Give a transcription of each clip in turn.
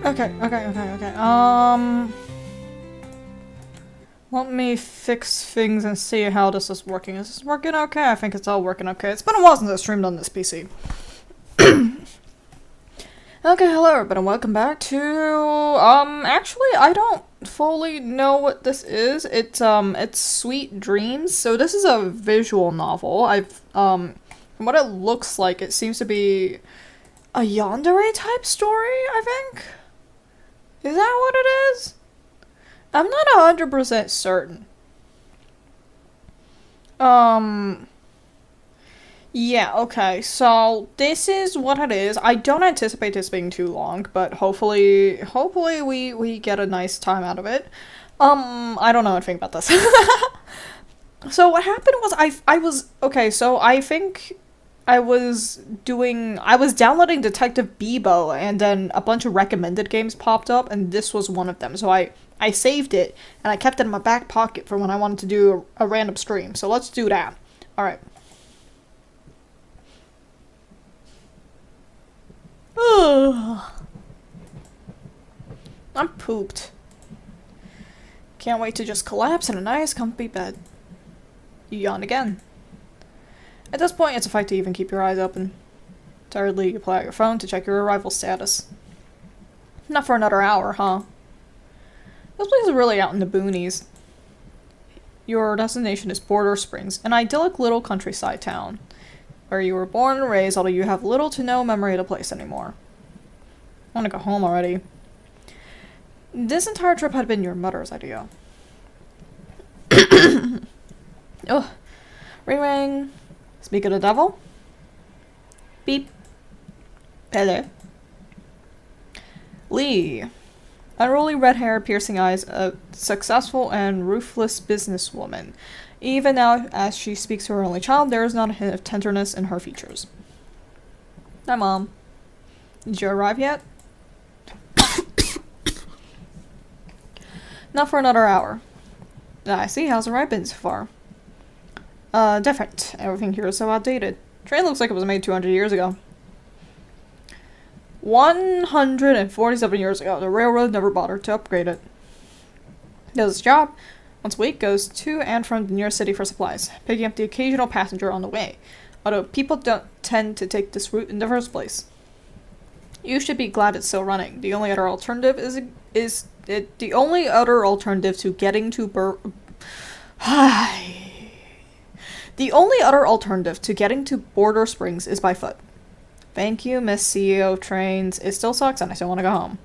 Okay. Let me fix things and see how this is working. Is this working okay? I think it's all working okay. It's been a while since I streamed on this PC. Okay, hello everybody, and welcome back to, actually, I don't fully know what this is. It's Sweet Dreams. So this is a visual novel. From what it looks like, it seems to be a yandere type story, I think? Is that what it is? I'm not 100% certain. Yeah, okay, so this is what it is. I don't anticipate this being too long, but hopefully we get a nice time out of it. I don't know anything about this. So what happened was I think I was downloading Detective Bebo, and then a bunch of recommended games popped up, and this was one of them. So I saved it, and I kept it in my back pocket for when I wanted to do a random stream. So let's do that. Alright. I'm pooped. Can't wait to just collapse in a nice, comfy bed. You yawn again. At this point, it's a fight to even keep your eyes open. Tiredly, you pull out your phone to check your arrival status. Not for another hour, huh? This place is really out in the boonies. Your destination is Border Springs, an idyllic little countryside town, where you were born and raised, although you have little to no memory of the place anymore. I want to go home already. This entire trip had been your mother's idea. Ugh. Ring ring. Speak of the devil? Beep. Hello. Lee. Unruly red hair, piercing eyes, a successful and ruthless businesswoman. Even now, as she speaks to her only child, there is not a hint of tenderness in her features. Hi, Mom. Did you arrive yet? Not for another hour. I see. How's the ride been so far? Different. Everything here is so outdated. Train looks like it was made 200 years ago. 147 years ago. The railroad never bothered to upgrade it. Does its job. Once a week, goes to and from the nearest city for supplies, picking up the occasional passenger on the way, although people don't tend to take this route in the first place. You should be glad it's still running. The only other alternative the only other alternative to getting to The only other alternative to getting to Border Springs is by foot. Thank you, Miss CEO of Trains. It still sucks and I still want to go home.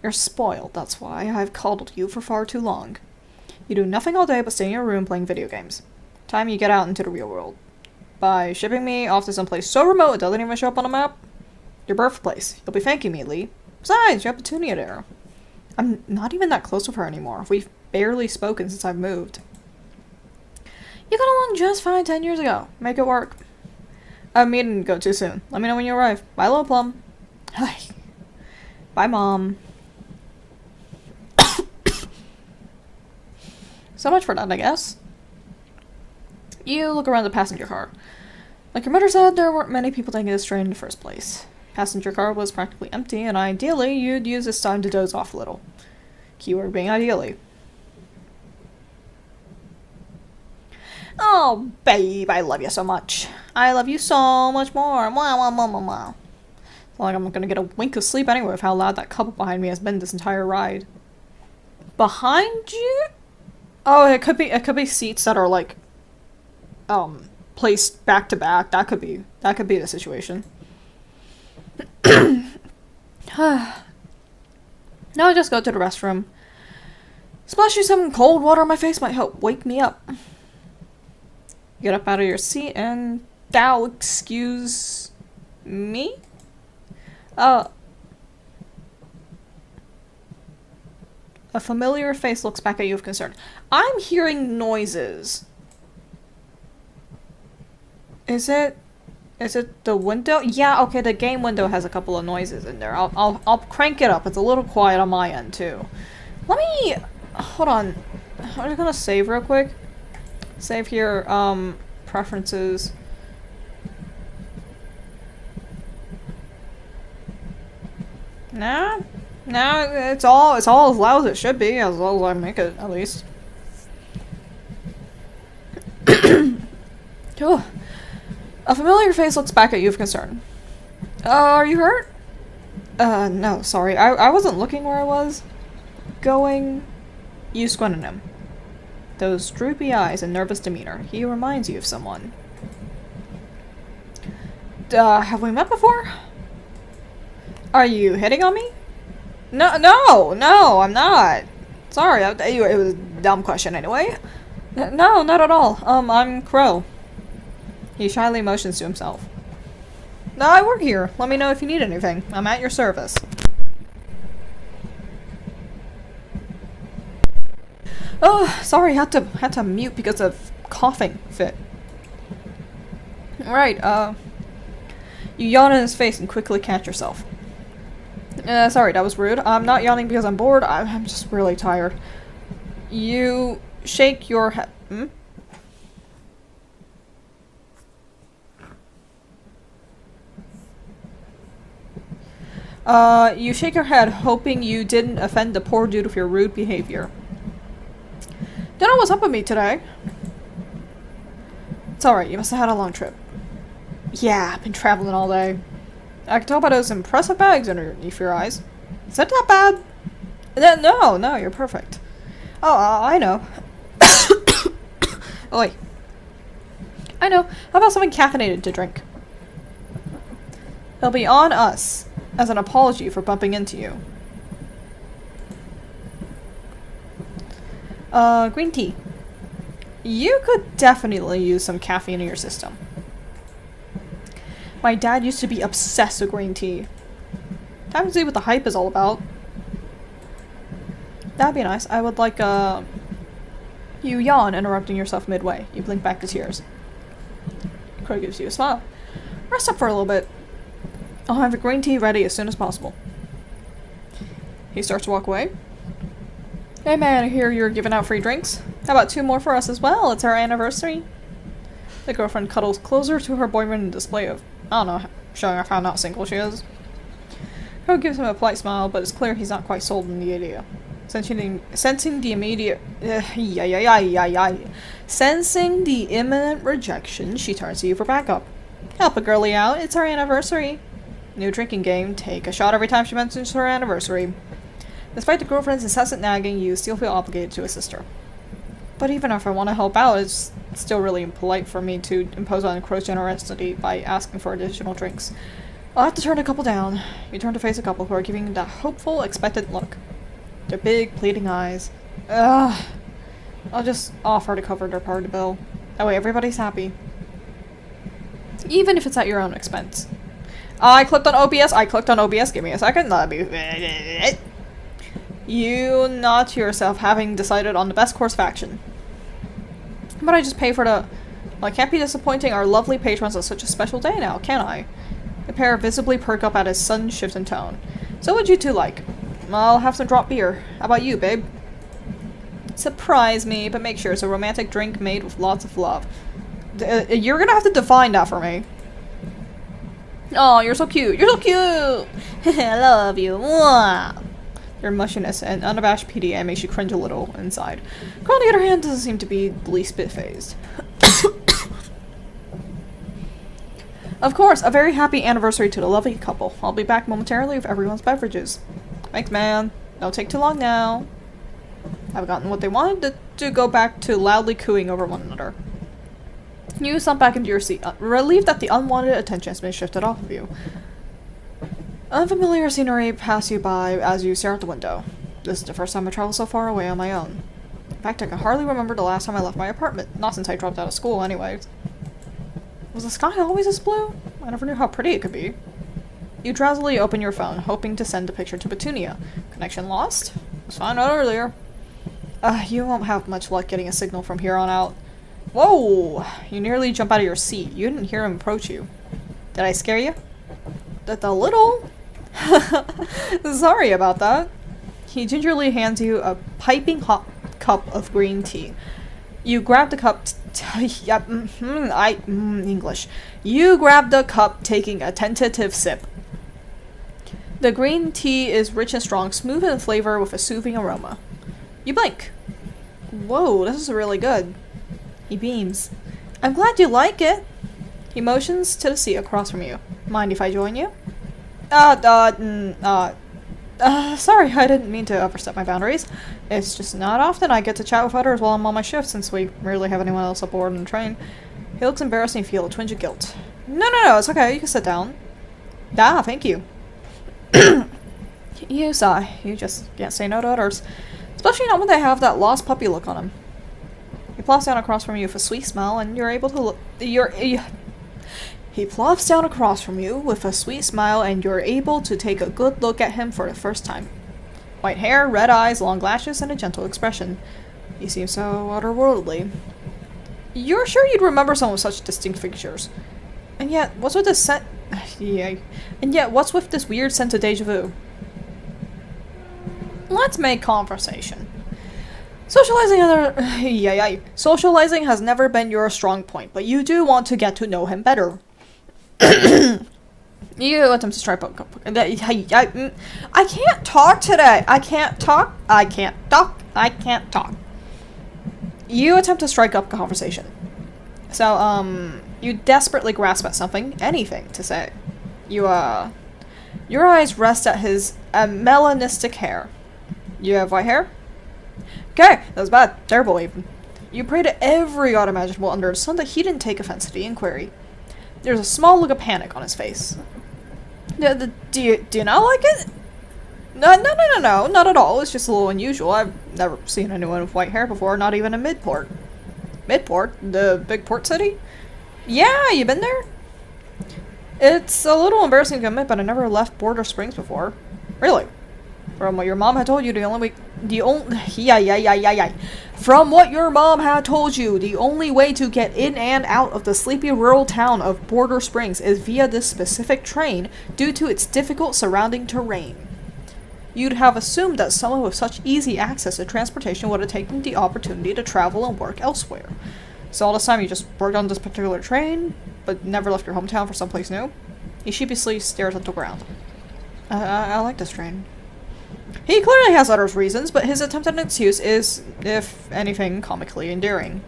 You're spoiled, that's why. I've coddled you for far too long. You do nothing all day but stay in your room playing video games. Time you get out into the real world. By shipping me off to some place so remote it doesn't even show up on a map? Your birthplace. You'll be thanking me, Lee. Besides, you have Petunia there. I'm not even that close with her anymore. We've barely spoken since I've moved. You got along just fine 10 years ago. Make it work. I have a meeting to go to soon. Let me know when you arrive. Bye, Little Plum. Hi. Bye, Mom. So much for that, I guess. You look around the passenger car. Like your mother said, there weren't many people taking this train in the first place. Passenger car was practically empty, and ideally, you'd use this time to doze off a little. Keyword being ideally. Oh, babe, I love you so much. I love you so much more. Mwah, mwah, mwah, mwah, mwah. It's not like I'm gonna get a wink of sleep anyway with how loud that couple behind me has been this entire ride. Behind you? Oh, it could be seats that are like, placed back to back. That could be the situation. Now I just go to the restroom. Splashing some cold water on my face might help wake me up. Get up out of your seat and excuse me? A familiar face looks back at you with concern. I'm hearing noises. Is it the window? Yeah, okay, the game window has a couple of noises in there. I'll crank it up. It's a little quiet on my end too. Let me hold on. I'm just gonna save real quick. Save here, preferences. Nah? Nah, it's all as loud as it should be, as loud as I make it, at least. Oh. A familiar face looks back at you with concern. Are you hurt? No, sorry. I wasn't looking where I was going. You squint at him. Those droopy eyes and nervous demeanor. He reminds you of someone. Have we met before? Are you hitting on me? No, I'm not. Sorry, it was a dumb question anyway. No, not at all. I'm Crow. He shyly motions to himself. No, I work here. Let me know if you need anything. I'm at your service. Oh, sorry, had to mute because of coughing fit. Right, you yawn in his face and quickly catch yourself. Sorry, that was rude. I'm not yawning because I'm bored. I'm just really tired. You shake your head. You shake your head, hoping you didn't offend the poor dude with your rude behavior. Don't know what's up with me today. It's alright, you must have had a long trip. Yeah, I've been traveling all day. I can tell by those impressive bags underneath your eyes. Is that not bad? No, you're perfect. Oh, I know. Oi. I know. How about something caffeinated to drink? It'll be on us, as an apology for bumping into you. Green tea. You could definitely use some caffeine in your system. My dad used to be obsessed with green tea. Time to see what the hype is all about. That'd be nice. I would like, You yawn, interrupting yourself midway. You blink back to tears. Crow gives you a smile. Rest up for a little bit. I'll have the green tea ready as soon as possible. He starts to walk away. Hey man, I hear you're giving out free drinks. How about 2 more for us as well? It's our anniversary. The girlfriend cuddles closer to her boyfriend in display of, I don't know, showing off how not single she is. Crow gives him a polite smile, but it's clear he's not quite sold on the idea. Sensing the imminent rejection, she turns to you for backup. Help a girlie out, it's our anniversary. New drinking game, take a shot every time she mentions her anniversary. Despite the girlfriend's incessant nagging, you still feel obligated to assist her. But even if I want to help out, it's still really impolite for me to impose on Crow's generosity by asking for additional drinks. I'll have to turn a couple down. You turn to face a couple who are giving that hopeful, expectant look. Their big, pleading eyes. Ugh. I'll just offer to cover their part of the bill. That way everybody's happy. Even if it's at your own expense. I clicked on OBS. Give me a second. Let me... You nod to yourself, having decided on the best course of action. But I just pay for the... Well, I can't be disappointing our lovely patrons on such a special day now, can I? The pair visibly perk up at his sudden shift in tone. So what'd you two like? I'll have some drop beer. How about you, babe? Surprise me, but make sure it's a romantic drink made with lots of love. You're gonna have to define that for me. Oh, you're so cute. You're so cute! I love you. Mwah. Your mushiness and unabashed PDA makes you cringe a little inside. Girl, on the other hand, doesn't seem to be the least bit phased. Of course, a very happy anniversary to the lovely couple. I'll be back momentarily with everyone's beverages. Thanks, man. Don't take too long now. I've gotten what they wanted to go back to loudly cooing over one another. You slump back into your seat, relieved that the unwanted attention has been shifted off of you. Unfamiliar scenery pass you by as you stare out the window. This is the first time I travel so far away on my own. In fact, I can hardly remember the last time I left my apartment. Not since I dropped out of school, anyways. Was the sky always this blue? I never knew how pretty it could be. You drowsily open your phone, hoping to send a picture to Petunia. Connection lost? Was found out earlier. You won't have much luck getting a signal from here on out. Whoa! You nearly jump out of your seat. You didn't hear him approach you. Did I scare you? A little? Sorry about that. He gingerly hands you a piping hot cup of green tea. You grab the cup. English. You grab the cup, taking a tentative sip. The green tea is rich and strong, smooth in flavor with a soothing aroma. You blink. Whoa, this is really good. He beams. I'm glad you like it. He motions to the seat across from you. Mind if I join you? Sorry, I didn't mean to overstep my boundaries. It's just not often I get to chat with others while I'm on my shift, since we rarely have anyone else aboard on the train. He looks embarrassed and you feel a twinge of guilt. No, it's okay, you can sit down. Ah, thank you. You sigh. You just can't say no to others. Especially not when they have that lost puppy look on them. He plops down across from you with a sweet smile, and you're able to look. He plops down across from you with a sweet smile, and you're able to take a good look at him for the first time. White hair, red eyes, long lashes, and a gentle expression. He seems so otherworldly. You're sure you'd remember someone with such distinct features. And yet, what's with this scent? Yeah. And yet, what's with this weird sense of deja vu? Let's make conversation. Socializing has never been your strong point, but you do want to get to know him better. You attempt to strike up. I can't talk today. I can't talk. You attempt to strike up a conversation. So, you desperately grasp at something, anything to say. Your eyes rest at his melanistic hair. You have white hair? Okay, that was bad. Terrible, even. You pray to every god imaginable under the sun that he didn't take offense to the inquiry. There's a small look of panic on his face. Do you not like it? No, not at all. It's just a little unusual. I've never seen anyone with white hair before, not even in Midport. Midport? The big port city? Yeah, you been there? It's a little embarrassing to admit, but I never left Border Springs before. Really? From what your mom had told you, From what your mom had told you, the only way to get in and out of the sleepy rural town of Border Springs is via this specific train due to its difficult surrounding terrain. You'd have assumed that someone with such easy access to transportation would have taken the opportunity to travel and work elsewhere. So all this time you just worked on this particular train, but never left your hometown for someplace new? He sheepishly stares at the ground. I like this train. He clearly has other reasons, but his attempt at an excuse is, if anything, comically endearing.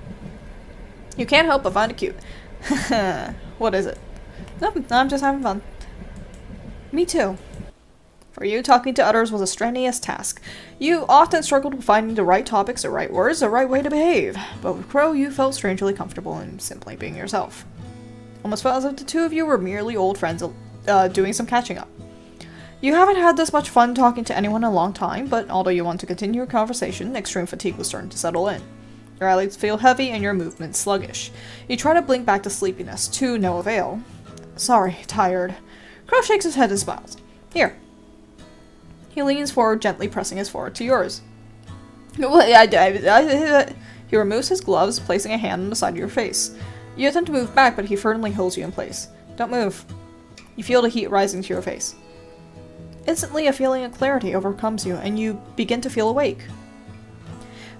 You can't help but find it cute. What is it? Nothing, I'm just having fun. Me too. For you, talking to others was a strenuous task. You often struggled with finding the right topics, the right words, the right way to behave. But with Crow, you felt strangely comfortable in simply being yourself. Almost felt as if the two of you were merely old friends doing some catching up. You haven't had this much fun talking to anyone in a long time, but although you want to continue your conversation, extreme fatigue was starting to settle in. Your eyelids feel heavy and your movements sluggish. You try to blink back to sleepiness, to no avail. Sorry, tired. Crow shakes his head and smiles. Here. He leans forward, gently pressing his forehead to yours. He removes his gloves, placing a hand on the side of your face. You attempt to move back, but he firmly holds you in place. Don't move. You feel the heat rising to your face. Instantly, a feeling of clarity overcomes you, and you begin to feel awake.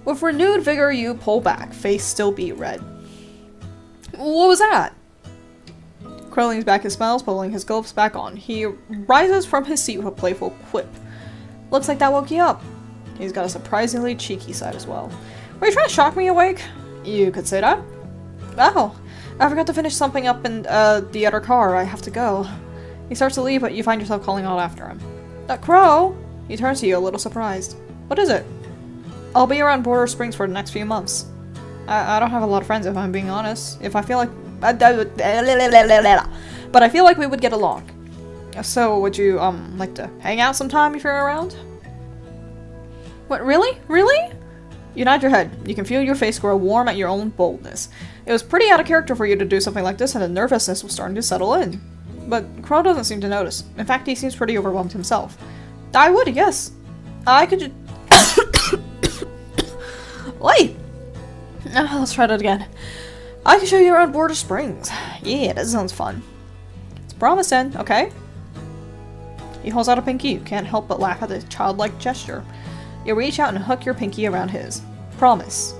With renewed vigor, you pull back, face still beet red. What was that? Crow leans back and smiles, pulling his gloves back on. He rises from his seat with a playful quip. Looks like that woke you up. He's got a surprisingly cheeky side as well. Were you trying to shock me awake? You could say that. Oh, I forgot to finish something up in the other car. I have to go. He starts to leave, but you find yourself calling out after him. Crow! He turns to you, a little surprised. What is it? I'll be around Border Springs for the next few months. I don't have a lot of friends, if I'm being honest. If I feel like... But I feel like we would get along. So, would you, like to hang out sometime if you're around? What, really? Really? You nod your head. You can feel your face grow warm at your own boldness. It was pretty out of character for you to do something like this, and the nervousness was starting to settle in. But Crow doesn't seem to notice. In fact, he seems pretty overwhelmed himself. I would, yes. I could Wait! Let's try that again. I can show you around Border Springs. Yeah, that sounds fun. It's promising, okay? He holds out a pinky. You can't help but laugh at the childlike gesture. You reach out and hook your pinky around his. Promise.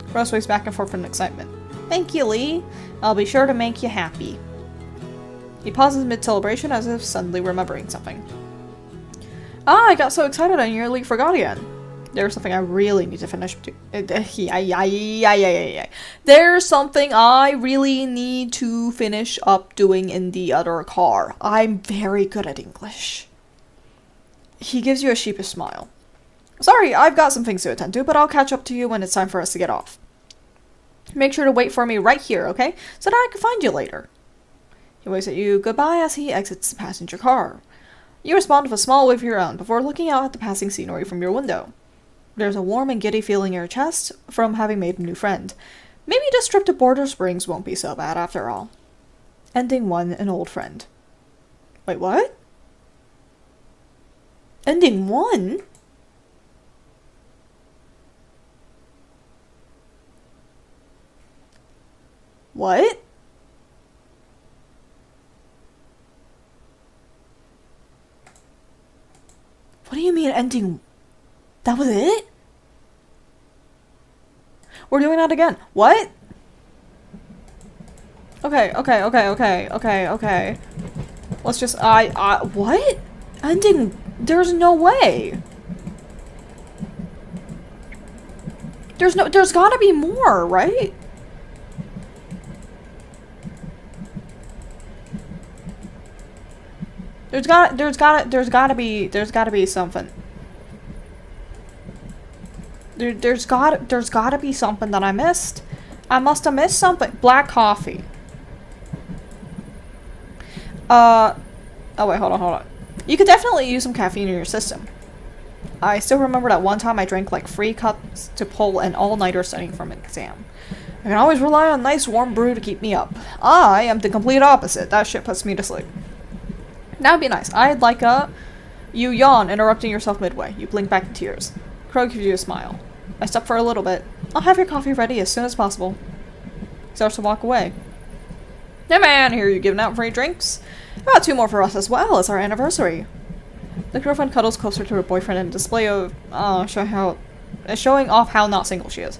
Crow sways back and forth in excitement. Thank you, Lee. I'll be sure to make you happy. He pauses mid-celebration as if suddenly remembering something. Ah, I got so excited I nearly forgot again. There's something I really need to finish. There's something I really need to finish up doing in the other car. I'm very good at English. He gives you a sheepish smile. Sorry, I've got some things to attend to, but I'll catch up to you when it's time for us to get off. Make sure to wait for me right here, okay? So that I can find you later. He waves at you goodbye as he exits the passenger car. You respond with a small wave of your own before looking out at the passing scenery from your window. There's a warm and giddy feeling in your chest from having made a new friend. Maybe this trip to Border Springs won't be so bad after all. Ending one an old friend. Wait, what? Ending one? What? What do you mean ending? That was it? We're doing that again. What? Okay. Let's just, what? Ending, there's no way. There's gotta be more, right? There's gotta be something. There's gotta be something that I missed. I must have missed something. Black coffee. Oh wait, hold on. You could definitely use some caffeine in your system. I still remember that one time I drank like 3 cups to pull an all-nighter studying for an exam. I can always rely on nice warm brew to keep me up. I am the complete opposite. That shit puts me to sleep. That would be nice. I'd like You yawn, interrupting yourself midway. You blink back in tears. Crow gives you a smile. I stop for a little bit. I'll have your coffee ready as soon as possible. He starts to walk away. Hey man, here you giving out free drinks? About 2 more for us as well. It's our anniversary. The girlfriend cuddles closer to her boyfriend in a display of showing off how not single she is.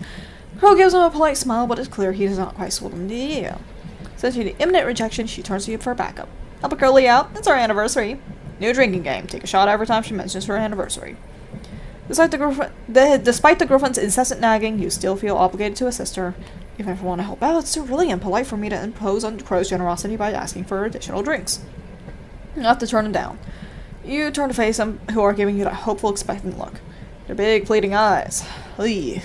Crow gives him a polite smile, but it's clear he does not quite sold him the idea. Since the imminent rejection, she turns to you for backup. Help a girlie out. It's our anniversary. New drinking game. Take a shot every time she mentions her anniversary. Despite the girlfriend's incessant nagging, you still feel obligated to assist her. Even if I want to help out, it's still really impolite for me to impose on Crow's generosity by asking for additional drinks. You have to turn him down. You turn to face them, who are giving you that hopeful, expectant look. Their big, pleading eyes. Ugh.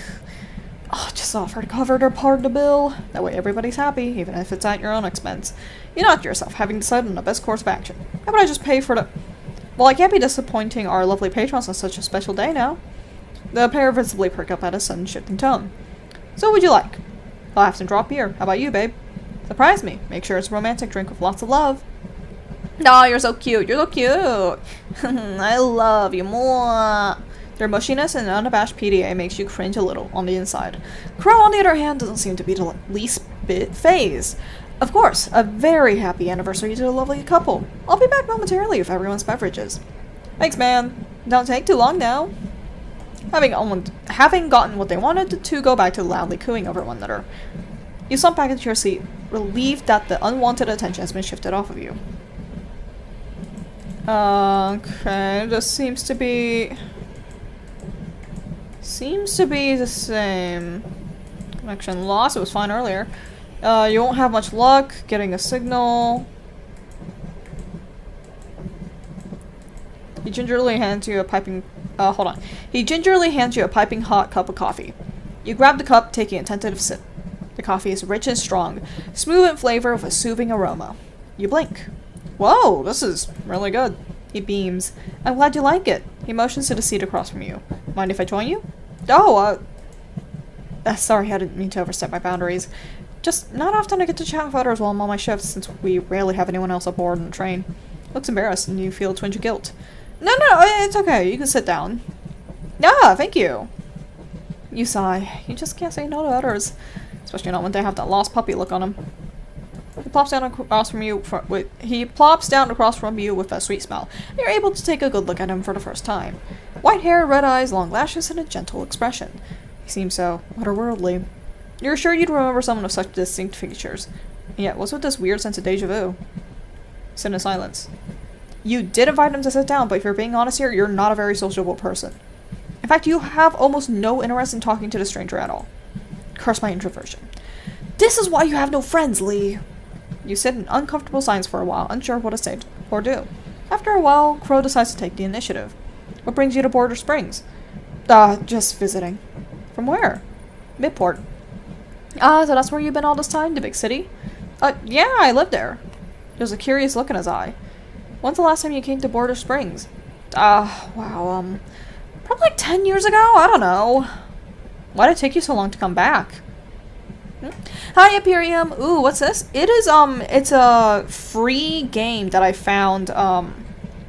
Oh, just offer to cover their part of the bill. That way everybody's happy, even if it's at your own expense. You nod to yourself, having decided on the best course of action. How about I just pay for the... Well, I can't be disappointing our lovely patrons on such a special day now. The pair visibly perk up at a sudden shift in tone. So what would you like? I'll have some drop beer. How about you, babe? Surprise me. Make sure it's a romantic drink with lots of love. Aw, you're so cute. You're so cute. I love you more. Their mushiness and unabashed PDA makes you cringe a little on the inside. Crow, on the other hand, doesn't seem to be the least bit phased. Of course, a very happy anniversary to the lovely couple. I'll be back momentarily with everyone's beverages. Thanks, man. Don't take too long now. Having gotten what they wanted, the two go back to loudly cooing over one another. You slump back into your seat, relieved that the unwanted attention has been shifted off of you. Okay, this seems to be the same. Connection lost. It was fine earlier. You won't have much luck getting a signal. He gingerly hands you a piping hot cup of coffee. You grab the cup, taking a tentative sip. The coffee is rich and strong, smooth in flavor with a soothing aroma. You blink. Whoa, this is really good. He beams. I'm glad you like it. He motions to the seat across from you. Mind if I join you? Oh, sorry, I didn't mean to overstep my boundaries. Just not often I get to chat with others while I'm on my shift, since we rarely have anyone else aboard on the train. Looks embarrassed, and you feel a twinge of guilt. No, it's okay. You can sit down. Ah, thank you. You sigh. You just can't say no to others. Especially not when they have that lost puppy look on them. He plops down across from you with a sweet smile. You're able to take a good look at him for the first time. White hair, red eyes, long lashes, and a gentle expression. He seems so otherworldly. You're sure you'd remember someone of such distinct features. And yet, what's with this weird sense of deja vu? Sit in silence. You did invite him to sit down, but if you're being honest here, you're not a very sociable person. In fact, you have almost no interest in talking to the stranger at all. Curse my introversion. This is why you have no friends, Lee. You sit in uncomfortable silence for a while, unsure what to say or do. After a while, Crow decides to take the initiative. What brings you to Border Springs? Just visiting. From where? Midport. So that's where you've been all this time? The big city? Yeah, I live there. There's a curious look in his eye. When's the last time you came to Border Springs? Wow, probably like 10 years ago? I don't know. Why did it take you so long to come back? Hi, Imperium. Ooh, what's this? It is, it's a free game that I found,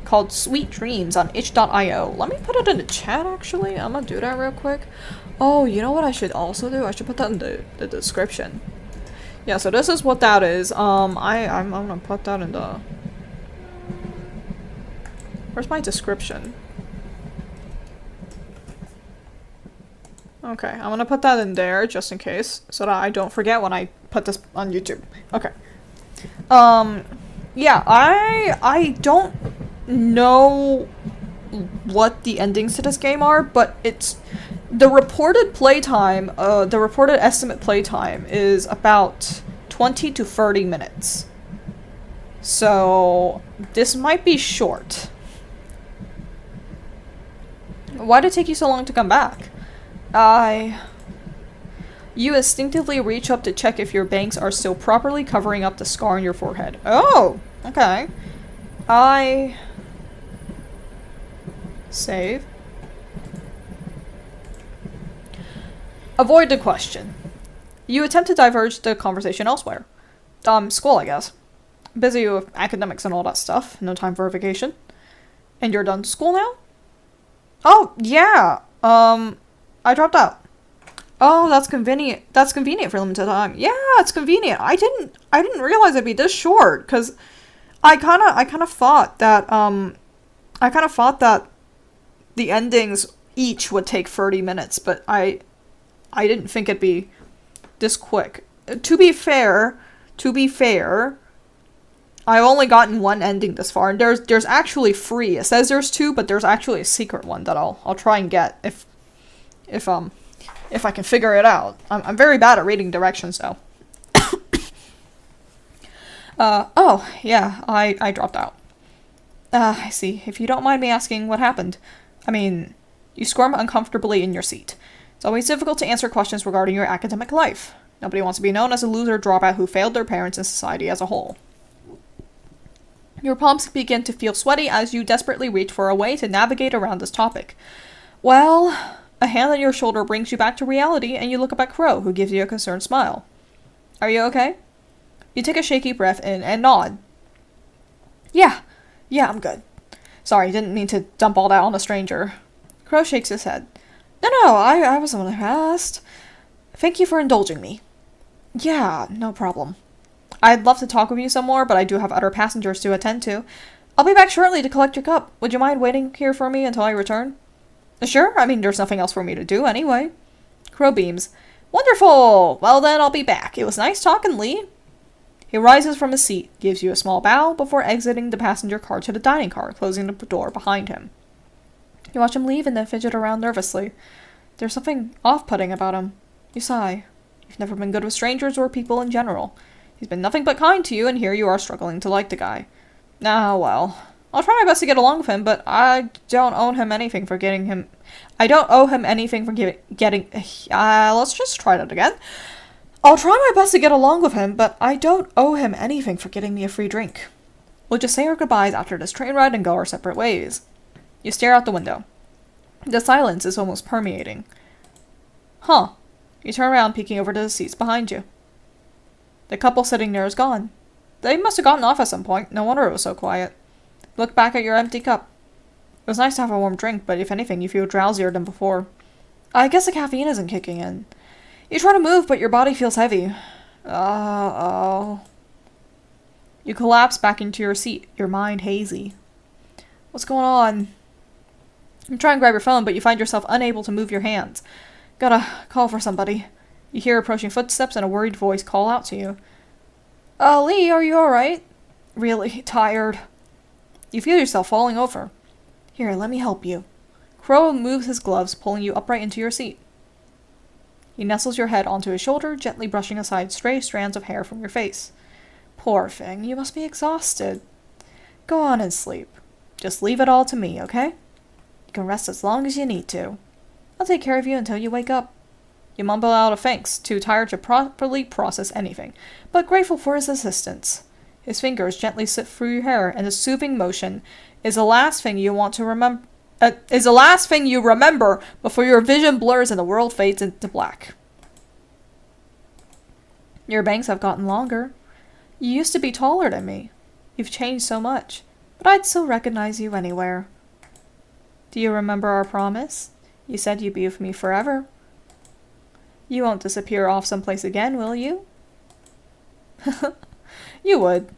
called Sweet Dreams on itch.io. Let me put it in the chat, actually. I'm gonna do that real quick. Oh, you know what I should also do? I should put that in the description. Yeah, so this is what that is. I'm gonna put that in the... Where's my description? Okay, I'm gonna put that in there just in case, so that I don't forget when I put this on YouTube. Okay. Yeah, I don't know what the endings to this game are, but it's the reported playtime, the reported estimate playtime is about 20 to 30 minutes. So this might be short. Why did it take you so long to come back? You instinctively reach up to check if your bangs are still properly covering up the scar on your forehead. Oh, okay. Save. Avoid the question. You attempt to diverge the conversation elsewhere. School, I guess. Busy with academics and all that stuff. No time for a vacation. And you're done school now? Oh, yeah. I dropped out. Oh, that's convenient. That's convenient for limited time. Yeah, it's convenient. I didn't realize it'd be this short, because I kind of thought that the endings each would take 30 minutes, but I didn't think it'd be this quick. To be fair, I've only gotten one ending this far, and there's actually 3. It says there's 2, but there's actually a secret one that I'll try and get if I can figure it out. I'm very bad at reading directions, though. Oh, yeah, I dropped out. I see. If you don't mind me asking, what happened? I mean, you squirm uncomfortably in your seat. It's always difficult to answer questions regarding your academic life. Nobody wants to be known as a loser dropout who failed their parents and society as a whole. Your palms begin to feel sweaty as you desperately reach for a way to navigate around this topic. Well, a hand on your shoulder brings you back to reality, and you look up at Crow, who gives you a concerned smile. Are you okay? You take a shaky breath in and nod. Yeah, I'm good. Sorry, didn't mean to dump all that on a stranger. Crow shakes his head. No, I was the one who asked. Thank you for indulging me. Yeah, no problem. I'd love to talk with you some more, but I do have other passengers to attend to. I'll be back shortly to collect your cup. Would you mind waiting here for me until I return? Sure, I mean, there's nothing else for me to do anyway. Crow beams. Wonderful! Well then, I'll be back. It was nice talking, Lee. He rises from his seat, gives you a small bow, before exiting the passenger car to the dining car, closing the door behind him. You watch him leave and then fidget around nervously. There's something off-putting about him. You sigh. You've never been good with strangers or people in general. He's been nothing but kind to you, and here you are struggling to like the guy. Ah, well. I'll try my best to get along with him, but I don't owe him anything for getting him... I don't owe him anything for getting... let's just try that again. I'll try my best to get along with him, but I don't owe him anything for getting me a free drink. We'll just say our goodbyes after this train ride and go our separate ways. You stare out the window. The silence is almost permeating. Huh. You turn around, peeking over to the seats behind you. The couple sitting there is gone. They must have gotten off at some point. No wonder it was so quiet. Look back at your empty cup. It was nice to have a warm drink, but if anything, you feel drowsier than before. I guess the caffeine isn't kicking in. You try to move, but your body feels heavy. Uh-oh. You collapse back into your seat, your mind hazy. What's going on? You try and grab your phone, but you find yourself unable to move your hands. Gotta call for somebody. You hear approaching footsteps and a worried voice call out to you. Lee, are you alright? really tired. You feel yourself falling over. Here, let me help you. Crow moves his gloves, pulling you upright into your seat. He nestles your head onto his shoulder, gently brushing aside stray strands of hair from your face. Poor thing, you must be exhausted. Go on and sleep. Just leave it all to me, okay? You can rest as long as you need to. I'll take care of you until you wake up. You mumble out a thanks, too tired to properly process anything, but grateful for his assistance. His fingers gently slip through your hair, and the soothing motion is the last thing you want to remember. Is the last thing you remember before your vision blurs and the world fades into black. Your bangs have gotten longer. You used to be taller than me. You've changed so much, but I'd still recognize you anywhere. Do you remember our promise? You said you'd be with me forever. You won't disappear off someplace again, will you? You would.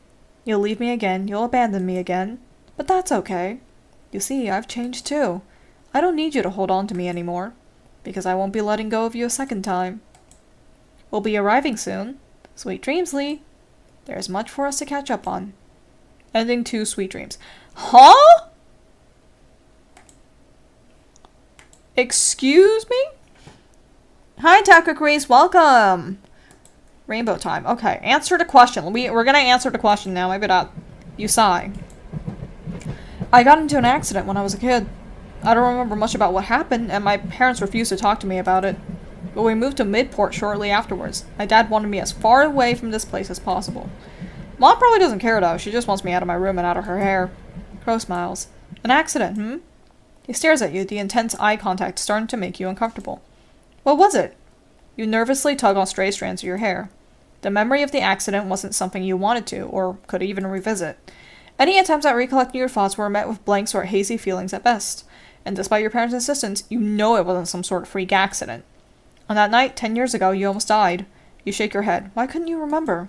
You'll leave me again, you'll abandon me again. But that's okay. You see, I've changed too. I don't need you to hold on to me anymore, because I won't be letting go of you a second time. We'll be arriving soon. Sweet dreams, Lee. There's much for us to catch up on. Ending to sweet dreams. Huh? Excuse me? Hi, Taka Grace, welcome! Rainbow time. Okay, answer the question. We're gonna answer the question now. Maybe not. You sigh. I got into an accident when I was a kid. I don't remember much about what happened, and my parents refused to talk to me about it. But we moved to Midport shortly afterwards. My dad wanted me as far away from this place as possible. Mom probably doesn't care though. She just wants me out of my room and out of her hair. Crow smiles. An accident, hmm? He stares at you, the intense eye contact starting to make you uncomfortable. What was it? You nervously tug on stray strands of your hair. The memory of the accident wasn't something you wanted to, or could even revisit. Any attempts at recollecting your thoughts were met with blanks or hazy feelings at best. And despite your parents' insistence, you know it wasn't some sort of freak accident. On that night, 10 years ago, you almost died. You shake your head. Why couldn't you remember?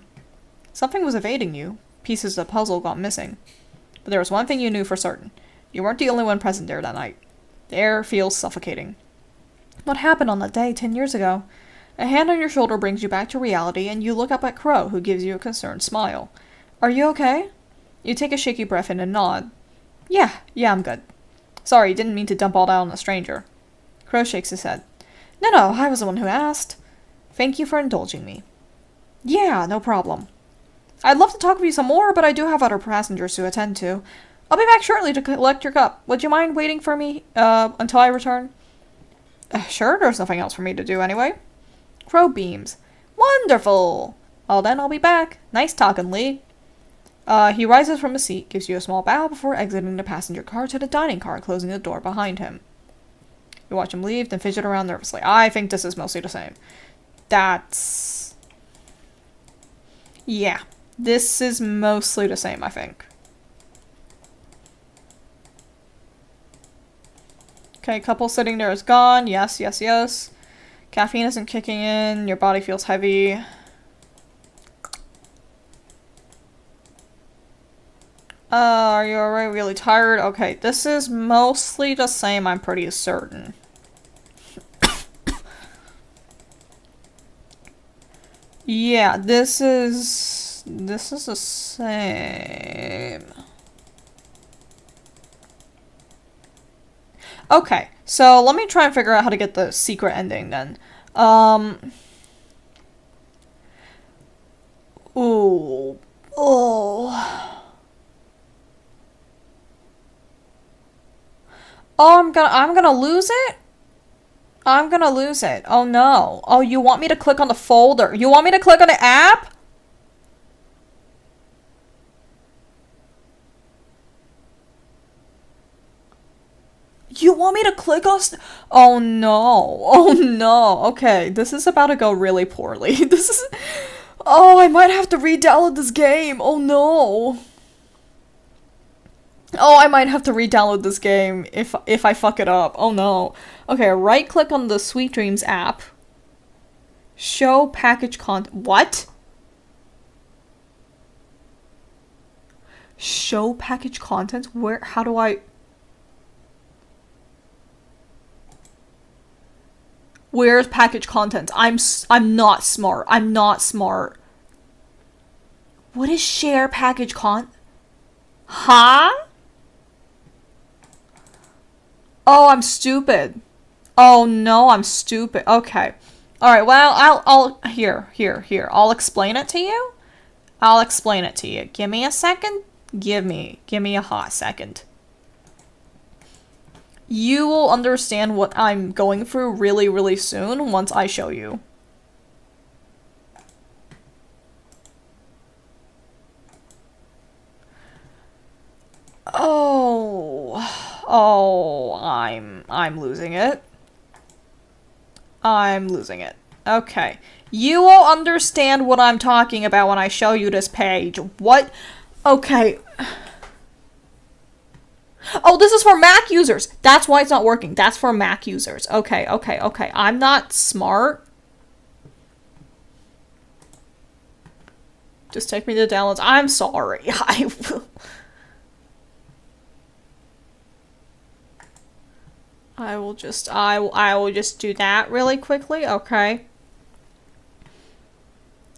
Something was evading you. Pieces of the puzzle got missing. But there was one thing you knew for certain. You weren't the only one present there that night. The air feels suffocating. What happened on that day 10 years ago? A hand on your shoulder brings you back to reality, and you look up at Crow, who gives you a concerned smile. Are you okay? You take a shaky breath in and nod. Yeah, I'm good. Sorry, didn't mean to dump all that on a stranger. Crow shakes his head. No, I was the one who asked. Thank you for indulging me. Yeah, no problem. I'd love to talk with you some more, but I do have other passengers to attend to. I'll be back shortly to collect your cup. Would you mind waiting for me, until I return? Sure, there's nothing else for me to do anyway. Crow beams. Wonderful! Well then, I'll be back. Nice talking, Lee. He rises from his seat, gives you a small bow before exiting the passenger car to the dining car, closing the door behind him. You watch him leave, then fidget around nervously. I think this is mostly the same. That's... Yeah. This is mostly the same, I think. Okay, couple sitting there is gone. Yes. Caffeine isn't kicking in. Your body feels heavy. Are you alright? Really tired? Okay, this is mostly the same, I'm pretty certain. Yeah, this is the same. Okay, so let me try and figure out how to get the secret ending then. Ooh. Oh. Oh, I'm gonna lose it? I'm gonna lose it. Oh no. Oh, you want me to click on the folder? You want me to click on the app? You want me to click on Oh no. Oh no. Okay, this is about to go really poorly. This is... Oh, I might have to re-download this game. Oh no. Oh, I might have to re-download this game if I fuck it up. Oh no. Okay, right click on the Sweet Dreams app. Show package content. What? Show package content? Where? How do I... Where's package content? I'm not smart. I'm not smart. What is share package Huh? Oh, I'm stupid. Oh no, I'm stupid. Okay. Alright, well, here. I'll explain it to you. I'll explain it to you. Give me a second. Give me a hot second. You will understand what I'm going through really, really soon once I show you. Oh, I'm losing it. I'm losing it. Okay. You will understand what I'm talking about when I show you this page. What? Okay. Oh, this is for Mac users. That's why it's not working. That's for Mac users. Okay. I'm not smart. Just take me to the downloads. I'm sorry. I will. I will just do that really quickly. Okay.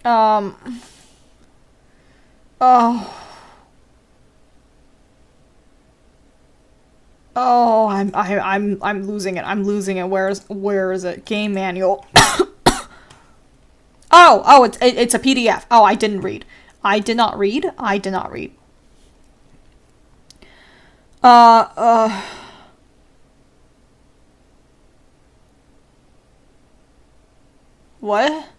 Oh. Oh, I'm losing it. I'm losing it. Where is it? Game manual. Oh, it's a PDF. Oh, I didn't read. I did not read. What?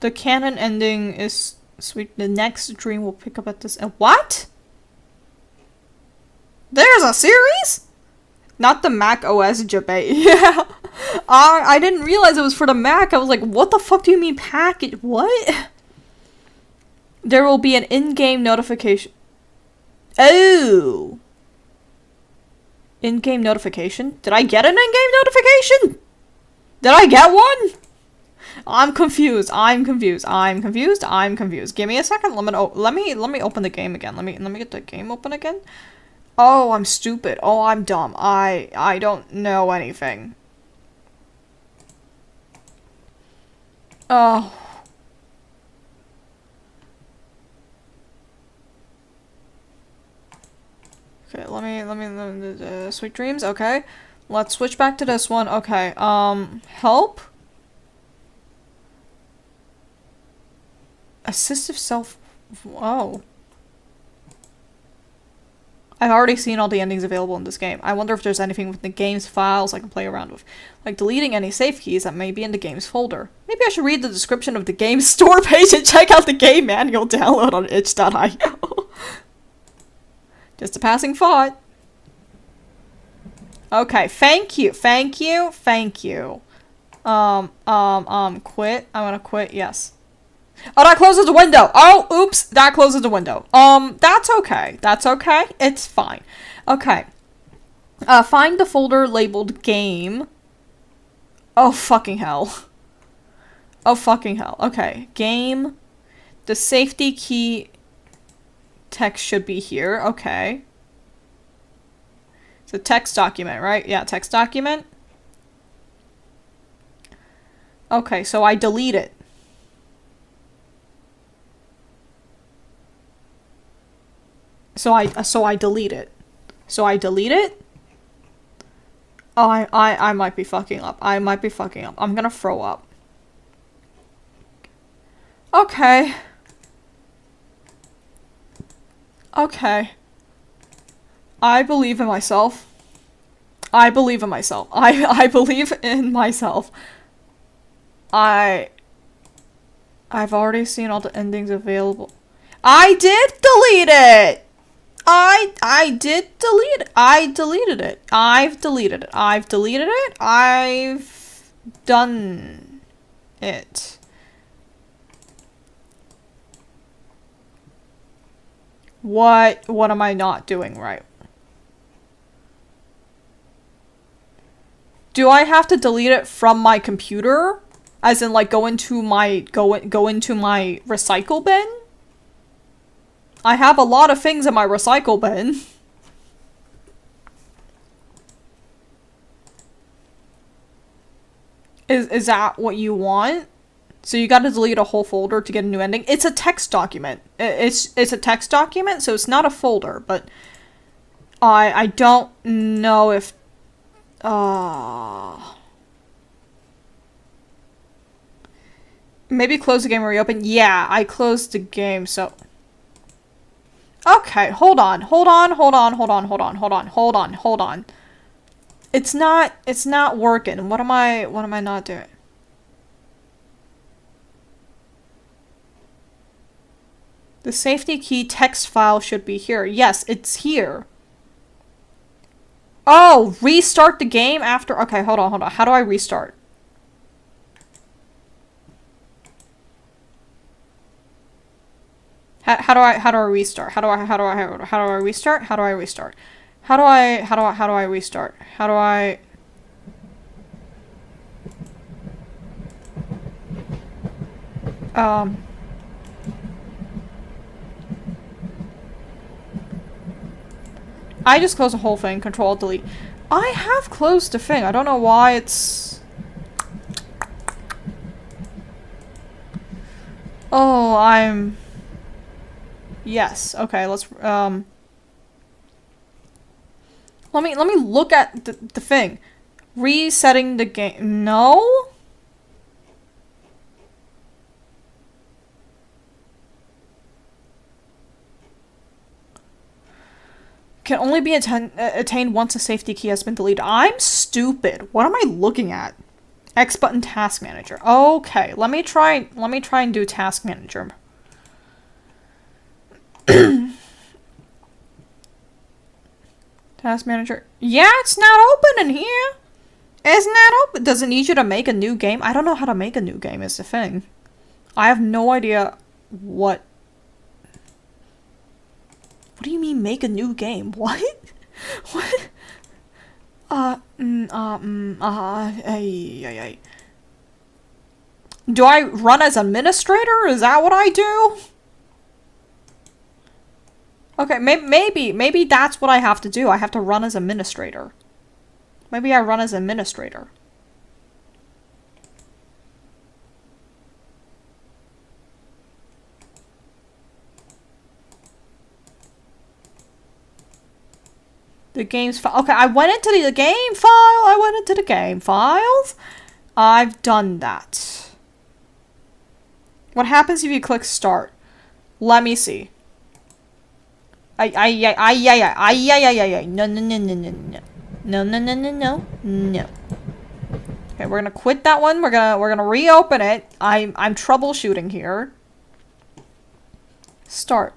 The canon ending is sweet. The next dream will pick up at this. What? There's a series? Not the Mac OS debate. Yeah. I didn't realize it was for the Mac. I was like, what the fuck do you mean package? What? There will be an in-game notification. Oh. In-game notification? Did I get an in-game notification? Did I get one? I'm confused. Give me a second. Let me open the game again. Let me get the game open again. Oh, I'm stupid. Oh, I'm dumb. I don't know anything. Oh. Okay, let me Sweet Dreams. Okay. Let's switch back to this one. Okay. Help. Assistive self. Oh. I've already seen all the endings available in this game. I wonder if there's anything with the game's files I can play around with. Like deleting any save keys that may be in the game's folder. Maybe I should read the description of the game's store page and check out the game manual download on itch.io. Just a passing thought. Okay, thank you. Quit. I wanna quit, yes. Oh, that closes the window. Oh, oops. That closes the window. That's okay. It's fine. Okay. Find the folder labeled game. Oh, fucking hell. Okay. Game. The safety key text should be here. Okay. It's a text document, right? Yeah, text document. Okay, so I delete it. So I delete it. Oh, I might be fucking up. I'm gonna throw up. Okay. I believe in myself. I've already seen all the endings available. I did delete it! I did delete it. I deleted it. I've deleted it. I've done it. What am I not doing right? Do I have to delete it from my computer? As in like go into my recycle bin? I have a lot of things in my recycle bin. Is that what you want? So you gotta delete a whole folder to get a new ending. It's a text document. It's a text document, so it's not a folder, but I don't know if maybe close the game and reopen. Yeah, I closed the game, so okay, hold on. It's not working. What am I not doing? The safety key text file should be here. Yes, it's here. Oh, restart the game after. Okay, hold on. How do I restart? How do I restart? How do I restart? How do I restart? How do I restart? How do I I just closed the whole thing, Control Delete. I have closed the thing. I don't know why it's... Oh, I'm... Yes, okay, let's, Let me look at the thing. Resetting the game. No? Can only be attained once a safety key has been deleted. I'm stupid. What am I looking at? X button task manager. Okay, let me try and do task manager. Task manager. Yeah, it's not open in here. It's not open. Does it need you to make a new game? I don't know how to make a new game is the thing. I have no idea what... What do you mean make a new game? What? What? Do I run as administrator? Is that what I do? Okay, maybe that's what I have to do. I have to run as administrator. Maybe I run as administrator. The game's file. Okay, I went into the game file. I went into the game files. I've done that. What happens if you click start? Let me see. No. Okay, we're gonna quit that one. We're gonna reopen it. I'm troubleshooting here. Start.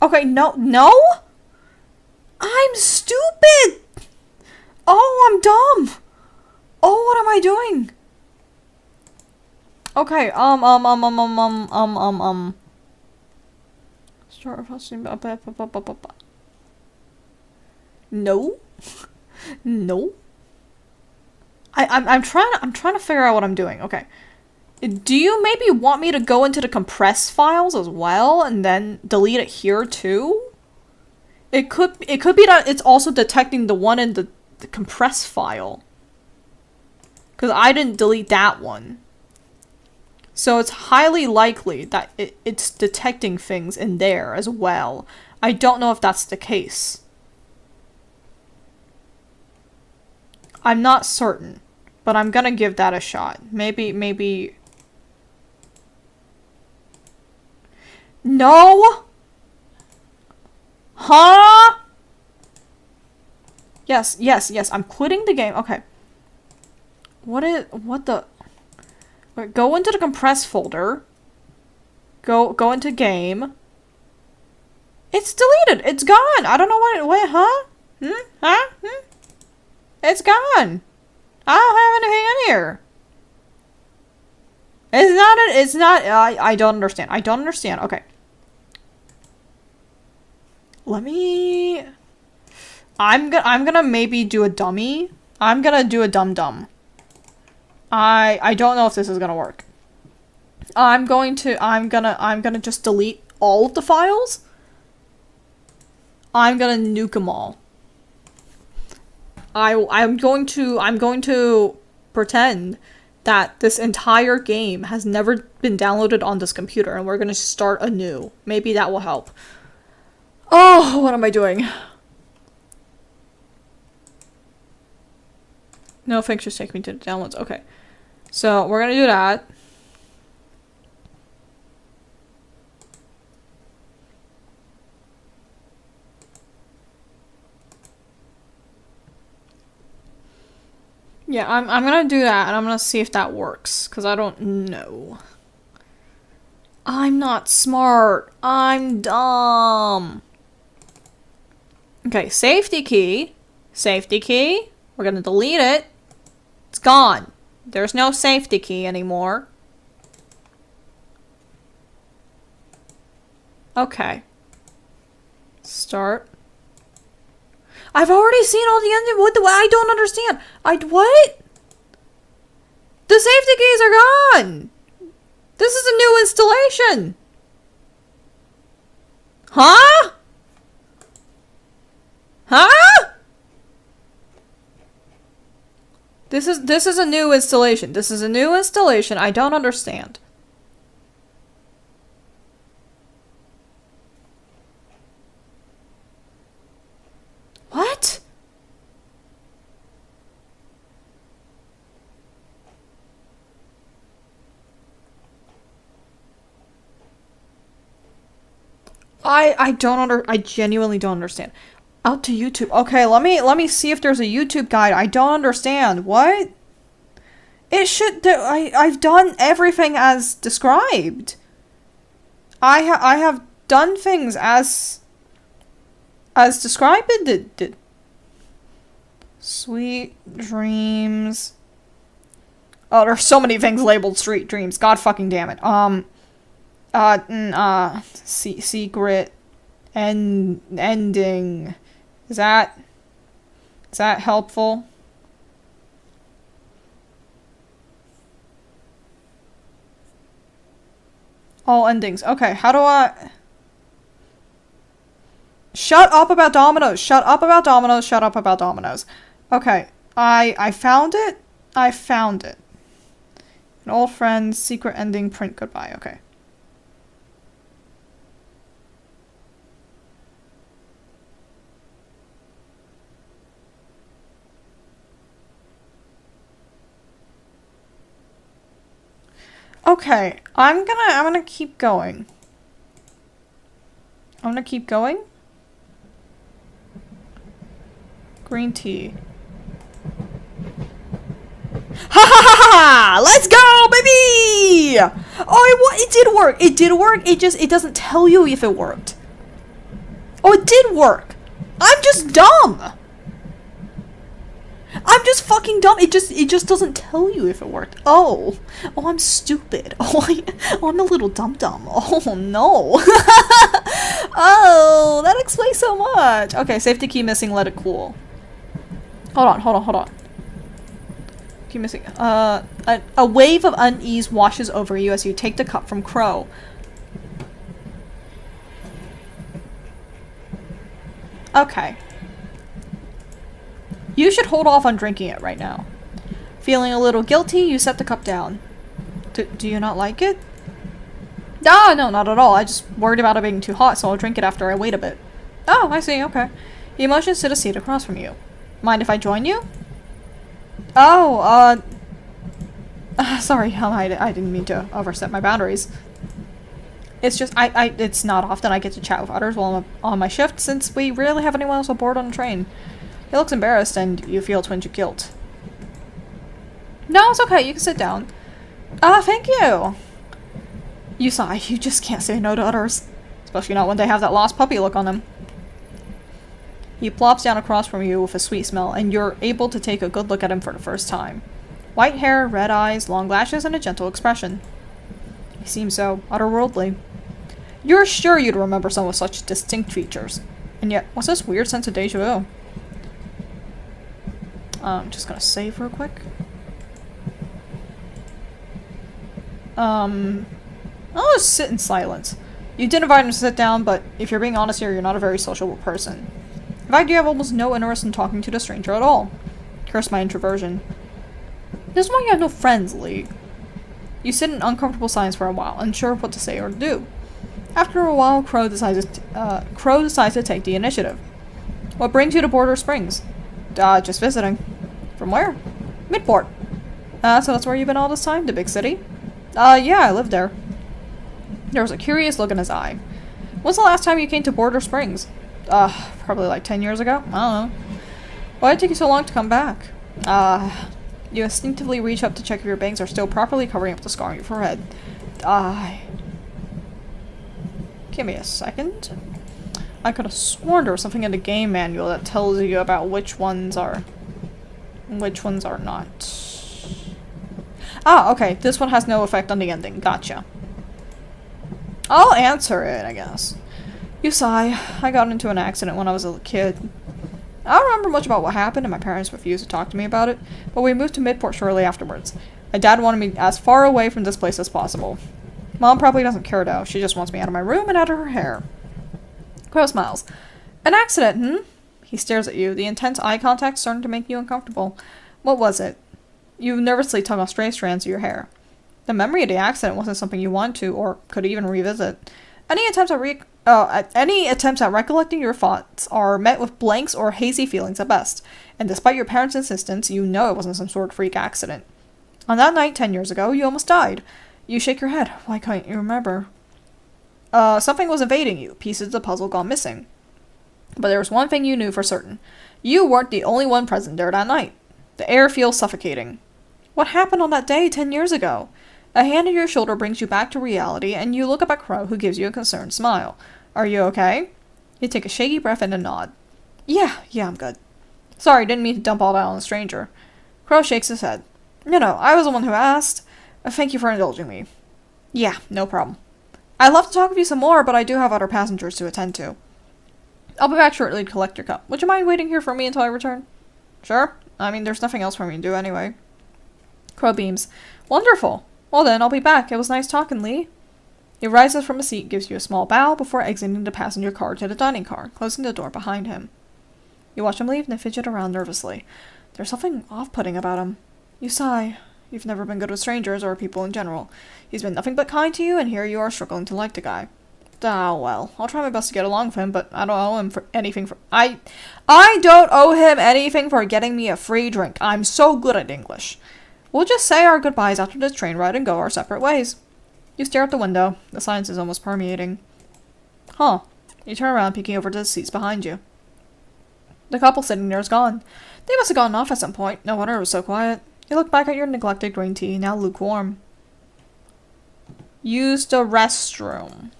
Okay, no? I'm stupid! Oh, I'm dumb! Oh, what am I doing? Okay, Start No? No? I'm trying to figure out what I'm doing. Okay. Do you maybe want me to go into the compressed files as well and then delete it here too? It could be that it's also detecting the one in the compressed file. Because I didn't delete that one. So it's highly likely that it's detecting things in there as well. I don't know if that's the case. I'm not certain, but I'm gonna give that a shot. Maybe... No! Huh? Yes, I'm quitting the game. Okay. What the... Wait, go into the compressed folder. Go into game. It's deleted. It's gone. I don't know what huh? Huh? It's gone. I don't have anything in here. It's not, I don't understand. I don't understand. Okay. Let me... I'm gonna maybe do a dummy. I'm gonna do a dum-dum. I don't know if this is gonna work. I'm gonna just delete all of the files. I'm gonna nuke them all. I'm going to pretend that this entire game has never been downloaded on this computer, and we're gonna start anew. Maybe that will help. Oh, what am I doing? No pictures take me to the downloads. Okay. So, we're gonna do that. Yeah, I'm gonna do that, and I'm gonna see if that works, because I don't know. I'm not smart. I'm dumb. Okay, safety key. Safety key. We're gonna delete it. It's gone. There's no safety key anymore. Okay. Start. I've already seen all the ending. What? I don't understand. What? The safety keys are gone. This is a new installation. Huh? Huh? This is a new installation. This is a new installation. I don't understand. What? I genuinely don't understand. Out to YouTube. Okay, let me see if there's a YouTube guide. I don't understand. What? It should I've done everything as described. I have done things as described. Sweet dreams. Oh, there's so many things labeled sweet dreams. God fucking damn it. Secret ending. Is that helpful? All endings. Okay, how do I... Shut up about dominoes. Shut up about dominoes. Shut up about dominoes. Okay, I found it. I found it. An old friend, secret ending, print goodbye. Okay. Okay, I'm gonna keep going. I'm gonna keep going. Green tea. Ha ha ha ha! Let's go, baby! Oh, it did work. It did work. It doesn't tell you if it worked. Oh, it did work. I'm just dumb. I'm just fucking dumb. It just doesn't tell you if it worked. Oh, I'm stupid. I'm a little dum-dum. Oh, no. Oh, that explains so much. Okay, safety key missing, let it cool. Hold on. Key missing. A wave of unease washes over you as you take the cup from Crow. Okay. You should hold off on drinking it right now. Feeling a little guilty, you set the cup down. Do you not like it? Ah, no, not at all. I just worried about it being too hot, so I'll drink it after I wait a bit. Oh, I see, okay. You motions to the seat across from you. Mind if I join you? Oh, sorry, I didn't mean to overstep my boundaries. It's just, it's not often I get to chat with others while I'm on my shift, since we rarely have anyone else aboard on the train. He looks embarrassed, and you feel a twinge of guilt. No, it's okay. You can sit down. Thank you. You sigh. You just can't say no to others. Especially not when they have that lost puppy look on them. He plops down across from you with a sweet smell, and you're able to take a good look at him for the first time. White hair, red eyes, long lashes, and a gentle expression. He seems so otherworldly. You're sure you'd remember some with such distinct features. And yet, what's this weird sense of deja vu? I'm just gonna save real quick. I'll just sit in silence. You did invite him to sit down, but if you're being honest here, you're not a very sociable person. In fact, you have almost no interest in talking to the stranger at all. Curse my introversion. This is why you have no friends, Lee. You sit in uncomfortable silence for a while, unsure of what to say or do. After a while, Crow decides to take the initiative. What brings you to Border Springs? Just visiting. From where? Midport. So that's where you've been all this time? The big city? Yeah, I live there. There was a curious look in his eye. When's the last time you came to Border Springs? Probably like 10 years ago? I don't know. Why did it take you so long to come back? You instinctively reach up to check if your bangs are still properly covering up the scar on your forehead. Give me a second. I could have sworn there was something in the game manual that tells you about which ones are not. Okay. This one has no effect on the ending. Gotcha. I'll answer it, I guess. You sigh. I got into an accident when I was a kid. I don't remember much about what happened, and my parents refused to talk to me about it, but we moved to Midport shortly afterwards. My dad wanted me as far away from this place as possible. Mom probably doesn't care though. She just wants me out of my room and out of her hair. Crow smiles. An accident, He stares at you, the intense eye contact starting to make you uncomfortable. What was it? You nervously tug on stray strands of your hair. The memory of the accident wasn't something you want to, or could even revisit. Any attempts at recollecting your thoughts are met with blanks or hazy feelings at best, and despite your parents' insistence, you know it wasn't some sort of freak accident. On that night 10 years ago, you almost died. You shake your head. Why can't you remember? Something was evading you, pieces of the puzzle gone missing. But there was one thing you knew for certain. You weren't the only one present there that night. The air feels suffocating. What happened on that day 10 years ago? A hand on your shoulder brings you back to reality, and you look up at Crow, who gives you a concerned smile. Are you okay? You take a shaky breath and a nod. Yeah, I'm good. Sorry, didn't mean to dump all that on a stranger. Crow shakes his head. No, I was the one who asked. Thank you for indulging me. Yeah, no problem. I'd love to talk with you some more, but I do have other passengers to attend to. I'll be back shortly to collect your cup. Would you mind waiting here for me until I return? Sure. I mean, there's nothing else for me to do anyway. Crow beams. Wonderful. Well then, I'll be back. It was nice talking, Lee. He rises from his seat, gives you a small bow before exiting the passenger car to the dining car, closing the door behind him. You watch him leave and fidget around nervously. There's something off-putting about him. You sigh. You've never been good with strangers or people in general. He's been nothing but kind to you, and here you are struggling to like the guy. Well, I'll try my best to get along with him, but I don't owe him for anything for— I don't owe him anything for getting me a free drink. I'm so good at English. We'll just say our goodbyes after this train ride and go our separate ways. You stare out the window. The silence is almost permeating. Huh. You turn around, peeking over to the seats behind you. The couple sitting there is gone. They must have gotten off at some point. No wonder it was so quiet. You look back at your neglected green tea, now lukewarm. Use the restroom.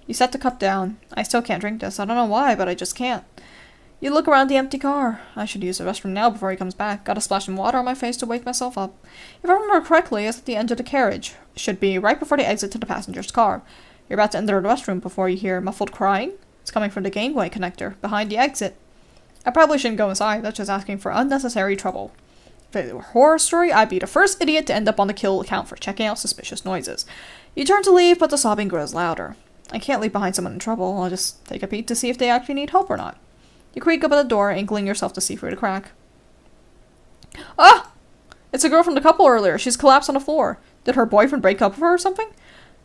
You set the cup down. I still can't drink this. I don't know why, but I just can't. You look around the empty car. I should use the restroom now before he comes back. Got a splash of water on my face to wake myself up. If I remember correctly, it's at the end of the carriage. Should be right before the exit to the passenger's car. You're about to enter the restroom before you hear muffled crying. It's coming from the gangway connector, behind the exit. I probably shouldn't go inside. That's just asking for unnecessary trouble. If it were a horror story, I'd be the first idiot to end up on the kill account for checking out suspicious noises. You turn to leave, but the sobbing grows louder. I can't leave behind someone in trouble. I'll just take a peek to see if they actually need help or not. You creak up at the door, ankling yourself to see through the crack. Ah! It's a girl from the couple earlier. She's collapsed on the floor. Did her boyfriend break up with her or something?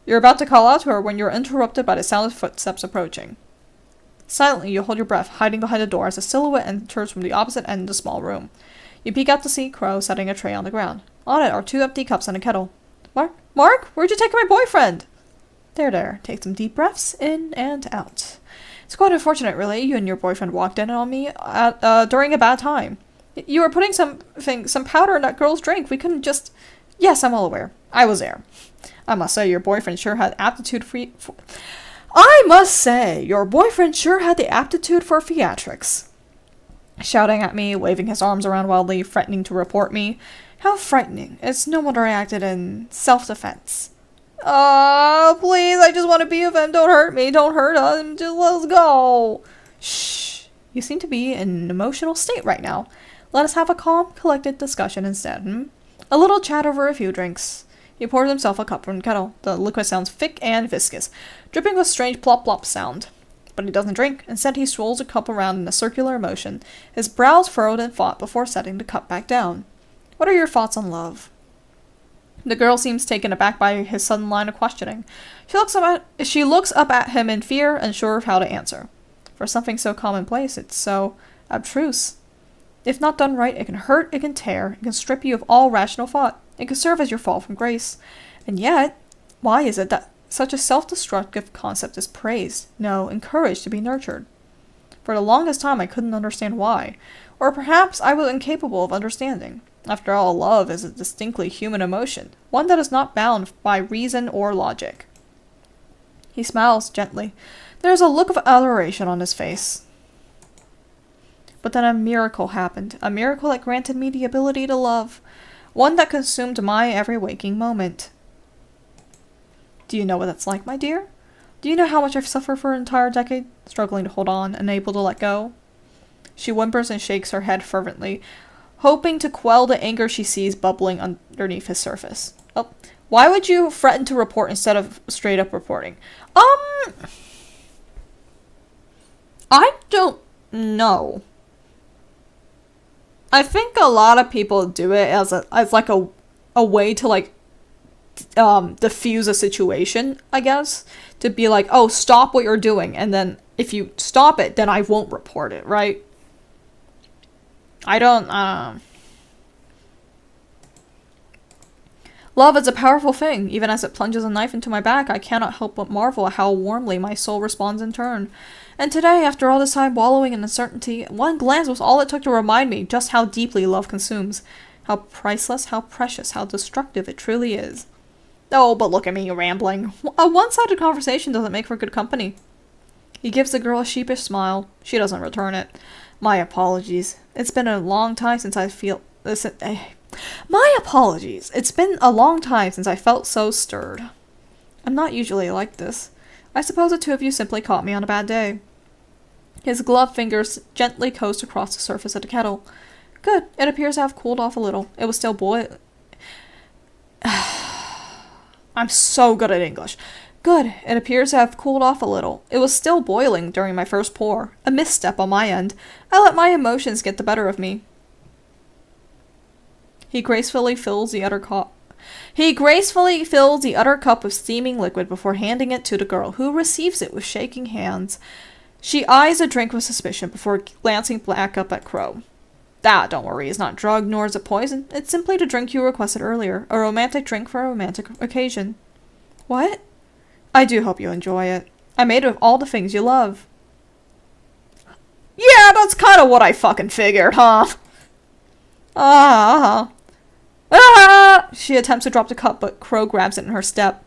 You're about to call out to her when you're interrupted by the sound of footsteps approaching. Silently, you hold your breath, hiding behind the door as a silhouette enters from the opposite end of the small room. You peek out to see Crow setting a tray on the ground. On it are 2 empty cups and a kettle. Mark? Where'd you take my boyfriend? There. Take some deep breaths, in and out. It's quite unfortunate, really. You and your boyfriend walked in on me during a bad time. You were putting some powder in that girl's drink. We couldn't just— Yes, I'm well aware. I was there. I must say, your boyfriend sure had aptitude for theatrics. Shouting at me, waving his arms around wildly, threatening to report me. How frightening. It's no wonder I acted in self-defense. Oh, please, I just want to be with him. Don't hurt me. Don't hurt him. Just let's go. Shh. You seem to be in an emotional state right now. Let us have a calm, collected discussion instead, A little chat over a few drinks. He pours himself a cup from the kettle. The liquid sounds thick and viscous, dripping with strange plop-plop sound. But he doesn't drink. Instead, he swirls the cup around in a circular motion, his brows furrowed in thought before setting the cup back down. What are your thoughts on love? The girl seems taken aback by his sudden line of questioning. She looks up at him in fear, unsure of how to answer. For something so commonplace, it's so abstruse. If not done right, it can hurt, it can tear, it can strip you of all rational thought. It can serve as your fall from grace. And yet, why is it that such a self-destructive concept is praised, no, encouraged to be nurtured? For the longest time I couldn't understand why. Or perhaps I was incapable of understanding. After all, love is a distinctly human emotion, one that is not bound by reason or logic. He smiles gently. There is a look of adoration on his face. But then a miracle happened, a miracle that granted me the ability to love, one that consumed my every waking moment. Do you know what that's like, my dear? Do you know how much I've suffered for an entire decade, struggling to hold on, unable to let go? She whimpers and shakes her head fervently, hoping to quell the anger she sees bubbling underneath his surface. Oh, why would you threaten to report instead of straight up reporting? I don't know. I think a lot of people do it as like a way to like diffuse a situation, I guess. To be like, oh, stop what you're doing, and then if you stop it, then I won't report it, right? I don't, Love is a powerful thing. Even as it plunges a knife into my back, I cannot help but marvel at how warmly my soul responds in turn. And today, after all this time wallowing in uncertainty, one glance was all it took to remind me just how deeply love consumes. How priceless, how precious, how destructive it truly is. Oh, but look at me rambling. A one-sided conversation doesn't make for good company. He gives the girl a sheepish smile. She doesn't return it. My apologies. It's been a long time since I feel... My apologies. It's been a long time since I felt so stirred. I'm not usually like this. I suppose the two of you simply caught me on a bad day. His gloved fingers gently coast across the surface of the kettle. Good. It appears to have cooled off a little. It was still boiling. I'm so good at English. Good. It appears to have cooled off a little. It was still boiling during my first pour. A misstep on my end. I let my emotions get the better of me. He gracefully fills the other cup of steaming liquid before handing it to the girl, who receives it with shaking hands. She eyes the drink with suspicion before glancing back up at Crow. Don't worry, it's not drugged, nor is it poison. It's simply the drink you requested earlier. A romantic drink for a romantic occasion. What? I do hope you enjoy it. I made it with all the things you love. Yeah, that's kind of what I fucking figured, huh? She attempts to drop the cup, but Crow grabs it in her step.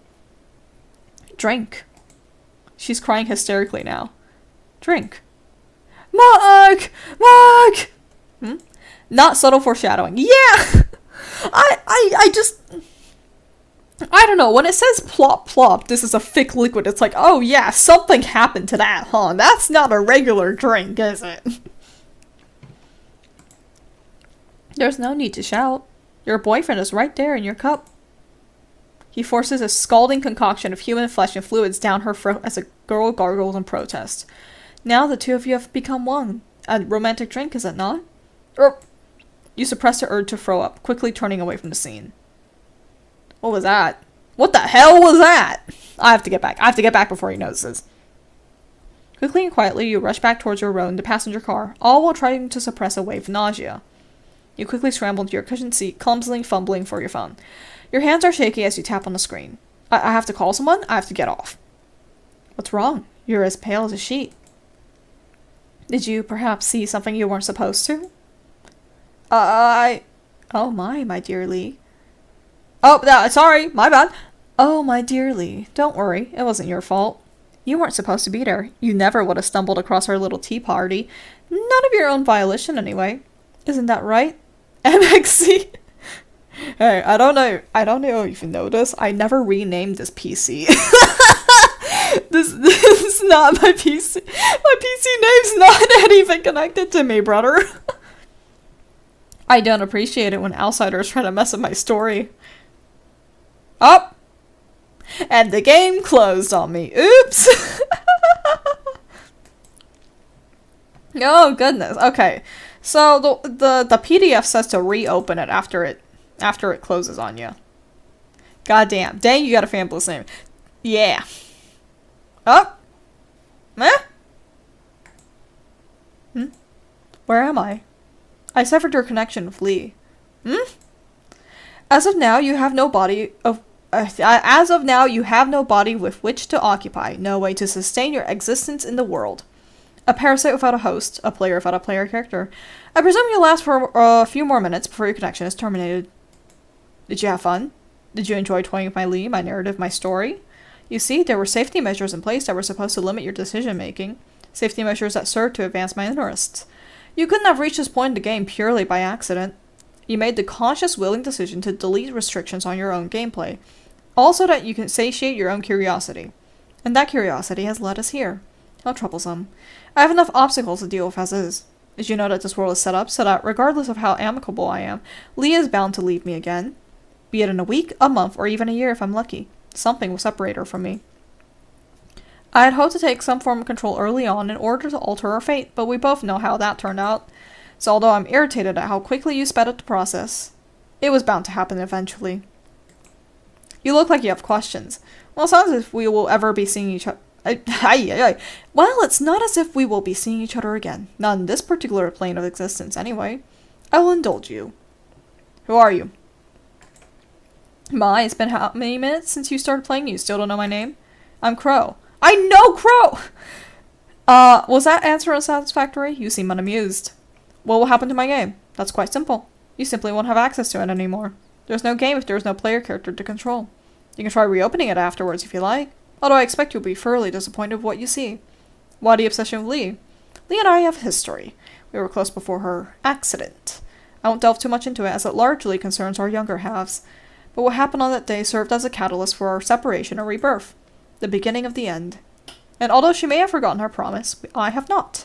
Drink. She's crying hysterically now. Drink. Mark! Mark! Not subtle foreshadowing. Yeah! I don't know. When it says plop plop, this is a thick liquid, it's like, oh yeah, something happened to that, huh? That's not a regular drink, is it? There's no need to shout. Your boyfriend is right there in your cup. He forces a scalding concoction of human flesh and fluids down her throat as a girl gargles in protest. Now the two of you have become one. A romantic drink, is it not? You suppress the urge to throw up, quickly turning away from the scene. What was that? What the hell was that? I have to get back before he notices. Quickly and quietly, you rush back towards your row in the passenger car, all while trying to suppress a wave of nausea. You quickly scramble into your cushioned seat, clumsily fumbling for your phone. Your hands are shaky as you tap on the screen. I have to call someone? I have to get off. What's wrong? You're as pale as a sheet. Did you perhaps see something you weren't supposed to? Oh my dear Lee. Sorry, my bad. Oh, my dear Lee, don't worry, it wasn't your fault. You weren't supposed to be there. You never would have stumbled across our little tea party. None of your own volition, anyway. Isn't that right? MXC. Hey, I don't know if you noticed, I never renamed this PC. This is not my PC. My PC name's not anything connected to me, brother. I don't appreciate it when outsiders try to mess up my story. Oh! And the game closed on me. Oops! Oh, goodness. Okay. So the PDF says to reopen it after it closes on you. Goddamn. Dang, you got a fanless name. Yeah. Oh. Meh? Hmm? Where am I? I severed your connection with Lee. Hmm? As of now, you have no body with which to occupy, no way to sustain your existence in the world. A parasite without a host, a player without a player character. I presume you'll last for a few more minutes before your connection is terminated. Did you have fun? Did you enjoy toying with my Lee, my narrative, my story? You see, there were safety measures in place that were supposed to limit your decision-making. Safety measures that served to advance my interests. You couldn't have reached this point in the game purely by accident. You made the conscious, willing decision to delete restrictions on your own gameplay, also that you can satiate your own curiosity. And that curiosity has led us here. How troublesome. I have enough obstacles to deal with as is. Did you know that this world is set up so that, regardless of how amicable I am, Lee is bound to leave me again? Be it in a week, a month, or even a year if I'm lucky. Something will separate her from me. I had hoped to take some form of control early on in order to alter her fate, but we both know how that turned out. So although I'm irritated at how quickly you sped up the process, it was bound to happen eventually. You look like you have questions. Well, it sounds as if we will ever be seeing each other. Well, it's not as if we will be seeing each other again. Not in this particular plane of existence, anyway. I will indulge you. Who are you? My, it's been how many minutes since you started playing? You still don't know my name? I'm Crow. I know Crow! Was that answer unsatisfactory? You seem unamused. What will happen to my game? That's quite simple. You simply won't have access to it anymore. There's no game if there's no player character to control. You can try reopening it afterwards if you like, although I expect you'll be thoroughly disappointed with what you see. Why the obsession with Lee? Lee and I have history. We were close before her accident. I won't delve too much into it as it largely concerns our younger halves. But what happened on that day served as a catalyst for our separation and rebirth. The beginning of the end. And although she may have forgotten her promise, I have not.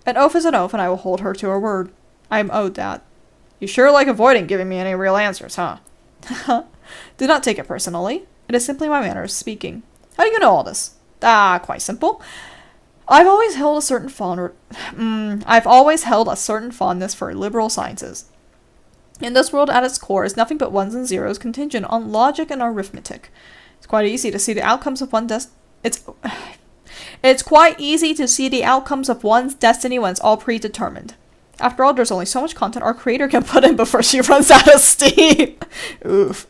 An oath is an oath, and I will hold her to her word. I am owed that. You sure like avoiding giving me any real answers, huh? Do not take it personally. It is simply my manner of speaking. How do you know all this? Quite simple. I've always held a certain fondness for liberal sciences. In this world, at its core, is nothing but ones and zeros contingent on logic and arithmetic. It's quite easy to see the outcomes of It's quite easy to see the outcomes of one's destiny when it's all predetermined. After all, there's only so much content our creator can put in before she runs out of steam. Oof.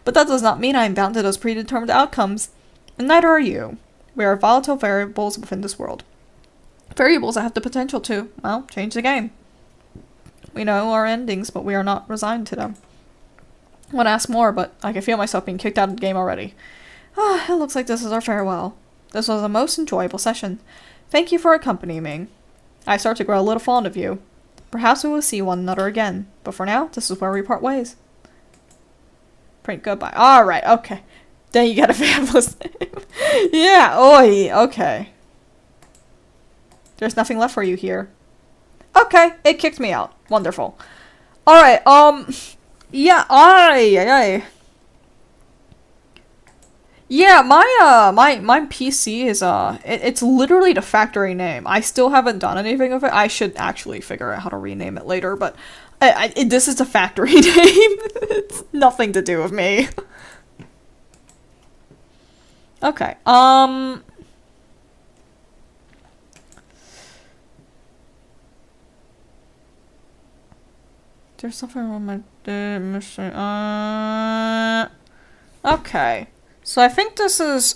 But that does not mean I am bound to those predetermined outcomes. And neither are you. We are volatile variables within this world. Variables that have the potential to, well, change the game. We know our endings, but we are not resigned to them. I want to ask more, but I can feel myself being kicked out of the game already. It looks like this is our farewell. This was a most enjoyable session. Thank you for accompanying me. I start to grow a little fond of you. Perhaps we will see one another again, but for now, this is where we part ways. Print goodbye. Alright, okay. Then you get a fabulous name. Yeah, oi, okay. There's nothing left for you here. Okay, it kicked me out. Wonderful. Alright, yeah, yeah, my PC is, it's literally the factory name. I still haven't done anything with it. I should actually figure out how to rename it later, but this is the factory name. It's nothing to do with me. Okay, there's something wrong with my machine. Okay. So I think this is,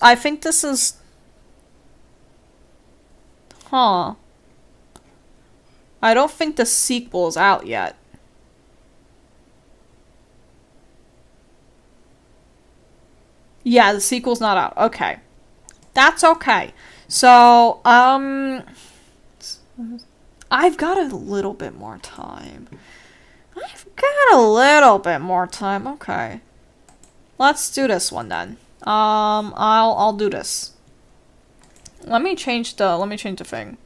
huh. I don't think the sequel's out yet. Yeah, the sequel's not out. Okay. That's okay. So, I've got a little bit more time. Okay. Let's do this one then. I'll do this. Let me change the thing.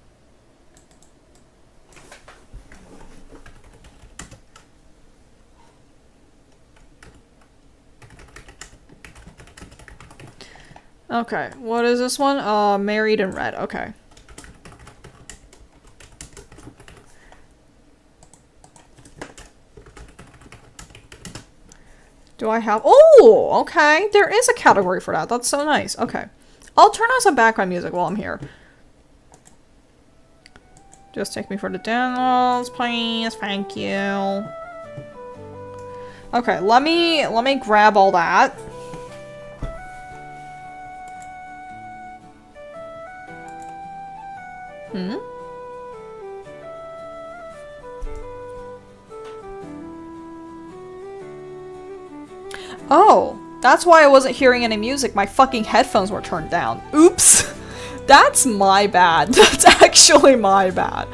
Okay, what is this one? Married in red. Okay. Do I have... Oh, okay. There is a category for that. That's so nice. Okay. I'll turn on some background music while I'm here. Just take me for the demos, please. Thank you. Okay, let me grab all that. Hmm? Oh, that's why I wasn't hearing any music. My fucking headphones were turned down. Oops. That's my bad. That's actually my bad.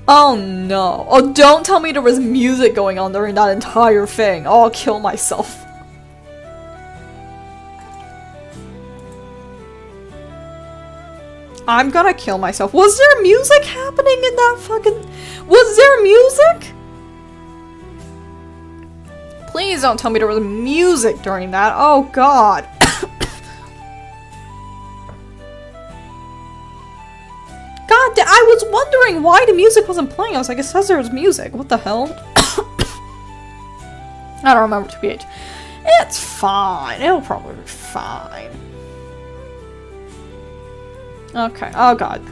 Oh no. Oh, don't tell me there was music going on during that entire thing. Oh, I'll kill myself. I'm gonna kill myself. Was there music happening in that fucking... Was there music? Please don't tell me there was music during that. Oh god. God, I was wondering why the music wasn't playing. I was like, it says there was music. What the hell? I don't remember, TBH. It's fine. It'll probably be fine. Okay. Oh god.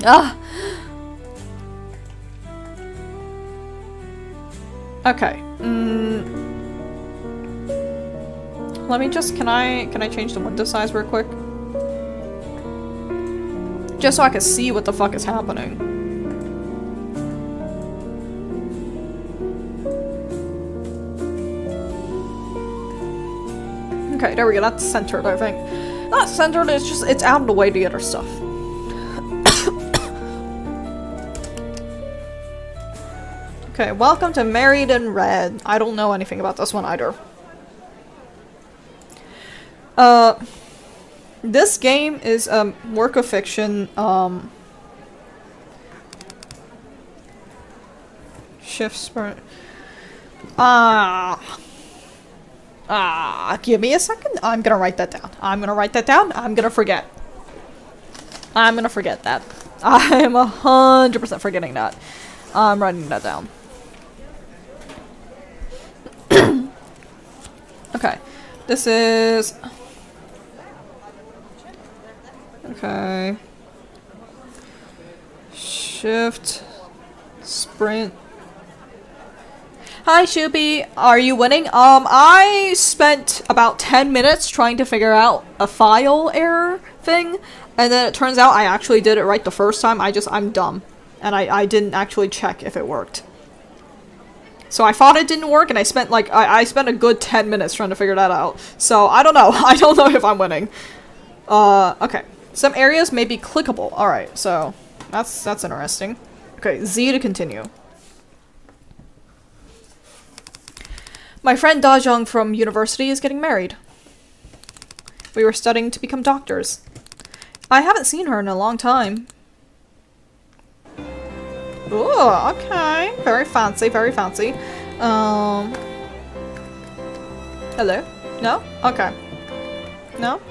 Ah. Okay. Let me just, can I change the window size real quick? Just so I can see what the fuck is happening. Okay, there we go, that's centered, I think. Not centered, it's just, it's out of the way to the other stuff. Okay, welcome to Married in Red. I don't know anything about this one either. This game is a work of fiction, shift sprint. Give me a second. I'm gonna write that down. I'm gonna write that down. I'm gonna forget. I'm gonna forget that. I'm 100% forgetting that. I'm writing that down. Okay. This is... Okay. Shift. Sprint. Hi, Shoopy. Are you winning? I spent about 10 minutes trying to figure out a file error thing, and then it turns out I actually did it right the first time. I'm dumb. And I didn't actually check if it worked. So I thought it didn't work, and I spent like, I spent a good 10 minutes trying to figure that out. So I don't know. I don't know if I'm winning. Okay. Some areas may be clickable. Alright, so that's interesting. Okay, Z to continue. My friend Dajong from university is getting married. We were studying to become doctors. I haven't seen her in a long time. Ooh, okay. Very fancy, very fancy. Hello? No? Okay. No?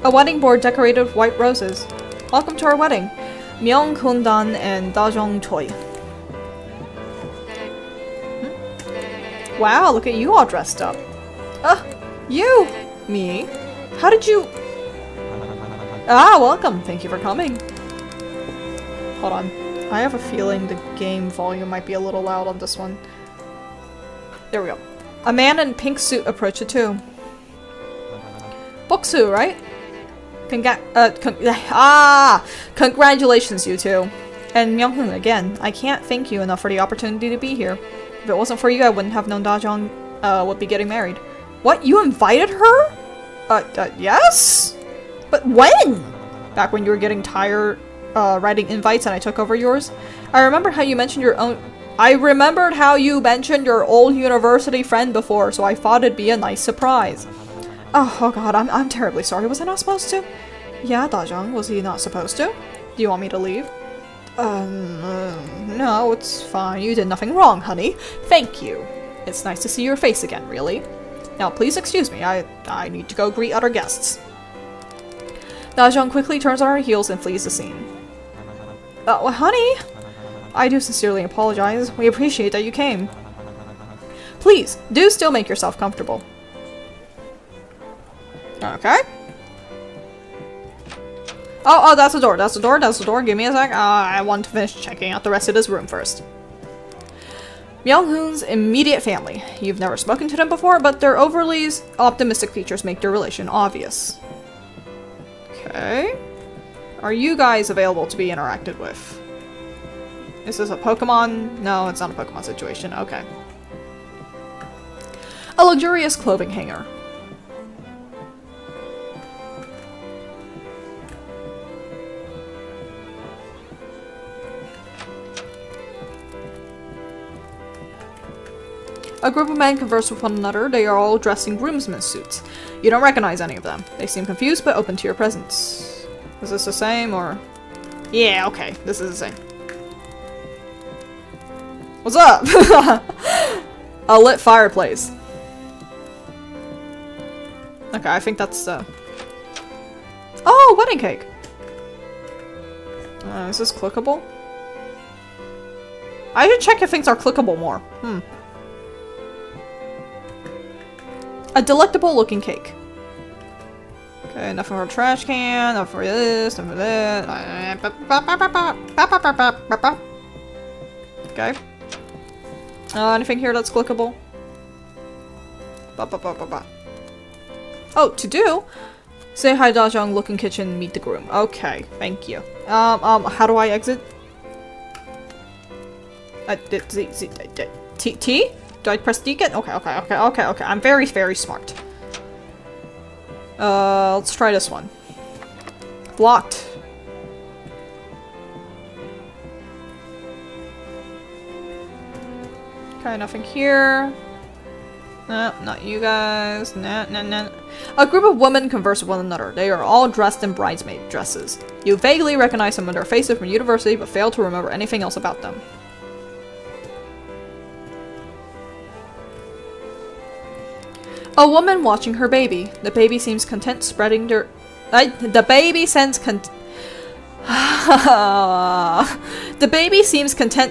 A wedding board decorated with white roses. Welcome to our wedding. Myung Kun-dan and Dajong Choi. Wow, look at you all dressed up. You! Me? How did you... Ah, welcome. Thank you for coming. Hold on. I have a feeling the game volume might be a little loud on this one. There we go. A man in pink suit approached the tomb. Boksu, right? Congratulations, you two. And Myung-hun again. I can't thank you enough for the opportunity to be here. If it wasn't for you, I wouldn't have known Dajong would be getting married. What? You invited her? Yes? But when? Back when you were getting tired writing invites and I took over yours? I remembered how you mentioned your old university friend before, so I thought it'd be a nice surprise. Oh god, I'm terribly sorry. Was I not supposed to? Yeah, Dajong, was he not supposed to? Do you want me to leave? No, it's fine. You did nothing wrong, honey. Thank you. It's nice to see your face again, really. Now, please excuse me. I need to go greet other guests. Dajong quickly turns on her heels and flees the scene. Well, honey, I do sincerely apologize. We appreciate that you came. Please, do still make yourself comfortable. Okay. Oh, that's the door, that's the door, that's the door. Give me a sec. I want to finish checking out the rest of this room first. Myung-hoon's immediate family. You've never spoken to them before, but their overly optimistic features make their relation obvious. Okay. Are you guys available to be interacted with? Is this a Pokemon? No, it's not a Pokemon situation. Okay. A luxurious clothing hanger. A group of men converse with one another. They are all dressed in groomsmen's suits. You don't recognize any of them. They seem confused but open to your presence. Is this the same or? Yeah, okay. This is the same. What's up? A lit fireplace. Okay, I think that's Oh, wedding cake! Is this clickable? I should check if things are clickable more. A delectable looking cake. Okay, enough for a trash can, enough for this, enough for that. Okay. Anything here that's clickable? Oh, to do? Say hi, Dajong, look in kitchen, meet the groom. Okay, thank you. How do I exit? T? Do I press D again? Okay. I'm very, very smart. Let's try this one. Blocked. Okay, nothing here. No, not you guys. Nah. A group of women converse with one another. They are all dressed in bridesmaid dresses. You vaguely recognize some of their faces from university, but fail to remember anything else about them. A woman watching her baby. The baby seems content spreading their... The baby seems content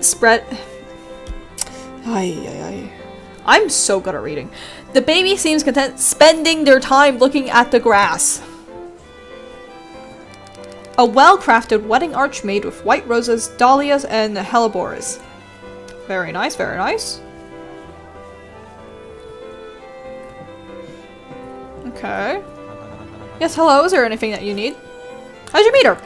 spread... I'm so good at reading. The baby seems content spending their time looking at the grass. A well-crafted wedding arch made with white roses, dahlias, and hellebores. Very nice, very nice. Okay. Yes, hello, is there anything that you need? How'd you meet her?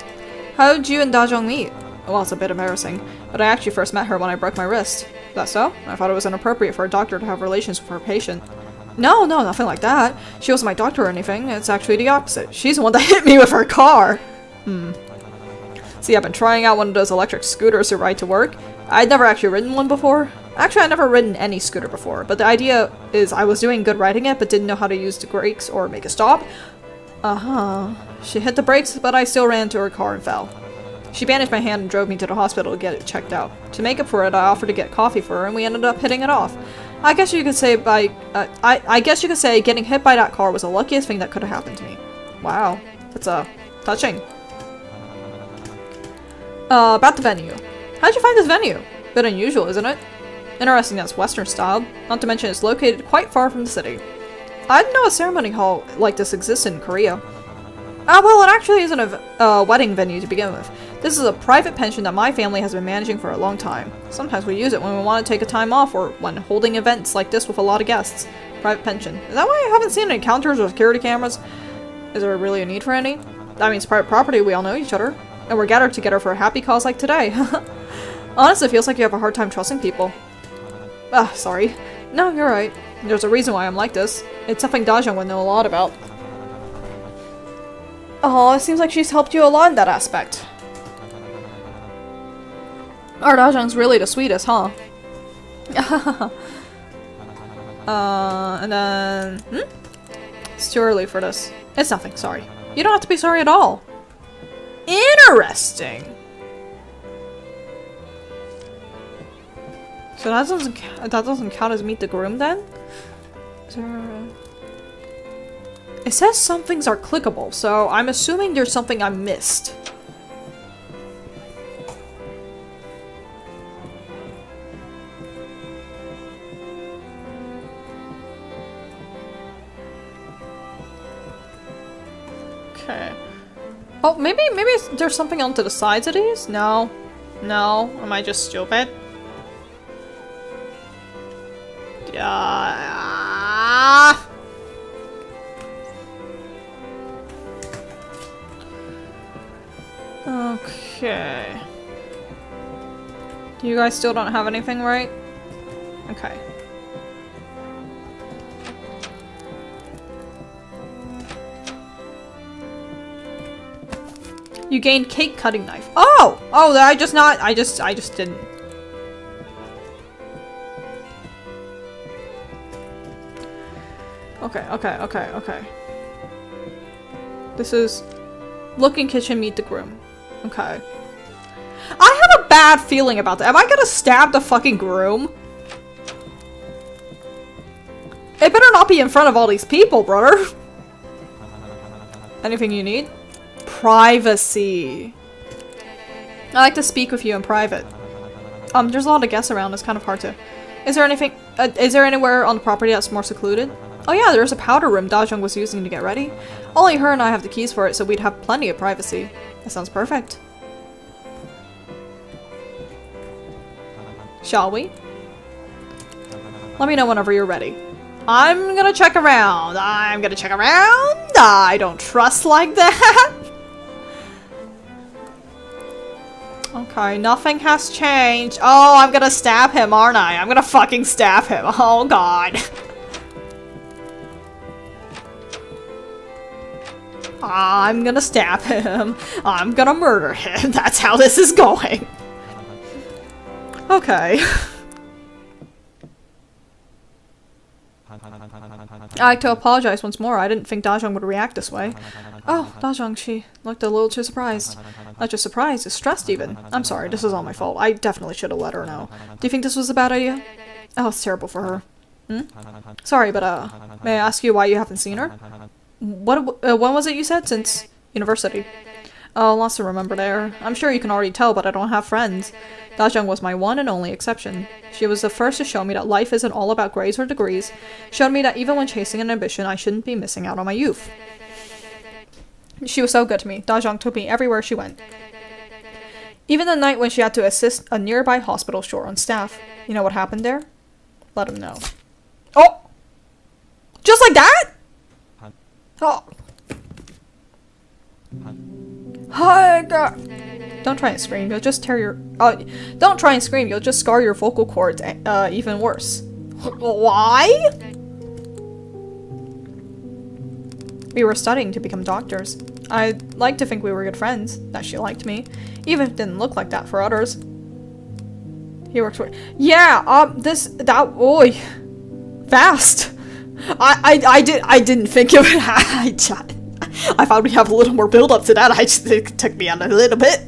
How'd you and Dajong meet? Well, it's a bit embarrassing, but I actually first met her when I broke my wrist. Is that so? I thought it was inappropriate for a doctor to have relations with her patient. No, nothing like that. She wasn't my doctor or anything. It's actually the opposite. She's the one that hit me with her car. See, I've been trying out one of those electric scooters to ride to work. I'd never actually ridden one before. Actually, I'd never ridden any scooter before, but the idea is I was doing good riding it, but didn't know how to use the brakes or make a stop. She hit the brakes, but I still ran to her car and fell. She bandaged my hand and drove me to the hospital to get it checked out. To make up for it, I offered to get coffee for her, and we ended up hitting it off. I guess you could say getting hit by that car was the luckiest thing that could have happened to me. Wow, that's touching. About the venue. How'd you find this venue? Bit unusual, isn't it? Interesting that it's Western styled, not to mention it's located quite far from the city. I didn't know a ceremony hall like this exists in Korea. Well, it actually isn't a wedding venue to begin with. This is a private pension that my family has been managing for a long time. Sometimes we use it when we want to take a time off or when holding events like this with a lot of guests. Private pension. Is that why I haven't seen any counters or security cameras? Is there really a need for any? I mean, it's private property, we all know each other. And we're gathered together for a happy cause like today. Honestly, it feels like you have a hard time trusting people. Sorry. No, you're right. There's a reason why I'm like this. It's something Dajong would know a lot about. Oh, it seems like she's helped you a lot in that aspect. Our Dajong's really the sweetest, huh? And then... It's too early for this. It's nothing, sorry. You don't have to be sorry at all. Interesting! So that doesn't count as meet the groom then? It says some things are clickable, so I'm assuming there's something I missed. Okay. Oh, maybe there's something onto the sides of these? No. No. Am I just stupid? Yeah. Okay. You guys still don't have anything, right? Okay. You gained cake cutting knife. Oh! Oh, I just didn't. Okay. This is look in kitchen, meet the groom. Okay. I have a bad feeling about that. Am I gonna stab the fucking groom? It better not be in front of all these people, brother. Anything you need? Privacy. I like to speak with you in private. There's a lot of guests around. It's kind of hard to... Is there anything... is there anywhere on the property that's more secluded? Oh yeah, there's a powder room Dajong was using to get ready. Only her and I have the keys for it, so we'd have plenty of privacy. That sounds perfect. Shall we? Let me know whenever you're ready. I'm gonna check around. I don't trust like that. Okay, nothing has changed. Oh, I'm gonna stab him, aren't I? I'm gonna fucking stab him. Oh god. I'm gonna stab him. I'm gonna murder him. That's how this is going. Okay. I'd like to apologize once more. I didn't think Dajong would react this way. Oh, Dajong, she looked a little too surprised. Not just surprised, distressed even. I'm sorry, this is all my fault. I definitely should have let her know. Do you think this was a bad idea? Oh, it's terrible for her. Hmm? Sorry, but may I ask you why you haven't seen her? When was it you said? Since university. Oh, lots to remember there. I'm sure you can already tell, but I don't have friends. Dajong was my one and only exception. She was the first to show me that life isn't all about grades or degrees. Showed me that even when chasing an ambition, I shouldn't be missing out on my youth. She was so good to me. Dajong took me everywhere she went. Even the night when she had to assist a nearby hospital short on staff. You know what happened there? Let him know. Oh! Just like that? Oh. Hi, God. Don't try and scream. You'll just tear your... don't try and scream. You'll just scar your vocal cords even worse. Why? We were studying to become doctors. I'd like to think we were good friends. That she liked me. Even if it didn't look like that for others. He works for... Yeah, oy. Fast. I didn't think of it. I thought we'd have a little more build up to that. It took me on a little bit.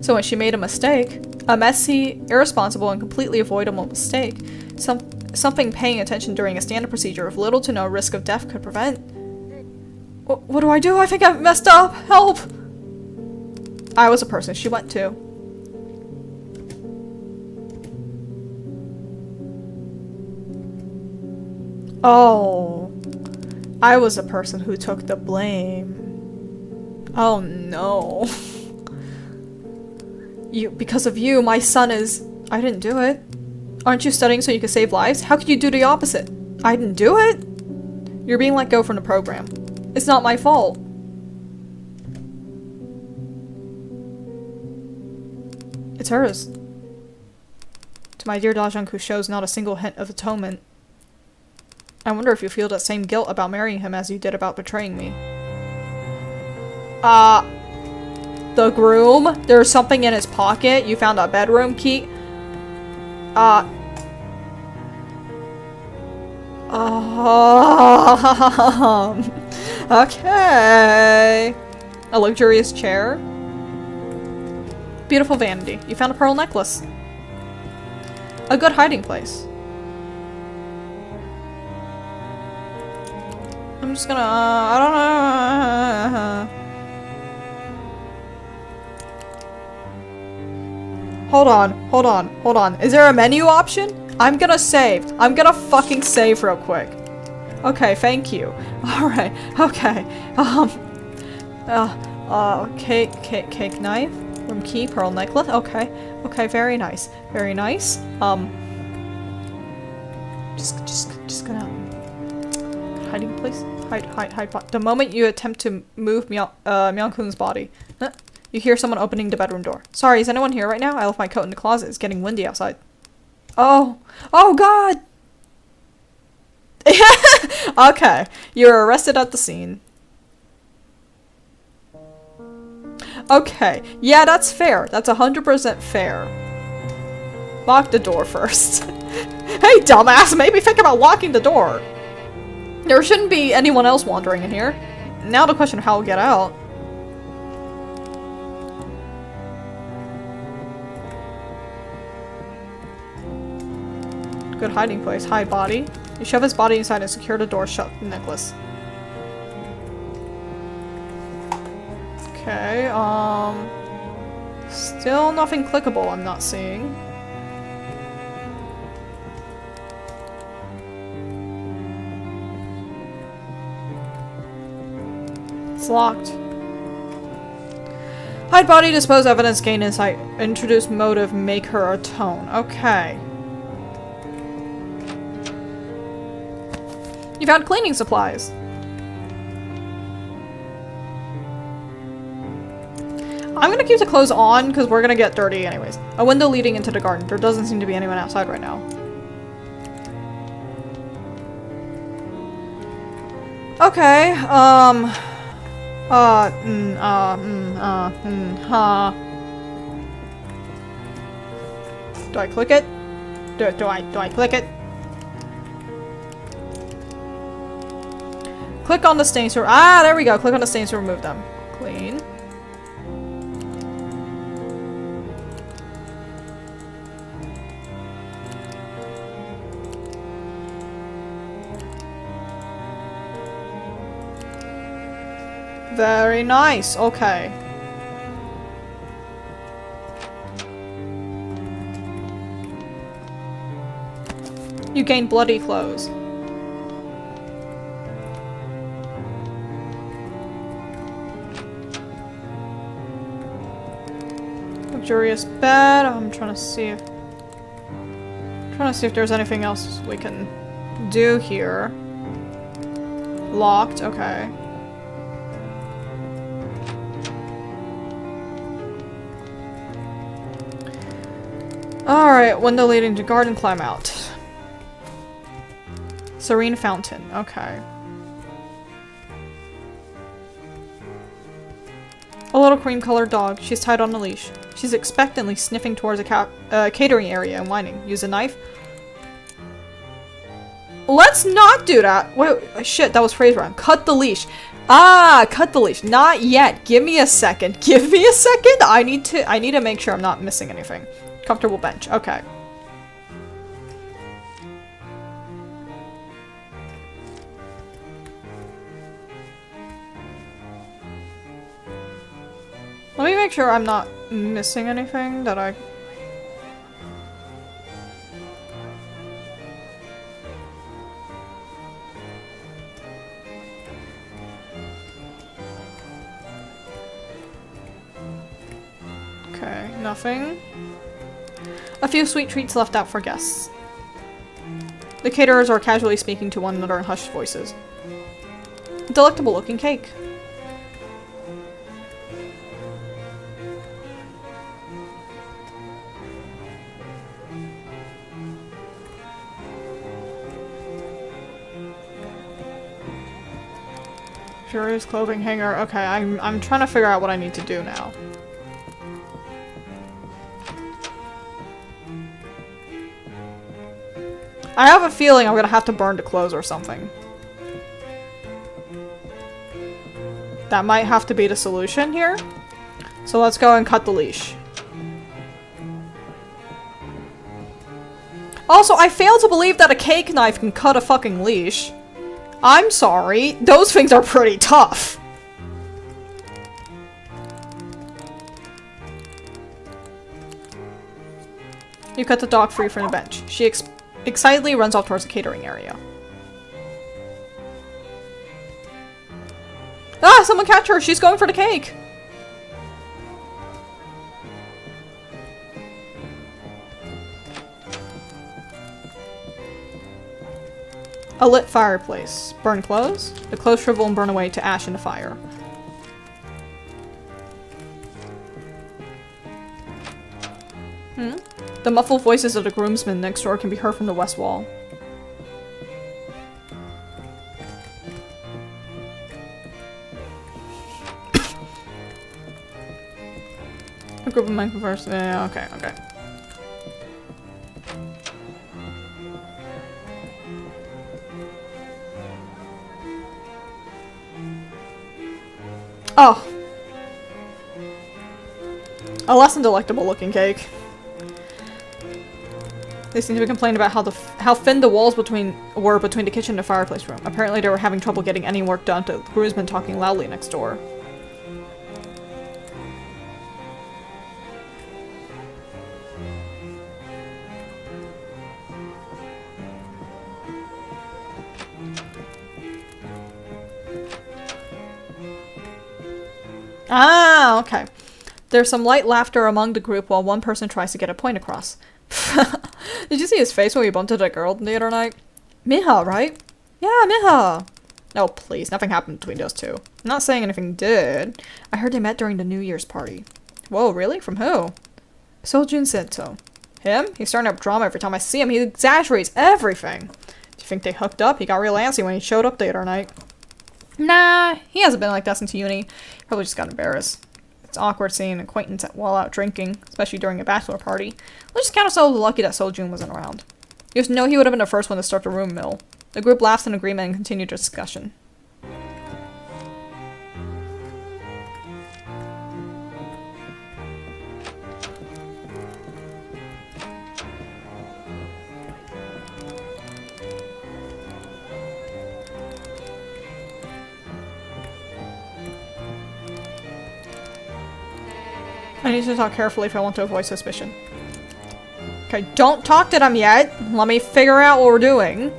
So when she made a mistake, a messy, irresponsible, and completely avoidable mistake, something paying attention during a standard procedure with little to no risk of death could prevent. What do I do? I think I've messed up. Help! I was a person she went to. Oh. I was a person who took the blame. Oh no. Because of you, my son is... I didn't do it. Aren't you studying so you can save lives? How could you do the opposite? I didn't do it. You're being let go from the program. It's not my fault. It's hers. To my dear Dajong, who shows not a single hint of atonement. I wonder if you feel that same guilt about marrying him as you did about betraying me. The groom? There's something in his pocket. You found a bedroom key. Okay. A luxurious chair. Beautiful vanity. You found a pearl necklace. A good hiding place. I'm just gonna, I don't know. Hold on. Is there a menu option? I'm gonna save. I'm gonna fucking save real quick. Okay, thank you. Alright, okay. Cake knife, room key, pearl necklace. Okay, okay, very nice, very nice. Just gonna hiding place. Hide. The moment you attempt to move Myung-kun's body, you hear someone opening the bedroom door. Sorry, is anyone here right now? I left my coat in the closet. It's getting windy outside. Oh God. Okay, you're arrested at the scene. Okay, yeah, that's fair. That's 100% fair. Lock the door first. Hey, dumbass, maybe think about locking the door. There shouldn't be anyone else wandering in here. Now the question of how we'll get out. Good hiding place. Hide body. You shove his body inside and secure the door shut. Necklace. Okay, still nothing clickable I'm not seeing. It's locked. Hide body, dispose evidence, gain insight, introduce motive, make her atone. Okay. You found cleaning supplies. I'm gonna keep the clothes on because we're gonna get dirty anyways. A window leading into the garden. There doesn't seem to be anyone outside right now. Okay, Do I click it? Do I click it? Click on the stains to- Ah, there we go. Click on the stains to remove them. Clean. Very nice. Okay. You gain bloody clothes. Luxurious bed. I'm trying to see if there's anything else we can do here. Locked. Okay. Alright, window leading to garden, climb out. Serene fountain, okay. A little cream-colored dog. She's tied on a leash. She's expectantly sniffing towards a catering area and whining. Use a knife. Let's not do that! Wait, shit, that was phrase wrong. Cut the leash. Ah, cut the leash. Not yet. Give me a second. Give me a second! I need to make sure I'm not missing anything. Comfortable bench. Okay. Let me make sure I'm not missing anything that I... Okay, nothing. A few sweet treats left out for guests. The caterers are casually speaking to one another in hushed voices. Delectable looking cake. Curious clothing hanger. Okay, I'm trying to figure out what I need to do now. I have a feeling I'm gonna have to burn the clothes or something. That might have to be the solution here. So let's go and cut the leash. Also, I fail to believe that a cake knife can cut a fucking leash. I'm sorry. Those things are pretty tough. You cut the dog free from the bench. She excitedly runs off towards the catering area. Ah, someone catch her! She's going for the cake! A lit fireplace. Burn clothes? The clothes shrivel and burn away to ash in the fire. The muffled voices of the groomsmen next door can be heard from the west wall. A group of men converse. Yeah, okay, okay. Oh. A less than delectable looking cake. They seem to be complaining about how thin the walls were between the kitchen and the fireplace room. Apparently they were having trouble getting any work done to the groomsmen talking loudly next door. Ah, okay. There's some light laughter among the group while one person tries to get a point across. Did you see his face when we bumped into that girl the other night? Miha, right? Yeah, Miha! Oh, please, nothing happened between those two. I'm not saying anything did. I heard they met during the New Year's party. Whoa, really? From who? Seoljun said so. Him? He's starting up drama every time I see him. He exaggerates everything. Do you think they hooked up? He got real antsy when he showed up the other night. Nah, he hasn't been like that since uni. Probably just got embarrassed. It's awkward seeing an acquaintance while out drinking, especially during a bachelor party. Let's just count ourselves lucky that Seoljun wasn't around. You just know he would have been the first one to start the room mill. The group laughs in agreement and continued discussion. I need to talk carefully if I want to avoid suspicion. Okay, don't talk to them yet. Let me figure out what we're doing.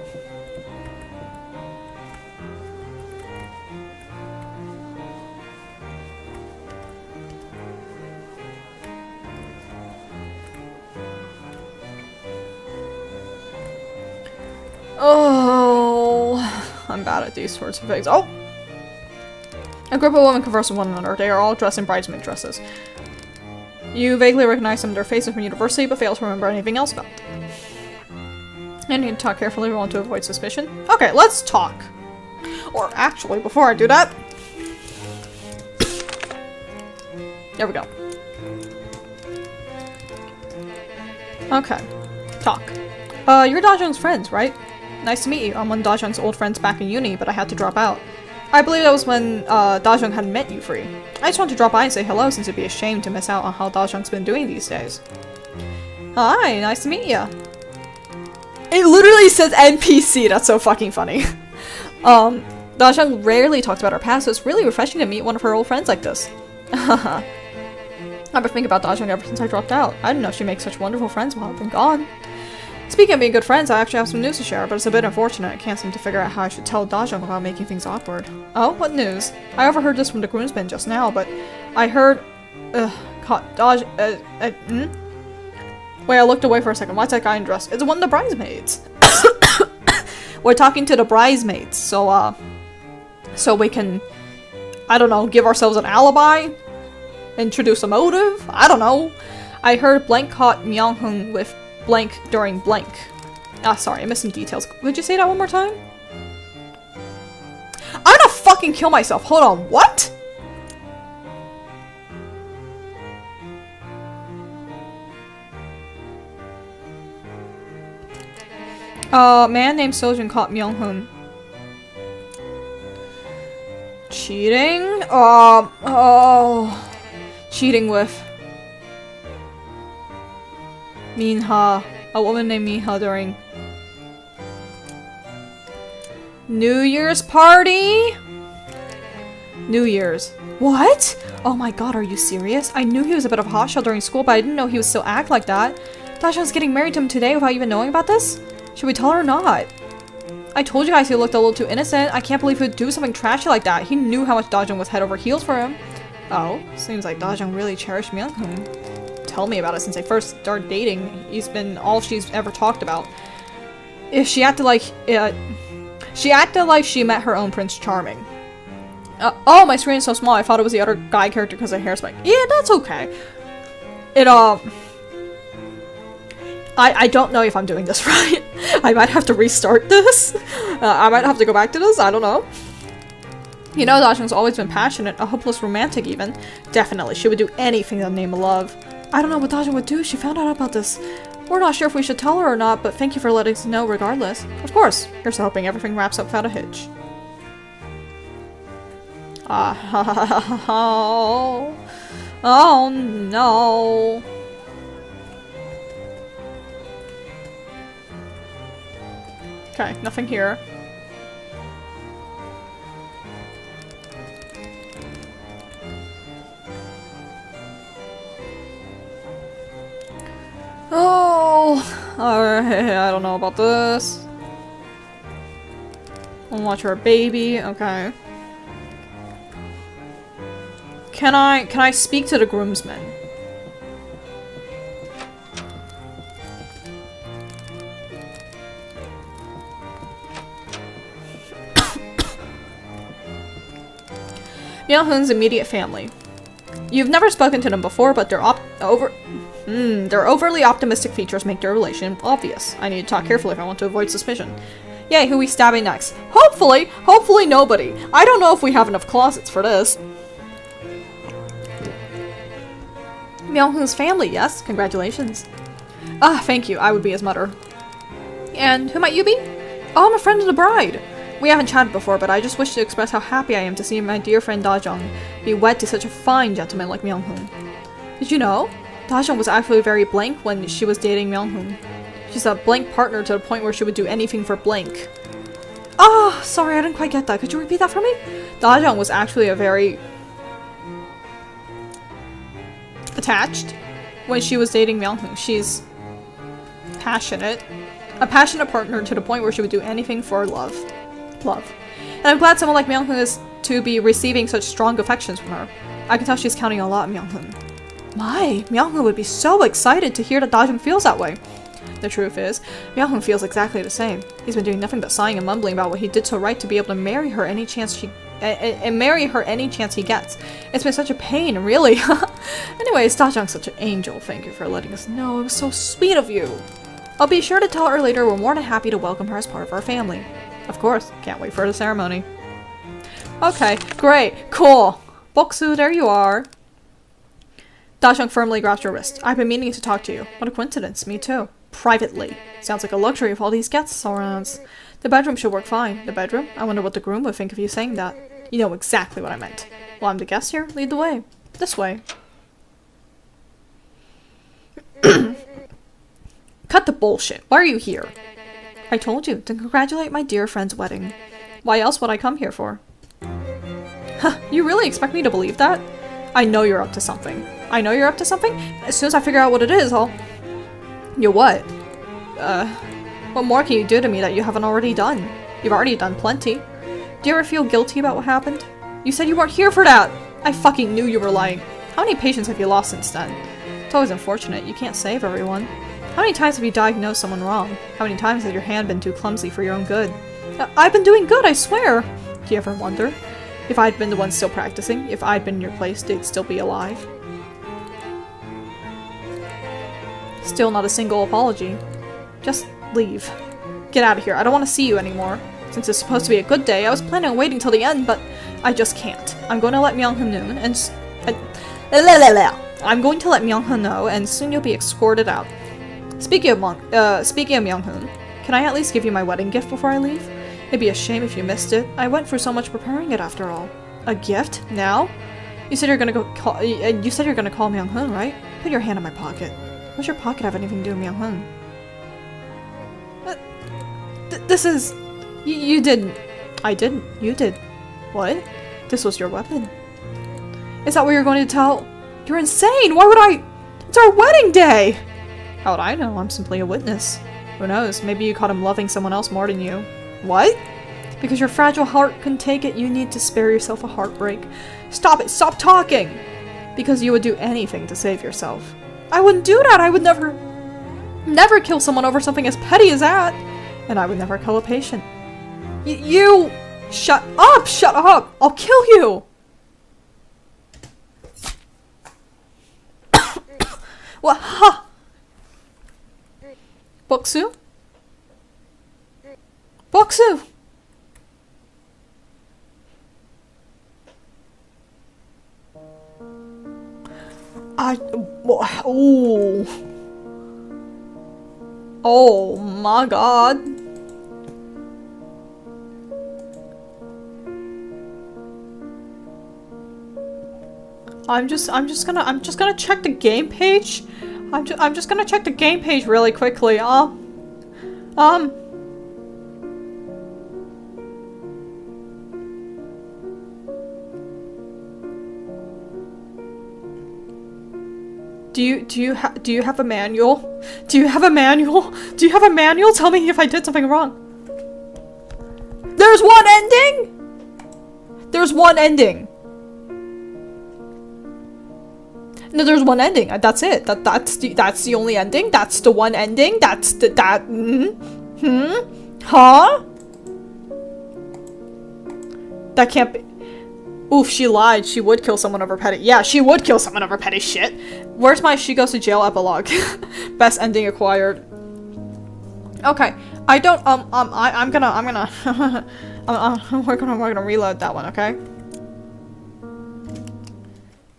Oh, I'm bad at these sorts of things. Oh! A group of women converse with one another. They are all dressed in bridesmaid dresses. You vaguely recognize some of their faces from university, but fail to remember anything else about them. I need to talk carefully if I want to avoid suspicion. Okay, let's talk. Or actually, before I do that... There we go. Okay. Talk. You're Dajung's friends, right? Nice to meet you. I'm one of Dajung's old friends back in uni, but I had to drop out. I believe that was when Dajung hadn't met you free. I just wanted to drop by and say hello since it'd be a shame to miss out on how Dajung's been doing these days. Hi, nice to meet ya. It literally says NPC, that's so fucking funny. Dajung rarely talks about her past, so it's really refreshing to meet one of her old friends like this. I've been thinking about Dajung ever since I dropped out. I didn't know she makes such wonderful friends while I've been gone. Speaking of being good friends, I actually have some news to share, but it's a bit unfortunate. I can't seem to figure out how I should tell Dajung without making things awkward. Oh, what news? I overheard this from the groomsmen just now, but I heard... Wait, I looked away for a second. Why's that guy in dress? It's one of the bridesmaids. We're talking to the bridesmaids, so we can, I don't know, give ourselves an alibi? Introduce a motive? I don't know. I heard blank caught Myung-hun with blank during blank. Ah, sorry, I missed some details. Would you say that one more time? I'm gonna fucking kill myself. Hold on, what? Man named Seoljun caught Myung-hun cheating? Cheating with Minha, a woman named Minha during New Year's party? New Year's. What? Oh my god, are you serious? I knew he was a bit of a hotshot during school, but I didn't know he would still act like that. Dasha's getting married to him today without even knowing about this? Should we tell her or not? I told you guys he looked a little too innocent. I can't believe he'd do something trashy like that. He knew how much Dajong was head over heels for him. Oh, seems like Dajong really cherished Myung-hoon. Tell me about it. Since they first started dating, he's been all she's ever talked about. If she acted like she met her own Prince Charming. Oh, my screen is so small. I thought it was the other guy character because of hair spike. Yeah, that's okay. I don't know if I'm doing this right. I might have to restart this. I might have to go back to this. I don't know. You know, Dajong's always been passionate, a hopeless romantic even. Definitely, she would do anything in the name of love. I don't know what Dajong would do if she found out about this. We're not sure if we should tell her or not, but thank you for letting us know regardless. Of course. Here's hoping everything wraps up without a hitch. Oh no. Okay, nothing here. Oh, alright, I don't know about this. I'll watch her baby, okay. Can I speak to the groomsmen? Myung-hoon's immediate family. You've never spoken to them before, but their overly optimistic features make their relation obvious. I need to talk carefully if I want to avoid suspicion. Yay, who we stabbing next? Hopefully nobody. I don't know if we have enough closets for this. Myung-hoon's family, yes? Congratulations. Ah, thank you. I would be his mother. And who might you be? Oh, I'm a friend of the bride. We haven't chatted before, but I just wish to express how happy I am to see my dear friend Dajong be wed to such a fine gentleman like Myung-hoon. Did you know? Dajong was actually very blank when she was dating Myung-hoon. She's a blank partner to the point where she would do anything for blank. Oh, sorry, I didn't quite get that. Could you repeat that for me? Dajong was actually a very attached when she was dating Myung-hoon. She's passionate. A passionate partner to the point where she would do anything for love. And I'm glad someone like Myung-hoon is to be receiving such strong affections from her. I can tell she's counting a lot on Myung-hoon. My, Myung-hoon would be so excited to hear that Dajong feels that way. The truth is, Myung-hoon feels exactly the same. He's been doing nothing but sighing and mumbling about what he did so right to be able to marry her any chance he gets. It's been such a pain, really. Anyways, Dajong's such an angel. Thank you for letting us know. It was so sweet of you. I'll be sure to tell her later we're more than happy to welcome her as part of our family. Of course, can't wait for the ceremony. Okay, great, cool. Boksu, there you are. Dajong firmly grabs her wrist. I've been meaning to talk to you. What a coincidence, me too. Privately. Sounds like a luxury with all these guests around. The bedroom should work fine. The bedroom? I wonder what the groom would think of you saying that. You know exactly what I meant. Well, I'm the guest here. Lead the way. This way. Cut the bullshit. Why are you here? I told you, to congratulate my dear friend's wedding. Why else would I come here for? Huh, you really expect me to believe that? I know you're up to something. I know you're up to something? As soon as I figure out what it is, I'll... You what? What more can you do to me that you haven't already done? You've already done plenty. Do you ever feel guilty about what happened? You said you weren't here for that! I fucking knew you were lying. How many patients have you lost since then? It's always unfortunate. You can't save everyone. How many times have you diagnosed someone wrong? How many times has your hand been too clumsy for your own good? I've been doing good, I swear! Do you ever wonder? If I'd been the one still practicing, if I'd been in your place, they'd still be alive. Still not a single apology. Just leave. Get out of here. I don't want to see you anymore. Since it's supposed to be a good day, I was planning on waiting till the end, but I just can't. I'm going to let Myung-hoon know, and I'm going to let Myung-hoon know, and soon you'll be escorted out. Speaking of Myung-hoon, can I at least give you my wedding gift before I leave? It'd be a shame if you missed it. I went through so much preparing it after all. A gift? Now? You said you're gonna call Myung-hoon, right? Put your hand in my pocket. What's your pocket have anything to do with Myung-hoon? This is... You didn't. I didn't. You did. What? This was your weapon. Is that what you're going to tell? You're insane! Why would I... It's our wedding day! How would I know? I'm simply a witness. Who knows? Maybe you caught him loving someone else more than you. What? Because your fragile heart can take it, you need to spare yourself a heartbreak. Stop it! Stop talking! Because you would do anything to save yourself. I wouldn't do that! I would never kill someone over something as petty as that! And I would never kill a patient. You... Shut up! Shut up! I'll kill you! What? Ha! Boksu? Boksu! Oh. Oh my god. I'm just gonna check the game page. I'm just gonna check the game page really quickly. Do you have a manual? Do you have a manual? Do you have a manual? Tell me if I did something wrong. There's one ending? There's one ending. No, there's one ending. That's it. That's the only ending. That's the one ending. That's the Huh? That can't be. Oof, she lied. She would kill someone over petty. Yeah, she would kill someone over petty shit. Where's my she goes to jail epilogue? Best ending acquired. Okay. I don't I'm gonna we're gonna reload that one, okay?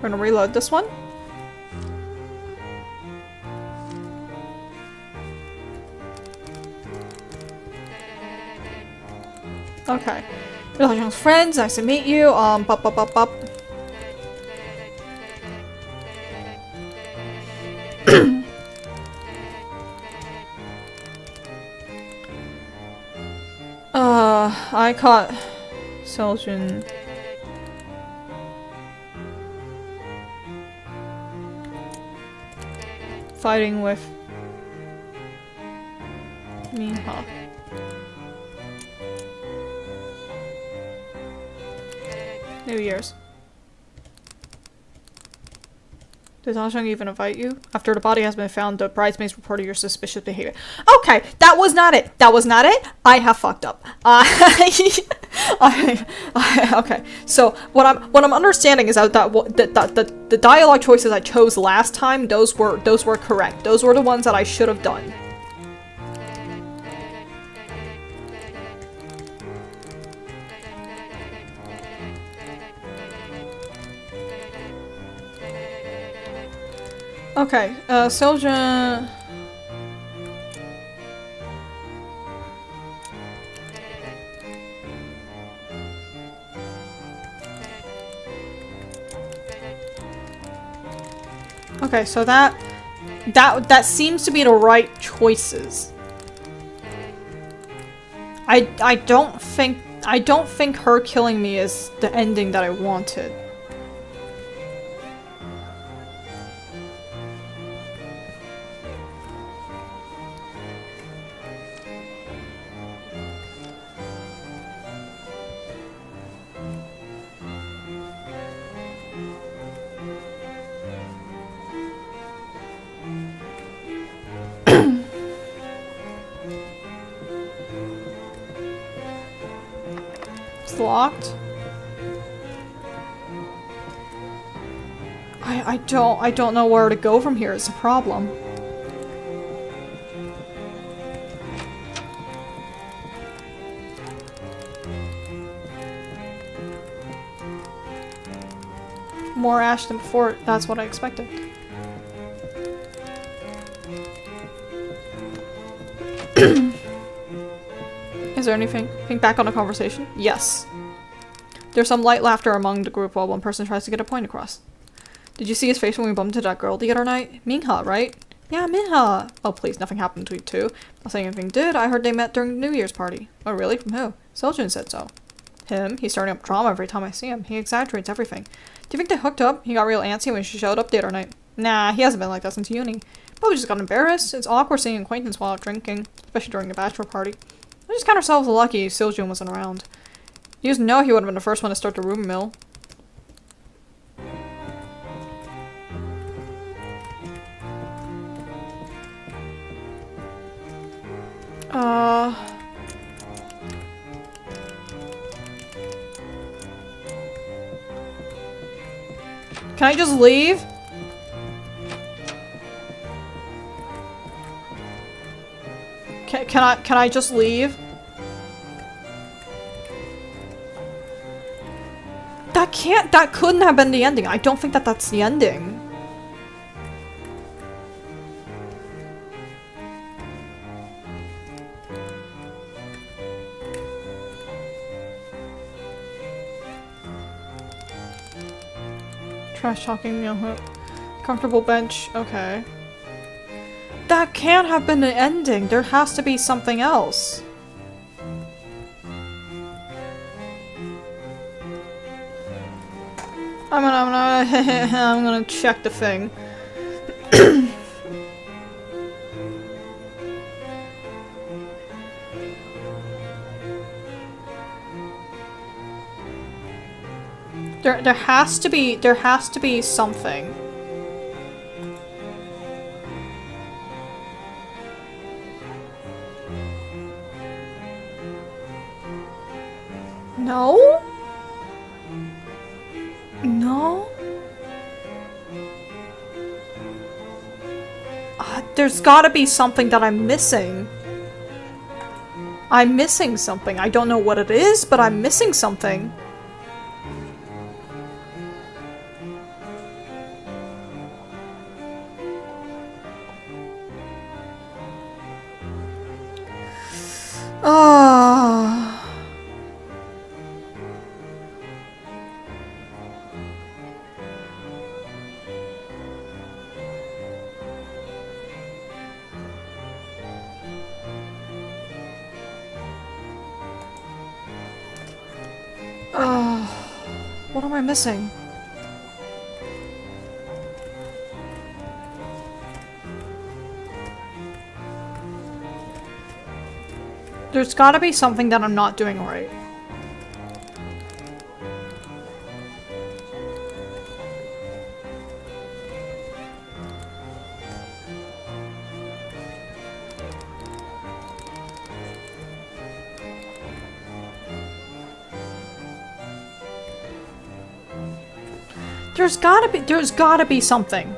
We're gonna reload this one. Okay. Hello, young friends. Nice to meet you. Bop. I caught Seljun. Fighting with Minha. New Year's. Did Zhang even invite you? After the body has been found, the bridesmaids reported your suspicious behavior. Okay, that was not it. That was not it. I have fucked up. Okay. So what I'm understanding is that the dialogue choices I chose last time, those were correct. Those were the ones that I should have done. Okay, Seljun... Okay, so that seems to be the right choices. I don't think her killing me is the ending that I wanted. Locked. I don't know where to go from here. It's a problem. More ash than before. That's what I expected. Is there anything? Think back on the conversation? Yes. There's some light laughter among the group while one person tries to get a point across. Did you see his face when we bumped into that girl the other night? Minha, right? Yeah, Minha! Oh please, nothing happened between two. Not saying anything did. I heard they met during the New Year's party. Oh really? From who? Seljun said so. Him? He's starting up drama every time I see him. He exaggerates everything. Do you think they hooked up? He got real antsy when she showed up the other night. Nah, he hasn't been like that since uni. Probably just got embarrassed. It's awkward seeing an acquaintance while out drinking. Especially during a bachelor party. I just count ourselves lucky Seoljun wasn't around. You just know he would have been the first one to start the rumor mill. Can I just leave? Can I just leave? That couldn't have been the ending. I don't think that that's the ending. Trash talking, comfortable bench, okay. That can't have been the ending. There has to be something else. I'm gonna check the thing. There has to be something. No? No? There's gotta be something that I'm missing. I'm missing something. I don't know what it is, but I'm missing something. What am I missing? There's gotta be something that I'm not doing right. There's gotta be something.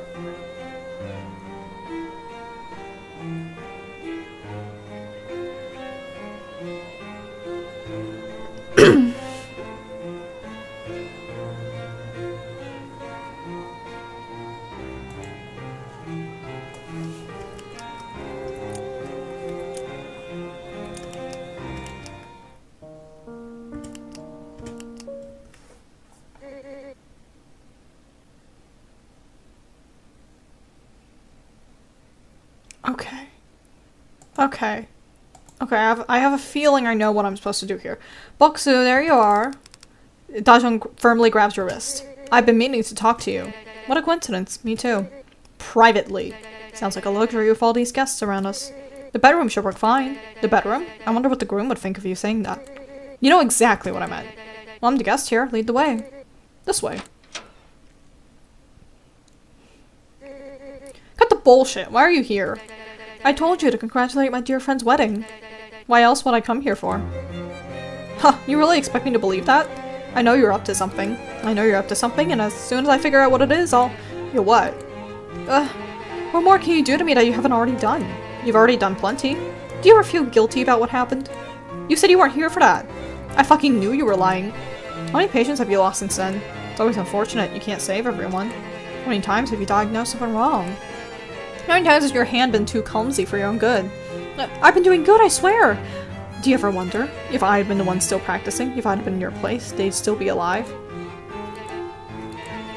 Okay, I have a feeling I know what I'm supposed to do here. Boksu, there you are. Dajong firmly grabs your wrist. I've been meaning to talk to you. What a coincidence. Me too. Privately. Sounds like a luxury with all these guests around us. The bedroom should work fine. The bedroom? I wonder what the groom would think of you saying that. You know exactly what I meant. Well, I'm the guest here. Lead the way. This way. Cut the bullshit. Why are you here? I told you to congratulate my dear friend's wedding. Why else would I come here for? Huh, you really expect me to believe that? I know you're up to something. And as soon as I figure out what it is, I'll... You what? What more can you do to me that you haven't already done? You've already done plenty. Do you ever feel guilty about what happened? You said you weren't here for that. I fucking knew you were lying. How many patients have you lost since then? It's always unfortunate you can't save everyone. How many times have you diagnosed something wrong? How many times has your hand been too clumsy for your own good? I've been doing good, I swear! Do you ever wonder, if I had been the one still practicing, if I had been in your place, they'd still be alive?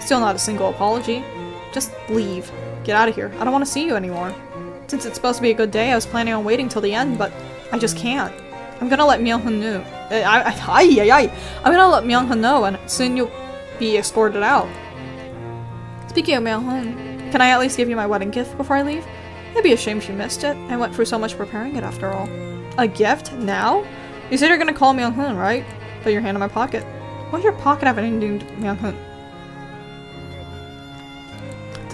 Still not a single apology. Just leave. Get out of here. I don't want to see you anymore. Since it's supposed to be a good day, I was planning on waiting till the end, but I just can't. I'm gonna let Myung-hun know. I'm gonna let Myung-hun know, and soon you'll be escorted out. Speaking of Myung-hun, can I at least give you my wedding gift before I leave? It'd be a shame if you missed it. I went through so much preparing it after all. A gift? Now? You said you're gonna call Myung-hoon, right? Put your hand in my pocket. What does your pocket have anything to do with Myung-hoon?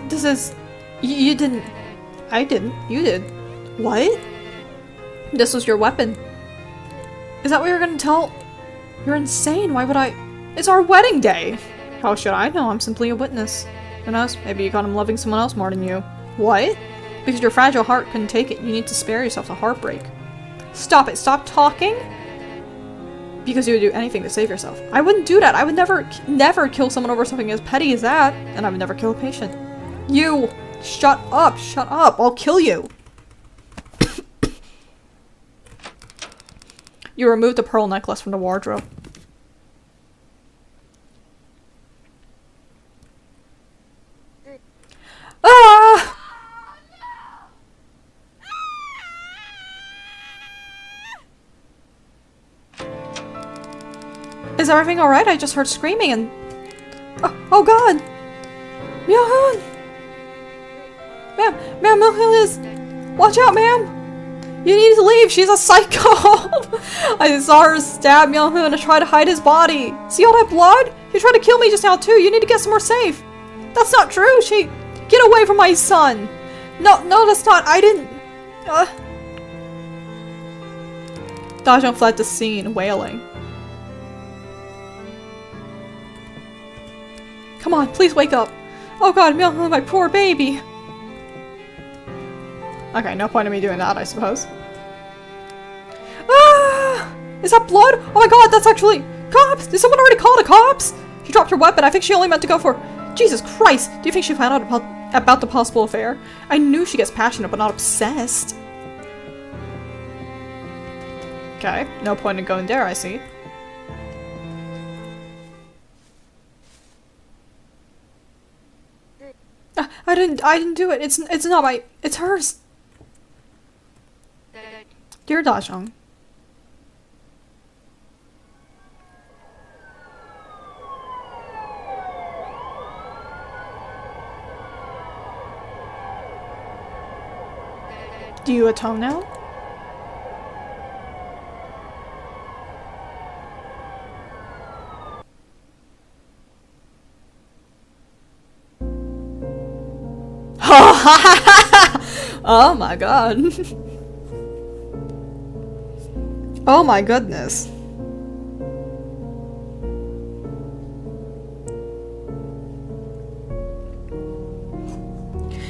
This is... You didn't... I didn't. You did. What? This was your weapon. Is that what you're gonna tell? You're insane. Why would I... It's our wedding day! How should I know? I'm simply a witness. Who knows? Maybe you got him loving someone else more than you. What? Because your fragile heart couldn't take it. You need to spare yourself the heartbreak. Stop it. Stop talking! Because you would do anything to save yourself. I wouldn't do that. I would never kill someone over something as petty as that. And I would never kill a patient. You! Shut up! Shut up! I'll kill you! You removed the pearl necklace from the wardrobe. Ah! Is everything alright? I just heard screaming and... Oh god! Myung-hoon! Ma'am, Myung-hoon is... Watch out, ma'am! You need to leave, she's a psycho! I saw her stab Myung-hoon and try to hide his body. See all that blood? She tried to kill me just now too, you need to get somewhere safe. That's not true, she... Get away from my son! No, that's not, I didn't... Dajong fled the scene, wailing. Come on, please wake up. Oh god, Myung-hoon, my poor baby. Okay, no point in me doing that, I suppose. Ah! Is that blood? Oh my god, that's actually... Cops! Did someone already call the cops? She dropped her weapon. I think she only meant to go for... Jesus Christ! Do you think she found out about the possible affair? I knew she gets passionate, but not obsessed. Okay, no point in going there, I see. I didn't do it. It's not my... It's hers. Dear Dajong. Do you atone now? Oh my god. Oh my goodness.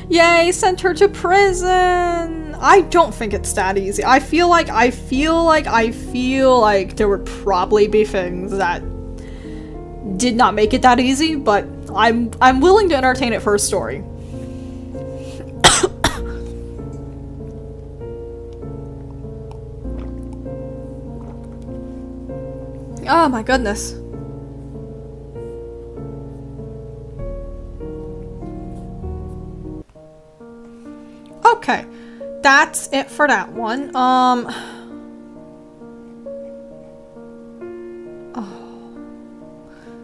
Yay, sent her to prison! I don't think it's that easy. I feel like there would probably be things that did not make it that easy, but I'm willing to entertain it for a story. Oh my goodness. Okay, that's it for that one. Oh.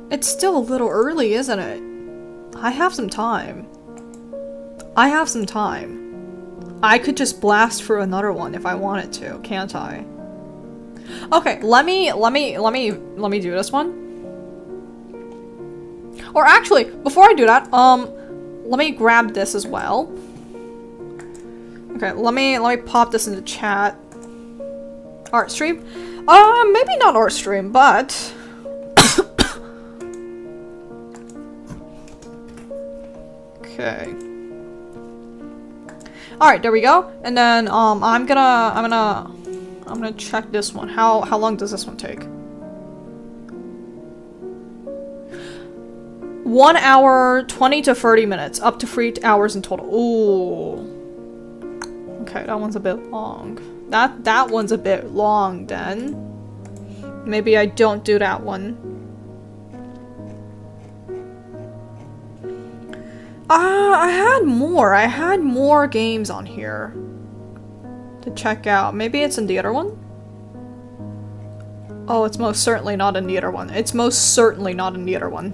It's still a little early, isn't it? I have some time. I could just blast through another one if I wanted to, can't I? Okay, let me do this one. Or actually, before I do that, let me grab this as well. Okay, let me pop this into chat. Art stream? Maybe not art stream, but okay. Alright, there we go. And then I'm gonna check this one. How long does this one take? 1 hour, 20 to 30 minutes. Up to 3 hours in total. Ooh. Okay, that one's a bit long. That one's a bit long then. Maybe I don't do that one. I had more games on here to check out. Maybe it's in the other one? Oh, it's most certainly not in the other one. It's most certainly not in the other one.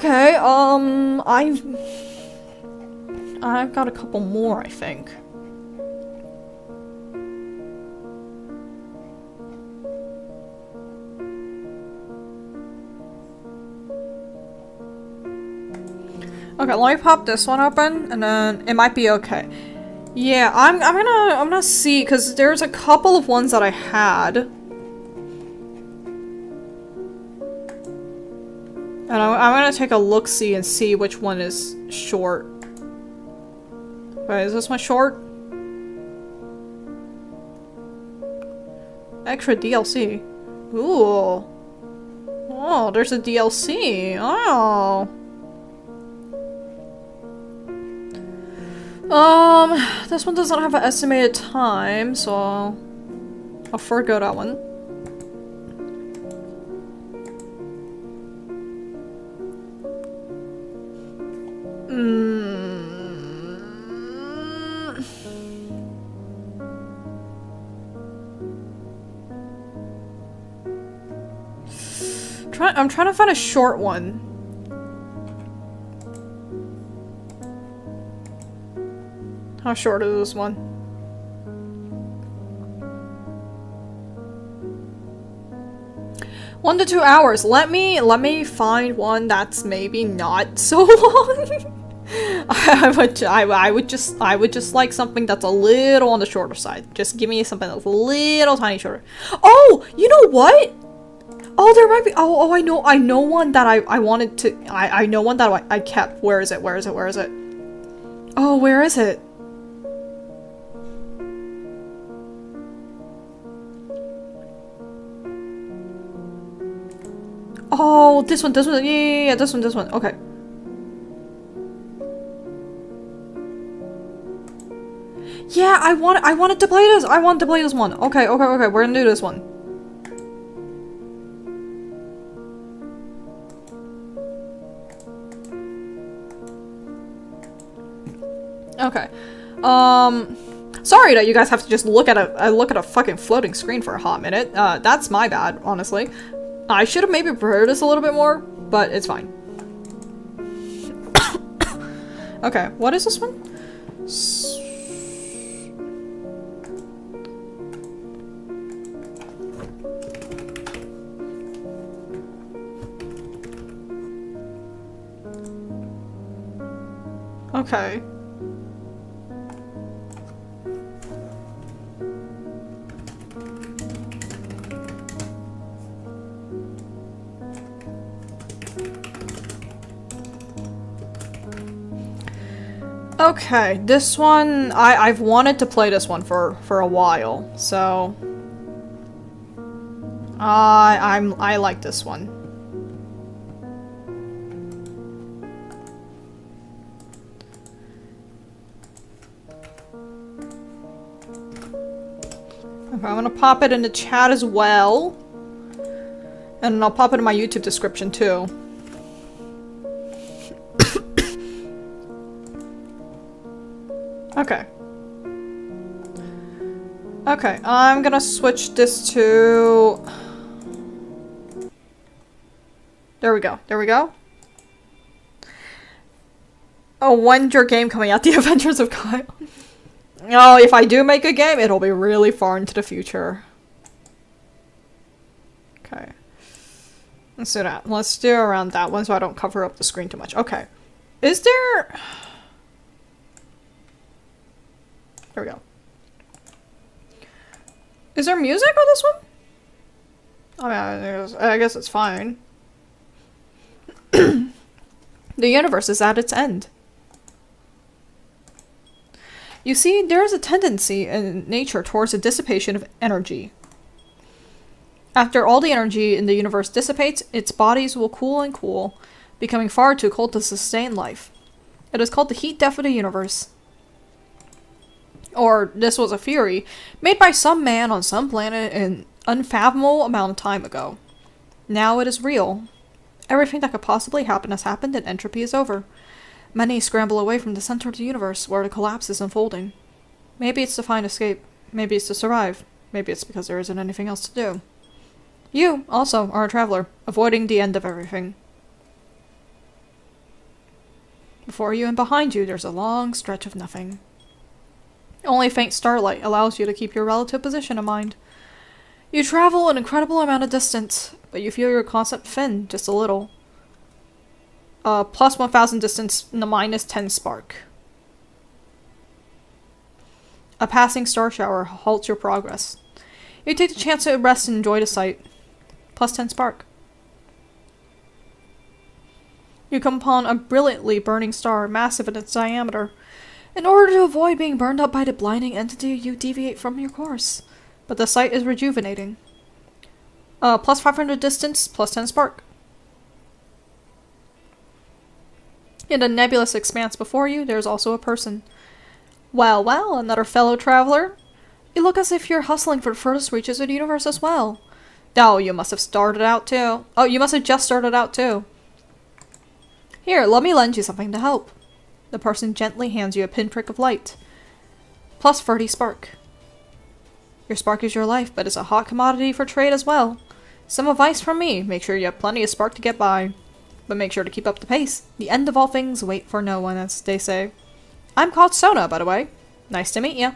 Okay, I've got a couple more, I think. Okay, let me pop this one open, and then it might be okay. Yeah, I'm gonna see, because there's a couple of ones that I had. And I'm gonna take a look-see and see which one is short. Wait, is this one short? Extra DLC. Ooh. Oh, there's a DLC. Oh. This one doesn't have an estimated time, so I'll forgo that one. I'm trying to find a short one. How short is this one? One to 2 hours. Let me find one that's maybe not so long. I would just like something that's a little on the shorter side. Just give me something that's a little tiny shorter. Oh, you know what? Oh, there might be. Oh, I know one that I wanted to. I know one that I kept. Where is it? Where is it? Where is it? Oh, where is it? Oh, this one. Yeah, this one. Okay. Yeah, I wanted to play this. I wanted to play this one. Okay. We're gonna do this one. Okay. Sorry that you guys have to just look at a fucking floating screen for a hot minute. That's my bad, honestly. I should have maybe prepared this a little bit more, but it's fine. Okay, what is this one? Okay. Okay, this one, I've wanted to play this one for a while, so I like this one. Okay, I'm gonna pop it in the chat as well, and I'll pop it in my YouTube description too. Okay. Okay, I'm gonna switch this to... There we go. Oh, when's your game coming out? The Adventures of Kyle. Oh, if I do make a game, it'll be really far into the future. Okay. Let's do that. Let's do around that one so I don't cover up the screen too much. Okay. Is there... There we go. Is there music on this one? I guess it's fine. The universe is at its end. You see, there is a tendency in nature towards the dissipation of energy. After all the energy in the universe dissipates, its bodies will cool and cool, becoming far too cold to sustain life. It is called the heat death of the universe. Or, this was a theory made by some man on some planet an unfathomable amount of time ago. Now it is real. Everything that could possibly happen has happened and entropy is over. Many scramble away from the center of the universe where the collapse is unfolding. Maybe it's to find escape. Maybe it's to survive. Maybe it's because there isn't anything else to do. You, also, are a traveler, avoiding the end of everything. Before you and behind you, there's a long stretch of nothing. Only faint starlight allows you to keep your relative position in mind. You travel an incredible amount of distance, but you feel your concept thin just a little. Plus 1,000 distance, minus 10 spark. A passing star shower halts your progress. You take the chance to rest and enjoy the sight. Plus 10 spark. You come upon a brilliantly burning star, massive in its diameter. In order to avoid being burned up by the blinding entity, you deviate from your course. But the sight is rejuvenating. Plus 500 distance, plus 10 spark. In the nebulous expanse before you, there is also a person. Well, well, another fellow traveler. You look as if you're hustling for the furthest reaches of the universe as well. Oh, you must have started out too. Oh, you must have just started out too. Here, let me lend you something to help. The person gently hands you a pinprick of light. Plus 30 spark. Your spark is your life, but it's a hot commodity for trade as well. Some advice from me, make sure you have plenty of spark to get by. But make sure to keep up the pace. The end of all things, wait for no one, as they say. I'm called Sona, by the way. Nice to meet you.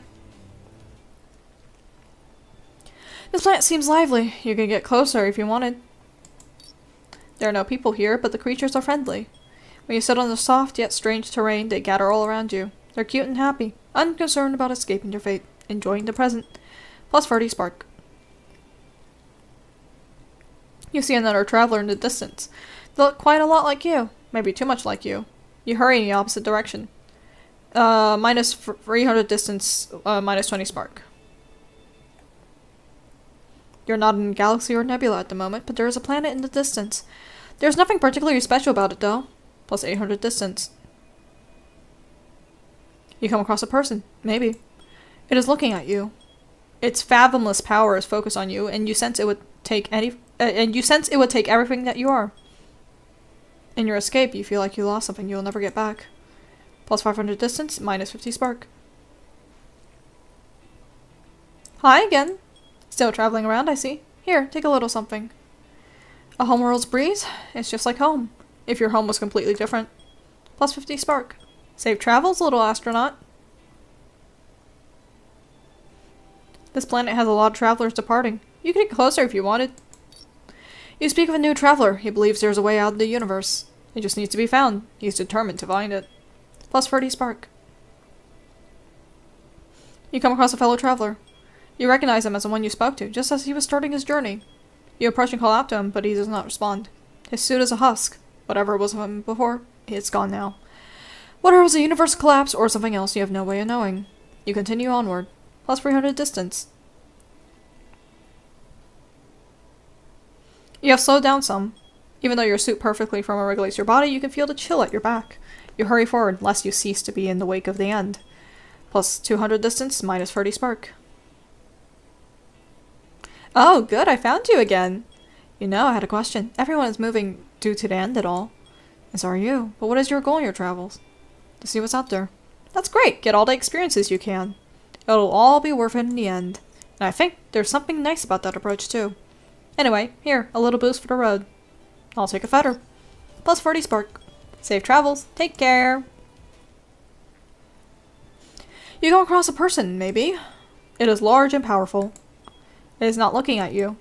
This planet seems lively. You could get closer if you wanted. There are no people here, but the creatures are friendly. When you sit on the soft yet strange terrain, they gather all around you. They're cute and happy, unconcerned about escaping your fate, enjoying the present. Plus 30 spark. You see another traveler in the distance. They look quite a lot like you, maybe too much like you. You hurry in the opposite direction. Minus 300 distance, minus 20 spark. You're not in a galaxy or nebula at the moment, but there is a planet in the distance. There's nothing particularly special about it, though. Plus 800 distance. You come across a person, maybe. It is looking at you. Its fathomless power is focused on you, and you sense it would take everything that you are. In your escape, you feel like you lost something you'll never get back. Plus 500 distance, minus 50 spark. Hi again. Still traveling around, I see. Here, take a little something. A homeworld's breeze? It's just like home. If your home was completely different. Plus 50 spark. Safe travels, little astronaut. This planet has a lot of travelers departing. You could get closer if you wanted. You speak of a new traveler. He believes there's a way out of the universe. It just needs to be found. He's determined to find it. Plus 30 spark. You come across a fellow traveler. You recognize him as the one you spoke to, just as he was starting his journey. You approach and call out to him, but he does not respond. His suit is a husk. Whatever was him before, it's gone now. Whether it was a universe collapse or something else, you have no way of knowing. You continue onward. Plus 300 distance. You have slowed down some. Even though your suit perfectly thermoregulates your body, you can feel the chill at your back. You hurry forward, lest you cease to be in the wake of the end. Plus 200 distance, minus 30 spark. Oh, good, I found you again. You know, I had a question. Everyone is moving due to the end at all. And so are you. But what is your goal in your travels? To see what's out there. That's great. Get all the experiences you can. It'll all be worth it in the end. And I think there's something nice about that approach, too. Anyway, here, a little boost for the road. I'll take a feather. Plus 40 spark. Safe travels. Take care. You come across a person, maybe. It is large and powerful. It is not looking at you.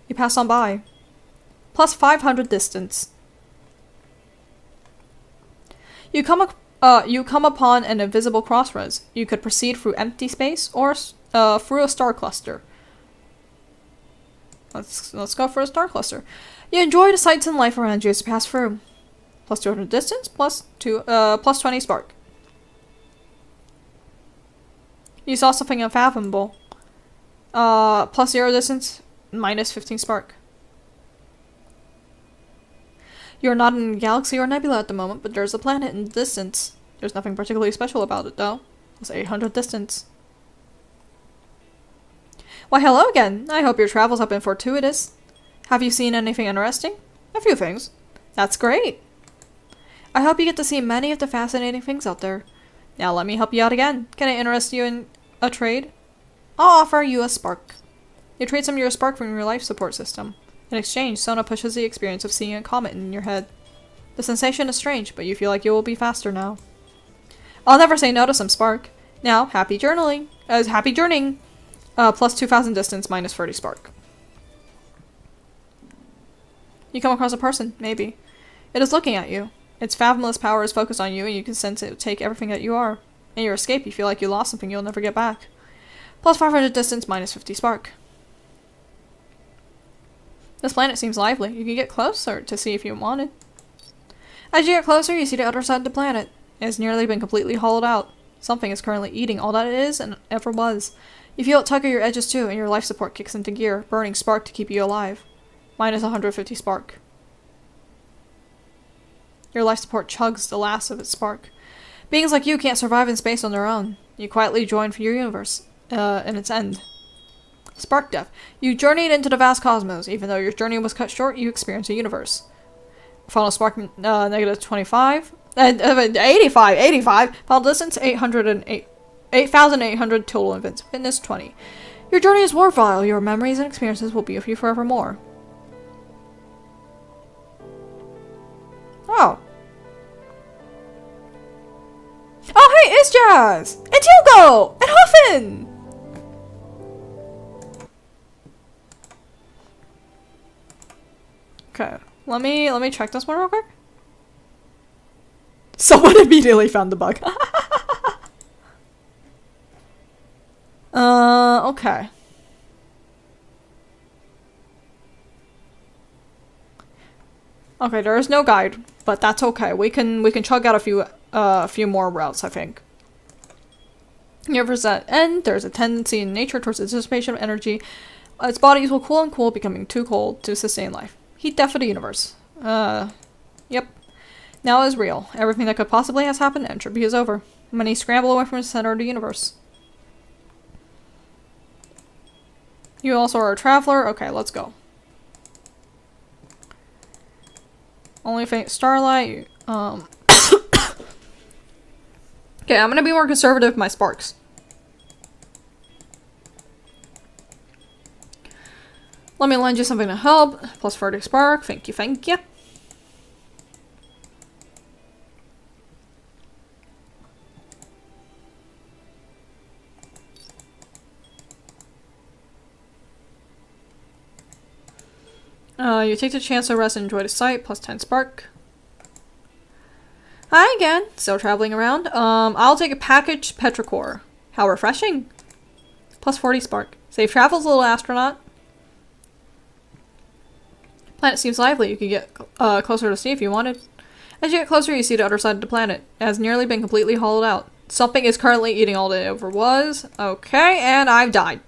You pass on by. Plus 500 distance. You come upon an invisible crossroads. You could proceed through empty space or through a star cluster. Let's go for a star cluster. You enjoy the sights and life around you as you pass through. Plus 200 distance, plus 20 spark. You saw something unfathomable. Plus 0 distance, minus 15 spark. You're not in a galaxy or nebula at the moment, but there's a planet in the distance. There's nothing particularly special about it, though. Plus 800 distance. Why, hello again. I hope your travels have been fortuitous. Have you seen anything interesting? A few things. That's great. I hope you get to see many of the fascinating things out there. Now let me help you out again. Can I interest you in a trade? I'll offer you a spark. You trade some of your spark from your life support system. In exchange, Sona pushes the experience of seeing a comet in your head. The sensation is strange, but you feel like you will be faster now. I'll never say no to some spark. Now, happy journaling. Happy journeying. Plus 2,000 distance, minus 30 spark. You come across a person, maybe. It is looking at you. Its fathomless power is focused on you, and you can sense it take everything that you are. In your escape, you feel like you lost something you'll never get back. Plus 500 distance, minus 50 spark. This planet seems lively. You can get closer to see if you wanted. As you get closer, you see the other side of the planet. It has nearly been completely hollowed out. Something is currently eating all that it is and ever was. You feel it tug at your edges too, and your life support kicks into gear, burning spark to keep you alive. Minus 150 spark. Your life support chugs the last of its spark. Beings like you can't survive in space on their own. You quietly join for your universe, in its end. Spark death. You journeyed into the vast cosmos. Even though your journey was cut short, you experienced a universe. Final spark, negative 25. 85. Final distance, 8,800 total events. Fitness, 20. Your journey is worthwhile. Your memories and experiences will be with you forevermore. Oh. Oh, hey, it's Jazz! It's Hugo! And Huffin! Okay, let me check this one real quick. Someone immediately found the bug. Okay. Okay, there is no guide, but that's okay. We can chug out a few more routes, I think. Universe at end, there's a tendency in nature towards the dissipation of energy. Its bodies will cool and cool, becoming too cold to sustain life. Heat death of the universe. Yep. Now is real. Everything that could possibly has happened, entropy is over. Many scramble away from the center of the universe. You also are a traveler? Okay, let's go. Only faint starlight. Okay, I'm gonna be more conservative with my sparks. Let me lend you something to help. Plus 40 spark. Thank you, thank you. You take the chance to rest and enjoy the sight. Plus 10 spark. Hi again. Still traveling around. I'll take a packaged petrichor. How refreshing. Plus 40 spark. Safe travels, little astronaut. Planet seems lively. You could get closer to see if you wanted. As you get closer, you see the other side of the planet. It has nearly been completely hollowed out. Something is currently eating all that it ever was. Okay, and I've died.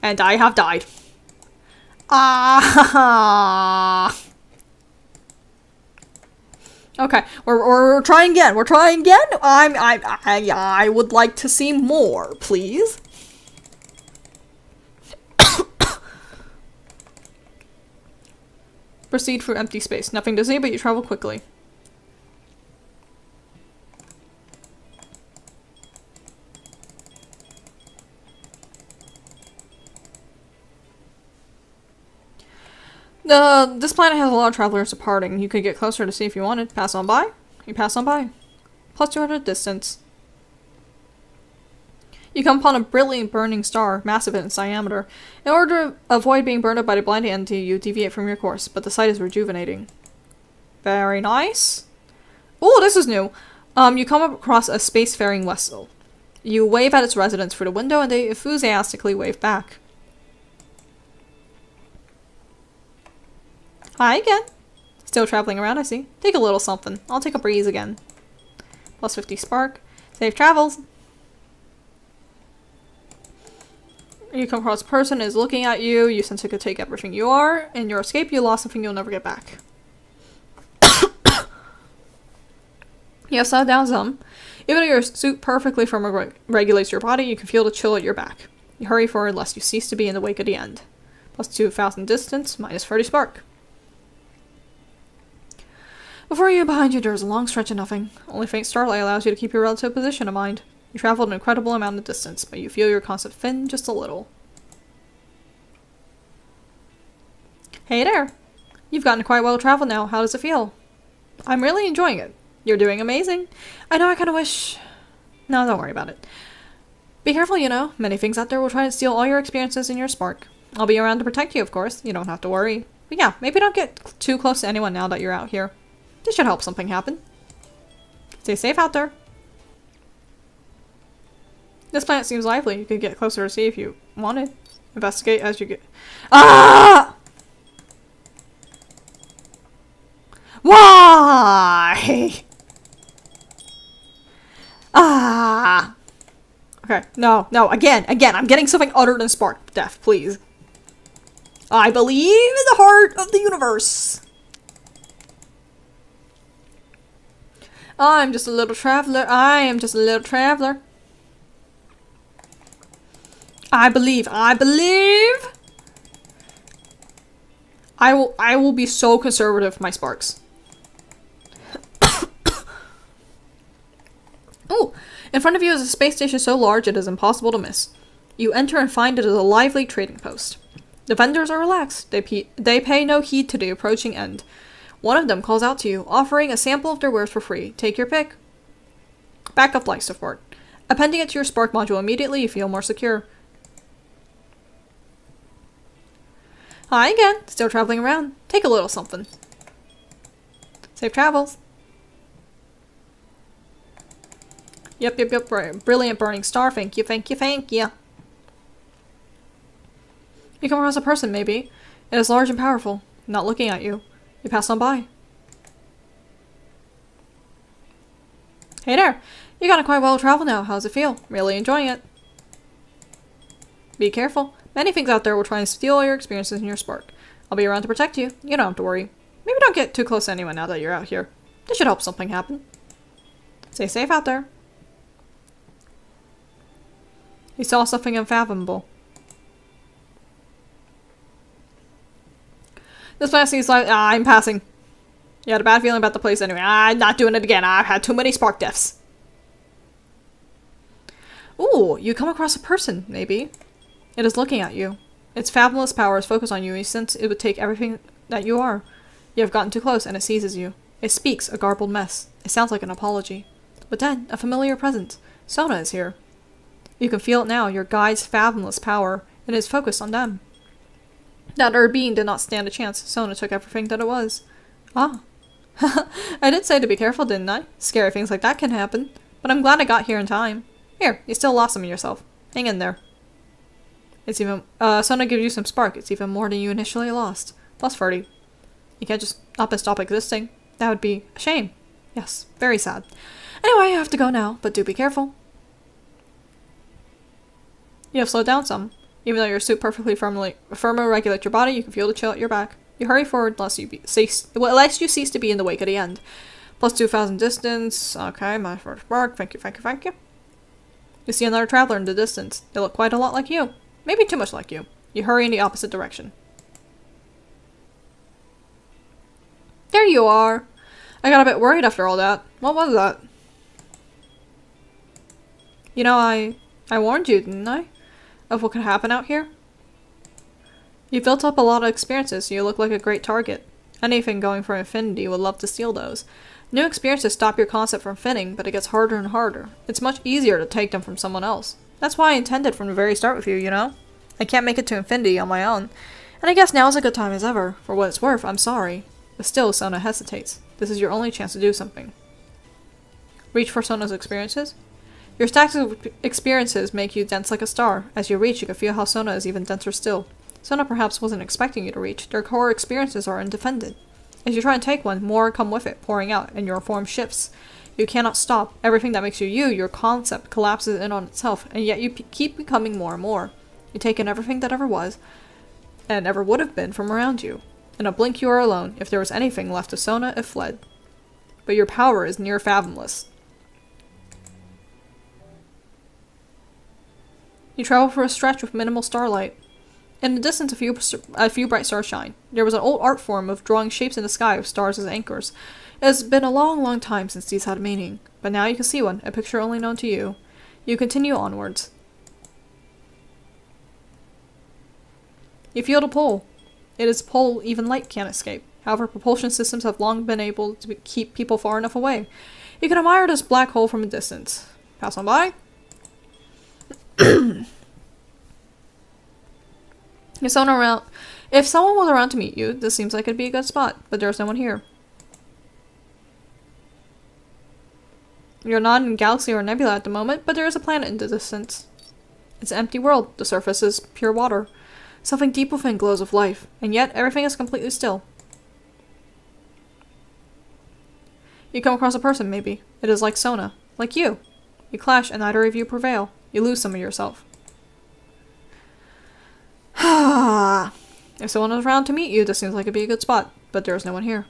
And I have died. Ah. Okay, we're trying again. We're trying again. I would like to see more, please. Proceed through empty space. Nothing to see, but you travel quickly. This planet has a lot of travelers departing. You could get closer to see if you wanted. Pass on by. You pass on by. Plus 200 distance. You come upon a brilliant burning star, massive in its diameter. In order to avoid being burned up by the blinding entity, you deviate from your course, but the sight is rejuvenating. Very nice. Oh, this is new. You come across a spacefaring vessel. You wave at its residents through the window, and they enthusiastically wave back. Hi again. Still traveling around, I see. Take a little something. I'll take a breeze again. Plus 50 spark. Safe travels. You come across a person is looking at you. You sense it could take everything you are. In your escape, you lost something you'll never get back. You have settled down some. Even though your suit perfectly regulates your body, you can feel the chill at your back. You hurry forward lest you cease to be in the wake of the end. Plus 2,000 distance, minus 30 spark. Before you and behind you, there is a long stretch of nothing. Only faint starlight allows you to keep your relative position in mind. You traveled an incredible amount of distance, but you feel your concept thin just a little. Hey there! You've gotten quite well traveled now. How does it feel? I'm really enjoying it. You're doing amazing. I know I kind of wish... No, don't worry about it. Be careful, you know. Many things out there will try to steal all your experiences in your spark. I'll be around to protect you, of course. You don't have to worry. But yeah, maybe don't get too close to anyone now that you're out here. This should help something happen. Stay safe out there. This planet seems lively. You could get closer to see if you wanted. Investigate as you get... Ah! Why? Ah! Okay, no, again, I'm getting something other than spark death, please. I believe in the heart of the universe. I'm just a little traveler. I am just a little traveler. I believe. I will be so conservative with my sparks. Oh, in front of you is a space station so large it is impossible to miss. You enter and find it is a lively trading post. The vendors are relaxed. They pay no heed to the approaching end. One of them calls out to you, offering a sample of their wares for free. Take your pick. Backup life support. Appending it to your spark module immediately, you feel more secure. Hi again. Still traveling around. Take a little something. Safe travels. Yep. Brilliant burning star. Thank you. You come across a person, maybe. It is large and powerful. Not looking at you. You pass on by. Hey there. You got a quite well travel now. How's it feel? Really enjoying it. Be careful. Many things out there will try and steal all your experiences in your spark. I'll be around to protect you. You don't have to worry. Maybe don't get too close to anyone now that you're out here. This should help something happen. Stay safe out there. You saw something unfathomable. This place seems like... I'm passing. You had a bad feeling about the place anyway. I'm not doing it again. I've had too many spark deaths. Ooh, you come across a person, maybe. It is looking at you. Its fabulous power is focused on you, and you sense it would take everything that you are. You have gotten too close, and it seizes you. It speaks, a garbled mess. It sounds like an apology. But then, a familiar presence. Sona is here. You can feel it now, your guide's fathomless power, and it is focused on them. That other being did not stand a chance. Sona took everything that it was. Ah. I did say to be careful, didn't I? Scary things like that can happen. But I'm glad I got here in time. Here, you still lost some of yourself. Hang in there. It's even... Sona gives you some spark. It's even more than you initially lost. Plus 30. You can't just up and stop existing. That would be a shame. Yes, very sad. Anyway, I have to go now, but do be careful. You have slowed down some. Even though your suit perfectly firmly regulates your body, you can feel the chill at your back. You hurry forward lest you cease to be in the wake at the end. Plus 2,000 distance. Okay, my first spark. Thank you. You see another traveler in the distance. They look quite a lot like you. Maybe too much like you. You hurry in the opposite direction. There you are. I got a bit worried after all that. What was that? You know, I warned you, didn't I? Of what could happen out here? You built up a lot of experiences, so you look like a great target. Anything going for infinity would love to steal those. New experiences stop your concept from fitting, but it gets harder and harder. It's much easier to take them from someone else. That's why I intended from the very start with you, you know? I can't make it to infinity on my own. And I guess now is a good time as ever. For what it's worth, I'm sorry. But still, Sona hesitates. This is your only chance to do something. Reach for Sona's experiences? Your stacks of experiences make you dense like a star. As you reach, you can feel how Sona is even denser still. Sona perhaps wasn't expecting you to reach. Their core experiences are undefended. As you try and take one, more come with it, pouring out, and your form shifts. You cannot stop. Everything that makes you you, your concept, collapses in on itself, and yet you keep becoming more and more. You take in everything that ever was, and ever would have been from around you. In a blink you are alone. If there was anything left of Sona, it fled. But your power is near fathomless. You travel for a stretch with minimal starlight. In the distance, a few bright stars shine. There was an old art form of drawing shapes in the sky with stars as anchors. It has been a long, long time since these had meaning, but now you can see one, a picture only known to you. You continue onwards. You feel the pull. It is a pull even light can't escape. However, propulsion systems have long been able to keep people far enough away. You can admire this black hole from a distance. Pass on by. If someone was around to meet you, this seems like it'd be a good spot, but there's no one here. You're not in a galaxy or a nebula at the moment, but there is a planet in the distance. It's an empty world. The surface is pure water. Something deep within glows with life, and yet everything is completely still. You come across a person, maybe. It is like Sona. Like you. You clash, and neither of you prevail. You lose some of yourself. If someone is around to meet you, this seems like it'd be a good spot, but there is no one here.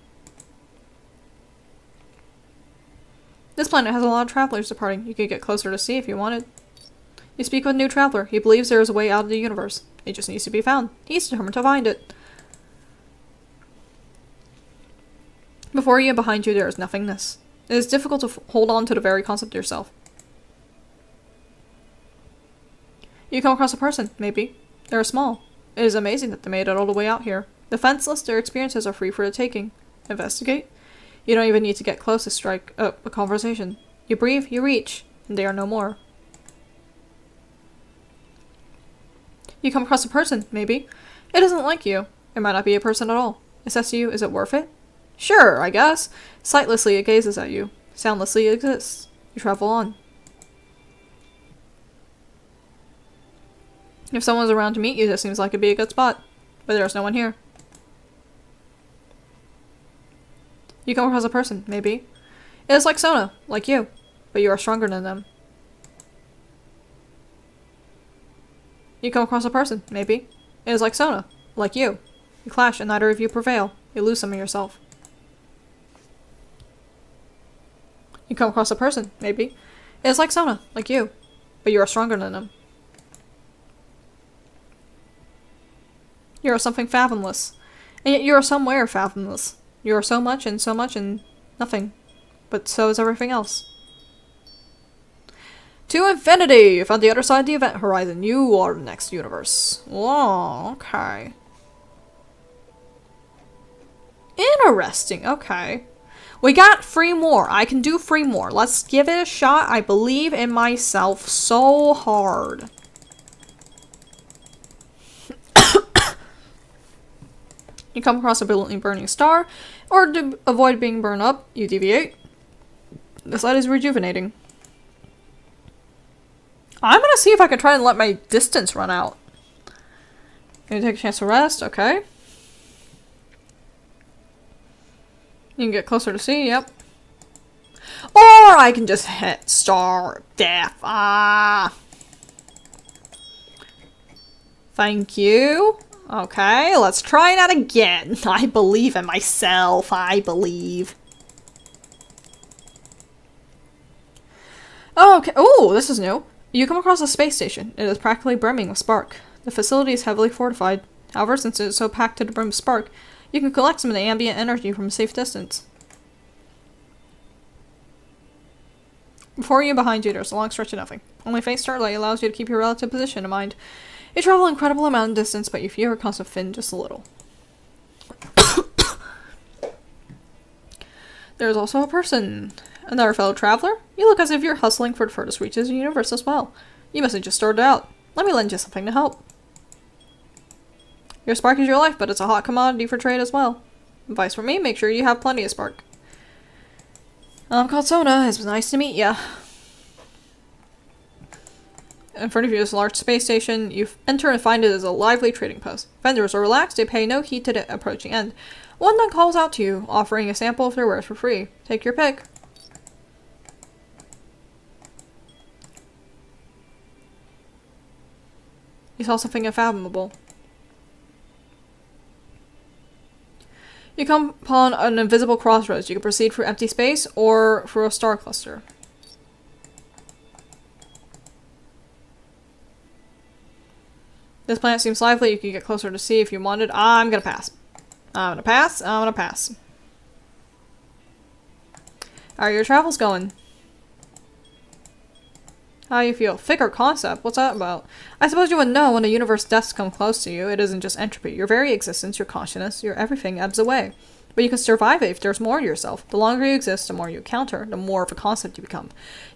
This planet has a lot of travelers departing. You could get closer to see if you wanted. You speak with a new traveler. He believes there is a way out of the universe. It just needs to be found. He's determined to find it. Before you and behind you, there is nothingness. It is difficult to hold on to the very concept of yourself. You come across a person, maybe. They are small. It is amazing that they made it all the way out here. Defenseless, their experiences are free for the taking. Investigate? You don't even need to get close to strike up a conversation. You breathe, you reach, and they are no more. You come across a person, maybe. It isn't like you. It might not be a person at all. It says to you, is it worth it? Sure, I guess. Sightlessly, it gazes at you. Soundlessly, it exists. You travel on. If someone's around to meet you, this seems like it'd be a good spot. But there's no one here. You come across a person, maybe. It is like Sona, like you. But you are stronger than them. You come across a person, maybe. It is like Sona, like you. You clash and neither of you prevail. You lose some of yourself. You come across a person, maybe. It is like Sona, like you. But you are stronger than them. You are something fathomless. And yet you are somewhere fathomless. You are so much and nothing. But so is everything else. To infinity! If on the other side of the event horizon, you are the next universe. Oh, okay. Interesting, okay. We got 3 more. I can do 3 more. Let's give it a shot. I believe in myself so hard. You come across a brilliantly burning star, or to avoid being burned up, you deviate. This light is rejuvenating. I'm gonna see if I can try and let my distance run out. Gonna take a chance to rest, okay. You can get closer to see, yep. Or I can just hit star death. Thank you. Okay, let's try that again. I believe in myself. I believe. Okay. Oh, this is new. You come across a space station. It is practically brimming with spark. The facility is heavily fortified. However, since it is so packed to the brim with spark, you can collect some of the ambient energy from a safe distance. Before you and behind you, there's a long stretch of nothing. Only faint starlight allows you to keep your relative position in mind. You travel an incredible amount of distance, but you feel your constant fin just a little. There is also a person. Another fellow traveler. You look as if you're hustling for the furthest reaches of the universe as well. You must have just started out. Let me lend you something to help. Your spark is your life, but it's a hot commodity for trade as well. Advice from me, make sure you have plenty of spark. I'm called Sona. It's nice to meet ya. In front of you is a large space station. You enter and find it as a lively trading post. Vendors are relaxed. They pay no heed to the approaching end. One then calls out to you, offering a sample of their wares for free. Take your pick. You saw something unfathomable. You come upon an invisible crossroads. You can proceed through empty space or through a star cluster. This planet seems lively. You can get closer to see if you wanted. I'm gonna pass. I'm gonna pass. I'm gonna pass. How are your travels going? How do you feel? Thicker concept? What's that about? I suppose you would know when the universe deaths come close to you. It isn't just entropy. Your very existence, your consciousness, your everything ebbs away. But you can survive it if there's more to yourself. The longer you exist, the more you encounter, the more of a concept you become.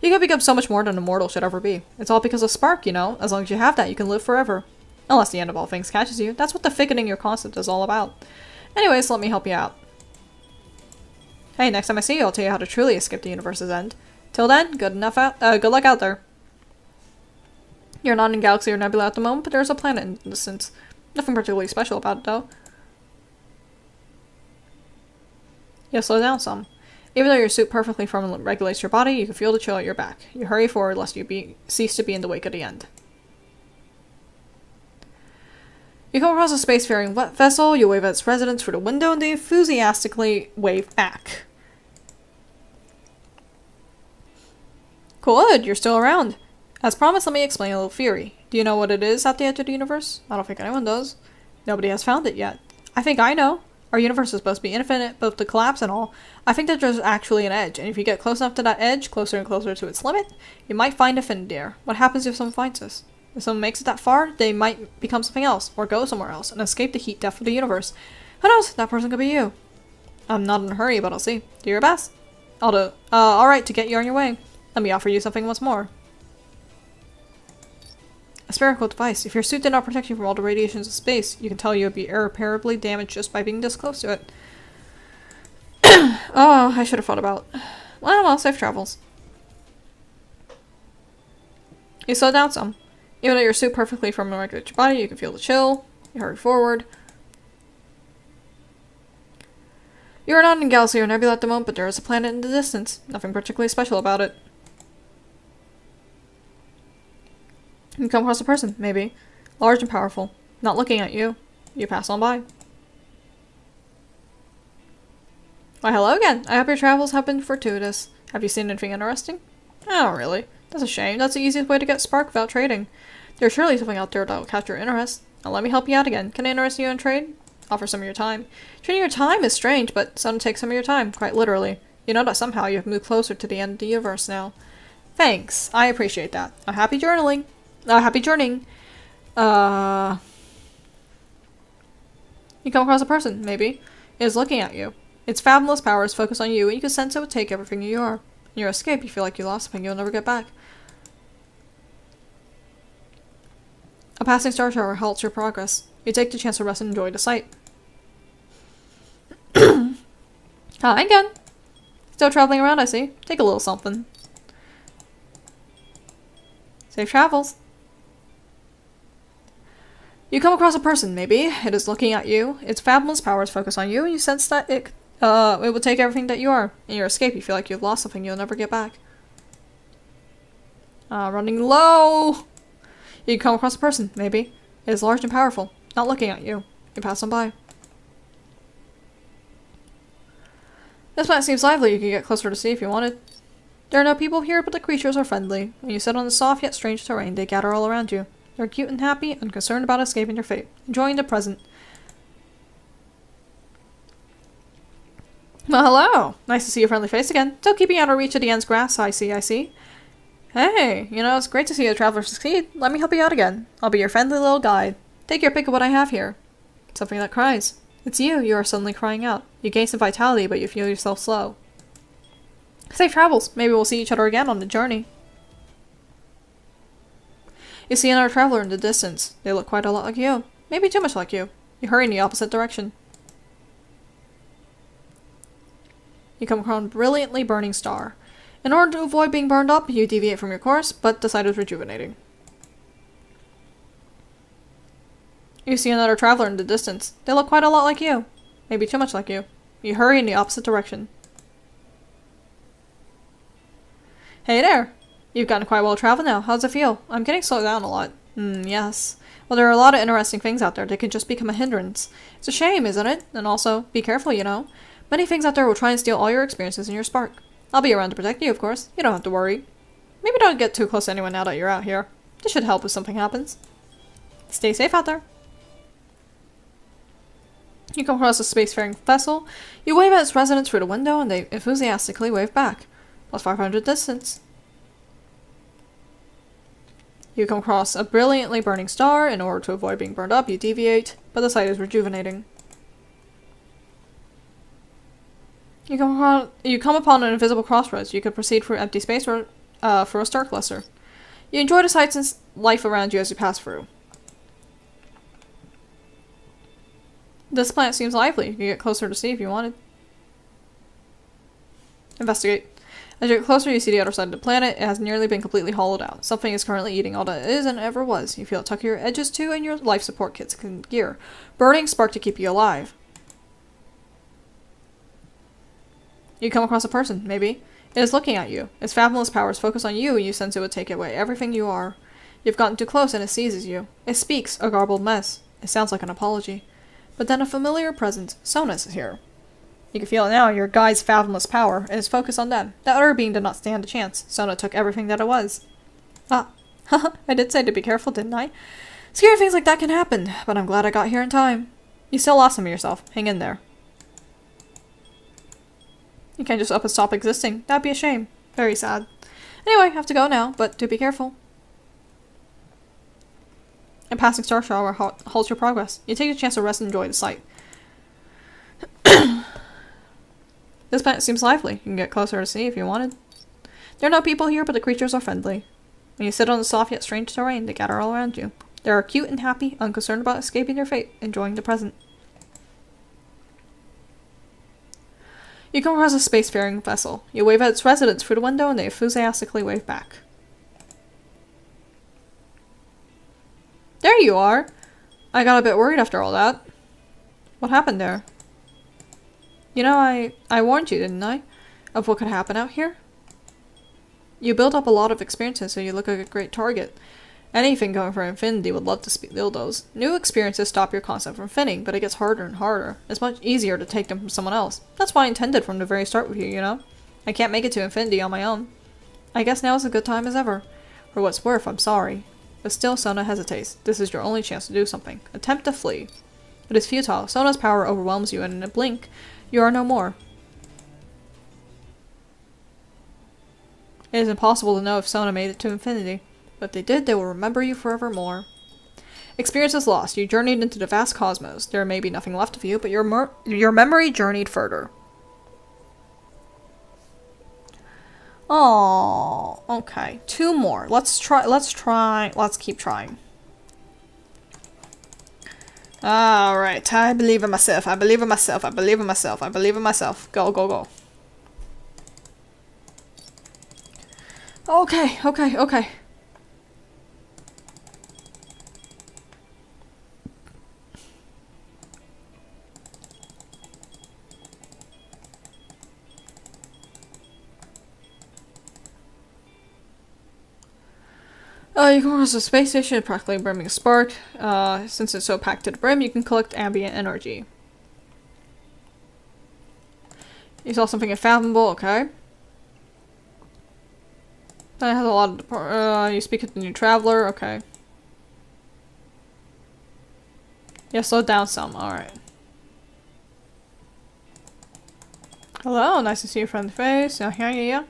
You can become so much more than a mortal should ever be. It's all because of spark, you know? As long as you have that, you can live forever. Unless the end of all things catches you. That's what the thickening your concept is all about. Anyways, let me help you out. Hey, next time I see you, I'll tell you how to truly escape the universe's end. Till then, good luck out there. You're not in galaxy or nebula at the moment, but there's a planet in the distance. Nothing particularly special about it, though. Yeah, slow down some. Even though your suit perfectly regulates your body, you can feel the chill at your back. You hurry forward lest you cease to be in the wake of the end. You come across a spacefaring vessel, you wave at its residents through the window, and they enthusiastically wave back. Good, you're still around. As promised, let me explain a little theory. Do you know what it is at the edge of the universe? I don't think anyone does. Nobody has found it yet. I think I know. Our universe is supposed to be infinite, both to collapse and all. I think that there's actually an edge, and if you get close enough to that edge, closer and closer to its limit, you might find infinity there. What happens if someone finds us? If someone makes it that far, they might become something else, or go somewhere else, and escape the heat death of the universe. Who knows? That person could be you. I'm not in a hurry, but I'll see. Do your best. I'll do. Alright, to get you on your way. Let me offer you something once more. A spherical device. If your suit did not protect you from all the radiations of space, you can tell you would be irreparably damaged just by being this close to it. Oh, I should have thought about. Well, safe travels. You slow down some. Even though your suit perfectly regulates your body, you can feel the chill. You hurry forward. You are not in galaxy or nebula at the moment, but there is a planet in the distance. Nothing particularly special about it. You come across a person, maybe. Large and powerful. Not looking at you. You pass on by. Why, hello again. I hope your travels have been fortuitous. Have you seen anything interesting? Oh, really? That's a shame. That's the easiest way to get spark without trading. There's surely something out there that will catch your interest. Now let me help you out again. Can I interest you in trade? Offer some of your time. Trading your time is strange, but some take some of your time, quite literally. You know that somehow you have moved closer to the end of the universe now. Thanks. I appreciate that. A happy journaling. Happy journeying. You come across a person, maybe. It is looking at you. Its fabulous powers focus on you, and you can sense it would take everything you are. In your escape, you feel like you lost something you'll never get back. A passing star tower halts your progress. You take the chance to rest and enjoy the sight. Hi again. Still traveling around, I see. Take a little something. Safe travels. You come across a person, maybe. It is looking at you. Its fabulous powers focus on you, and you sense that it will take everything that you are. In your escape, you feel like you've lost something you'll never get back. Running low! You come across a person, maybe. It is large and powerful. Not looking at you. You pass on by. This planet seems lively. You can get closer to see if you wanted. There are no people here, but the creatures are friendly. When you sit on the soft yet strange terrain, they gather all around you. They're cute and happy, unconcerned about escaping their fate, enjoying the present. Well, hello! Nice to see your friendly face again. Still keeping out of reach of the end's grass, I see. Hey, you know, it's great to see a traveler succeed. Let me help you out again. I'll be your friendly little guide. Take your pick of what I have here. Something that cries. It's you. You are suddenly crying out. You gain some vitality, but you feel yourself slow. Safe travels. Maybe we'll see each other again on the journey. You see another traveler in the distance. They look quite a lot like you. Maybe too much like you. You hurry in the opposite direction. You come across a brilliantly burning star. In order to avoid being burned up, you deviate from your course, but the sight is rejuvenating. You see another traveler in the distance. They look quite a lot like you. Maybe too much like you. You hurry in the opposite direction. Hey there! You've gotten quite well traveled now. How's it feel? I'm getting slowed down a lot. Yes. Well, there are a lot of interesting things out there that could just become a hindrance. It's a shame, isn't it? And also, be careful, you know. Many things out there will try and steal all your experiences and your spark. I'll be around to protect you, of course. You don't have to worry. Maybe don't get too close to anyone now that you're out here. This should help if something happens. Stay safe out there. You come across a spacefaring vessel. You wave at its residents through the window, and they enthusiastically wave back. Plus 500 distance. You come across a brilliantly burning star. In order to avoid being burned up, you deviate, but the sight is rejuvenating. You come upon an invisible crossroads. You could proceed through empty space or for a star cluster. You enjoy the sights and life around you as you pass through. This planet seems lively. You can get closer to see if you wanted. Investigate. As you get closer, you see the other side of the planet. It has nearly been completely hollowed out. Something is currently eating all that it is and ever was. You feel it tuck your edges too, and your life support kits in gear. Burning spark to keep you alive. You come across a person, maybe. It is looking at you. Its fabulous powers focus on you, and you sense it would take away everything you are. You've gotten too close, and it seizes you. It speaks, a garbled mess. It sounds like an apology. But then a familiar presence, Sonus, is here. You can feel it now, your guide's fathomless power, and is focused on them. That other being did not stand a chance. Sona took everything that it was. Ah, haha, I did say to be careful, didn't I? Scary things like that can happen, but I'm glad I got here in time. You still lost some of yourself. Hang in there. You can't just up and stop existing. That'd be a shame. Very sad. Anyway, I have to go now, but do be careful. A passing star shower halts your progress. You take a chance to rest and enjoy the sight. This planet seems lively. You can get closer to see if you wanted. There are no people here, but the creatures are friendly. When you sit on the soft yet strange terrain, they gather all around you. They are cute and happy, unconcerned about escaping their fate, enjoying the present. You come across a spacefaring vessel. You wave at its residents through the window, and they enthusiastically wave back. There you are! I got a bit worried after all that. What happened there? You know, I warned you, didn't I? Of what could happen out here? You build up a lot of experiences, so you look like a great target. Anything going for infinity would love to speak dildos. New experiences stop your concept from finning, but it gets harder and harder. It's much easier to take them from someone else. That's why I intended from the very start with you, you know? I can't make it to infinity on my own. I guess now is a good time as ever. For what's worth, I'm sorry. But still, Sona hesitates. This is your only chance to do something. Attempt to flee. It is futile. Sona's power overwhelms you, and in a blink, you are no more. It is impossible to know if Sona made it to infinity. But if they did, they will remember you forevermore. Experience is lost. You journeyed into the vast cosmos. There may be nothing left of you, but your memory journeyed further. Oh, okay. 2 more. Let's keep trying. Alright, I believe in myself. I believe in myself. I believe in myself. I believe in myself. Go, go, go. Okay, okay, okay. You can cross the space station, practically brimming a spark. Since it's so packed to the brim, you can collect ambient energy. You saw something unfathomable, okay. That has a lot of, you speak with the new traveler, okay. Yeah, slow down some, alright. Hello, nice to see your friendly face. Yeah.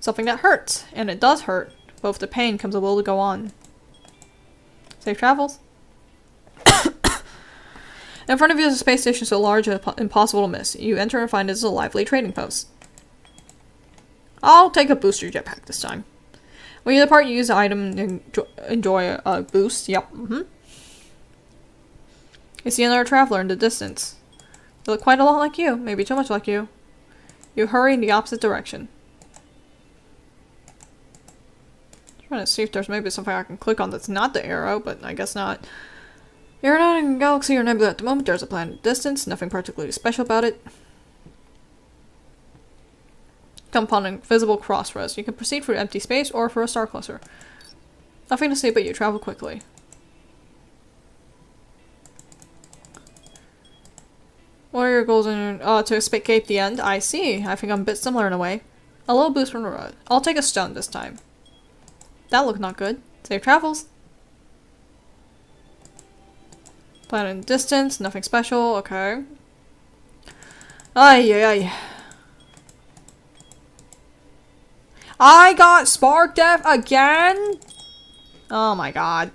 Something that hurts, and it does hurt. But with the pain comes a will to go on. Safe travels. In front of you is a space station so large and impossible to miss. You enter and find it is a lively trading post. I'll take a booster jetpack this time. When you depart, you use the item and enjoy a boost. Yep. You see another traveler in the distance. They look quite a lot like you. Maybe too much like you. You hurry in the opposite direction. Trying to see if there's maybe something I can click on that's not the arrow, but I guess not. You're not in a galaxy or nebula at the moment. There's a planet in the distance. Nothing particularly special about it. Come upon an invisible crossroads. You can proceed through empty space or for a star cluster. Nothing to see but you travel quickly. What are your goals to escape the end? I see. I think I'm a bit similar in a way. A little boost from the road. I'll take a stone this time. That looked not good. Safe travels. Planet in distance, nothing special, okay. Ay. I got spark death again? Oh my god.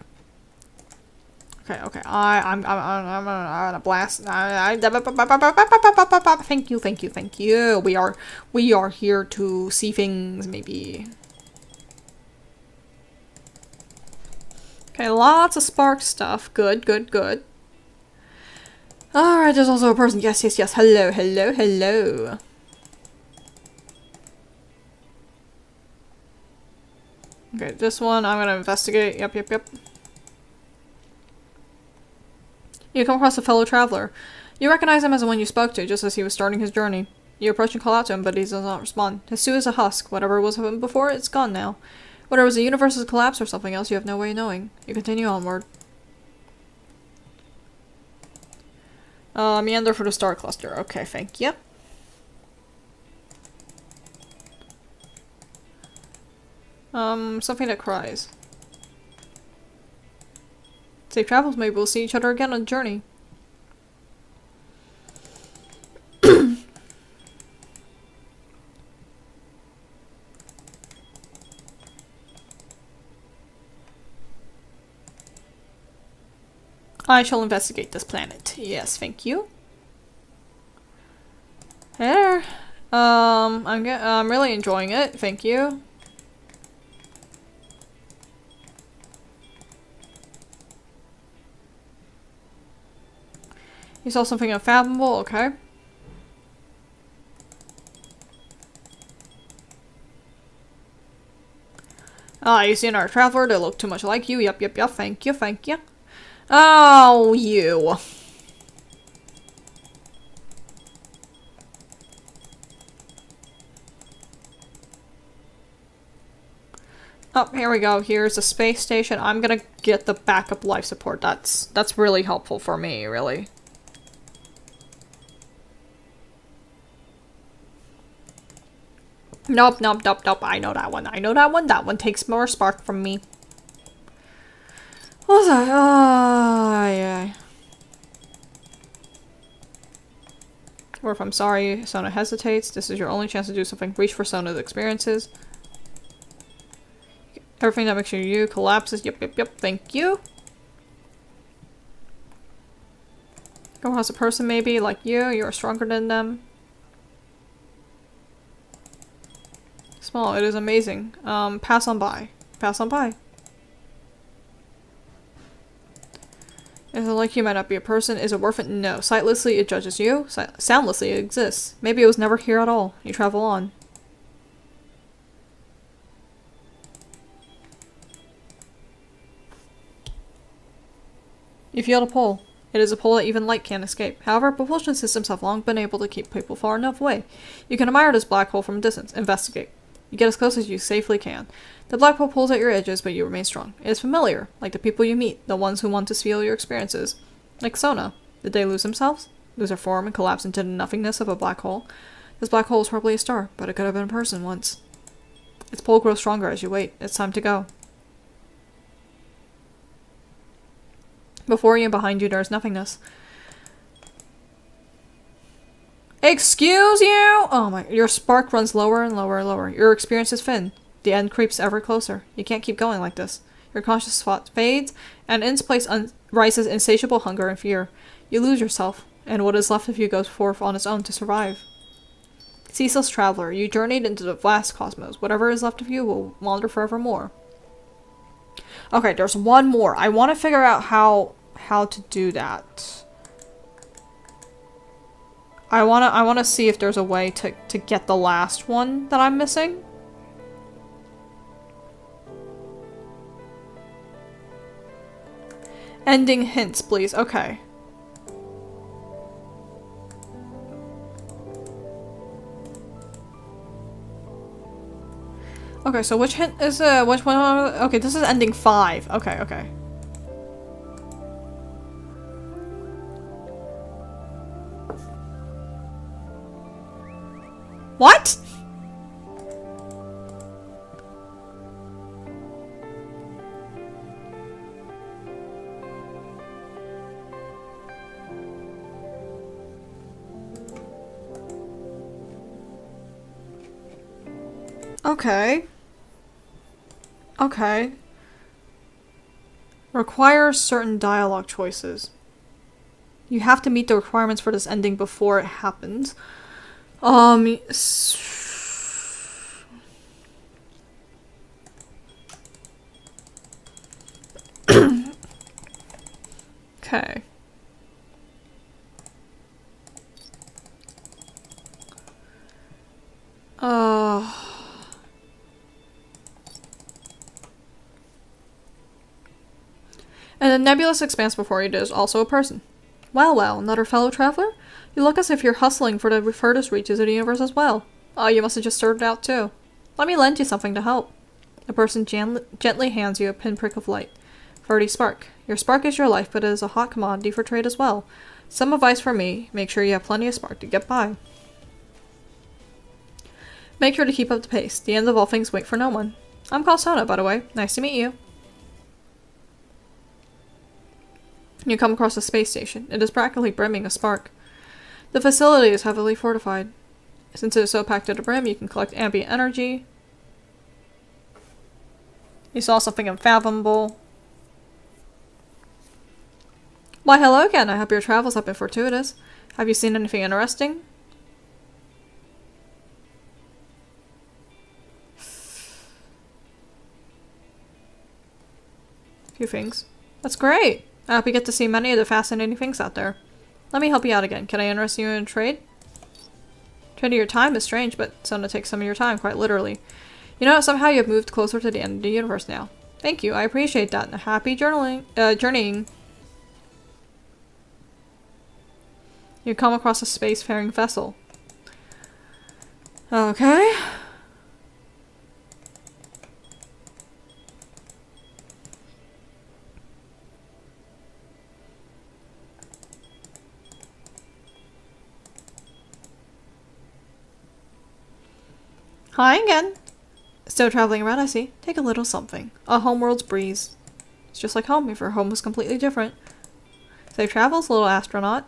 Okay. I'm gonna blast. Thank you. We are here to see things, maybe. Okay, lots of spark stuff. Good. Alright, there's also a person. Yes. Hello. Okay, this one I'm gonna investigate. Yep. You come across a fellow traveler. You recognize him as the one you spoke to, just as he was starting his journey. You approach and call out to him, but he does not respond. His suit is a husk. Whatever was him before, it's gone now. Whether it was the universe's collapse or something else, you have no way of knowing. You continue onward. Meander for the star cluster. Okay, thank you. Something that cries. Safe travels, maybe we'll see each other again on the journey. I shall investigate this planet. Yes, thank you. There. I'm really enjoying it. Thank you. You saw something unfathomable, okay. You see another traveler that look too much like you. Yep, thank you. Oh, you. Oh, here we go. Here's a space station. I'm gonna get the backup life support. That's really helpful for me, really. Nope. I know that one. That one takes more spark from me. What was that? Oh, yeah. Or if I'm sorry, Sona hesitates. This is your only chance to do something. Reach for Sona's experiences. Everything that makes you collapses. Yep. Thank you. Come across a person maybe like you. You're stronger than them. Small. It is amazing. Pass on by. Is it like you might not be a person? Is it worth it? No. Sightlessly, it judges you. Soundlessly, it exists. Maybe it was never here at all. You travel on. You feel the pull. It is a pull that even light can't escape. However, propulsion systems have long been able to keep people far enough away. You can admire this black hole from a distance. Investigate. You get as close as you safely can. The black hole pulls at your edges, but you remain strong. It is familiar, like the people you meet, the ones who want to feel your experiences. Like Sona. Did they lose themselves? Lose their form and collapse into the nothingness of a black hole? This black hole is probably a star, but it could have been a person once. Its pull grows stronger as you wait. It's time to go. Before you and behind you, there is nothingness. Excuse you? Oh my, your spark runs lower and lower. Your experience is thin. The end creeps ever closer. You can't keep going like this. Your conscious thought fades, and in its place rises insatiable hunger and fear. You lose yourself, and what is left of you goes forth on its own to survive. Ceaseless traveler, you journeyed into the vast cosmos. Whatever is left of you will wander forevermore. Okay, there's one more. I want to figure out how to do that. I wanna see if there's a way to get the last one that I'm missing. Ending hints, please. Okay. Okay, so which hint is which one? Okay, this is ending 5. Okay. What? Okay. Requires certain dialogue choices. You have to meet the requirements for this ending before it happens. Okay. And the nebulous expanse before you is also a person. Well, well, another fellow traveler? You look as if you're hustling for the furthest reaches of the universe as well. Oh, you must have just started out too. Let me lend you something to help. The person gently hands you a pinprick of light. Verdi Spark. Your spark is your life, but it is a hot commodity for trade as well. Some advice from me, make sure you have plenty of spark to get by. Make sure to keep up the pace. The end of all things wait for no one. I'm called Sona, by the way. Nice to meet you. You come across a space station. It is practically brimming with spark. The facility is heavily fortified. Since it is so packed to the brim, you can collect ambient energy. You saw something unfathomable. Why, hello again. I hope your travels have been fortuitous. Have you seen anything interesting? Few things. That's great. I hope you get to see many of the fascinating things out there. Let me help you out again. Can I interest you in trade? Trading your time is strange, but it's going to take some of your time, quite literally. You know, somehow you have moved closer to the end of the universe now. Thank you, I appreciate that. Happy journeying. You come across a spacefaring vessel. Okay. Hi again. Still traveling around, I see. Take a little something. A homeworld's breeze. It's just like home if your home was completely different. Safe travels, little astronaut.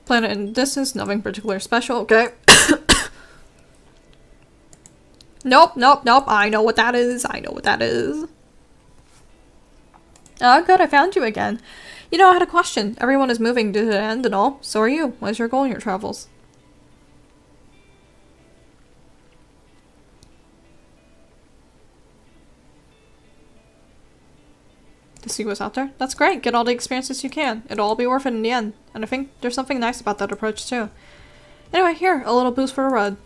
Planet in distance, nothing particularly special. Okay. Nope. I know what that is. Oh, good, I found you again. You know, I had a question. Everyone is moving to the end and all. So are you. What is your goal in your travels? To see what's out there? That's great. Get all the experiences you can. It'll all be worth it in the end. And I think there's something nice about that approach, too. Anyway, here, a little boost for the road.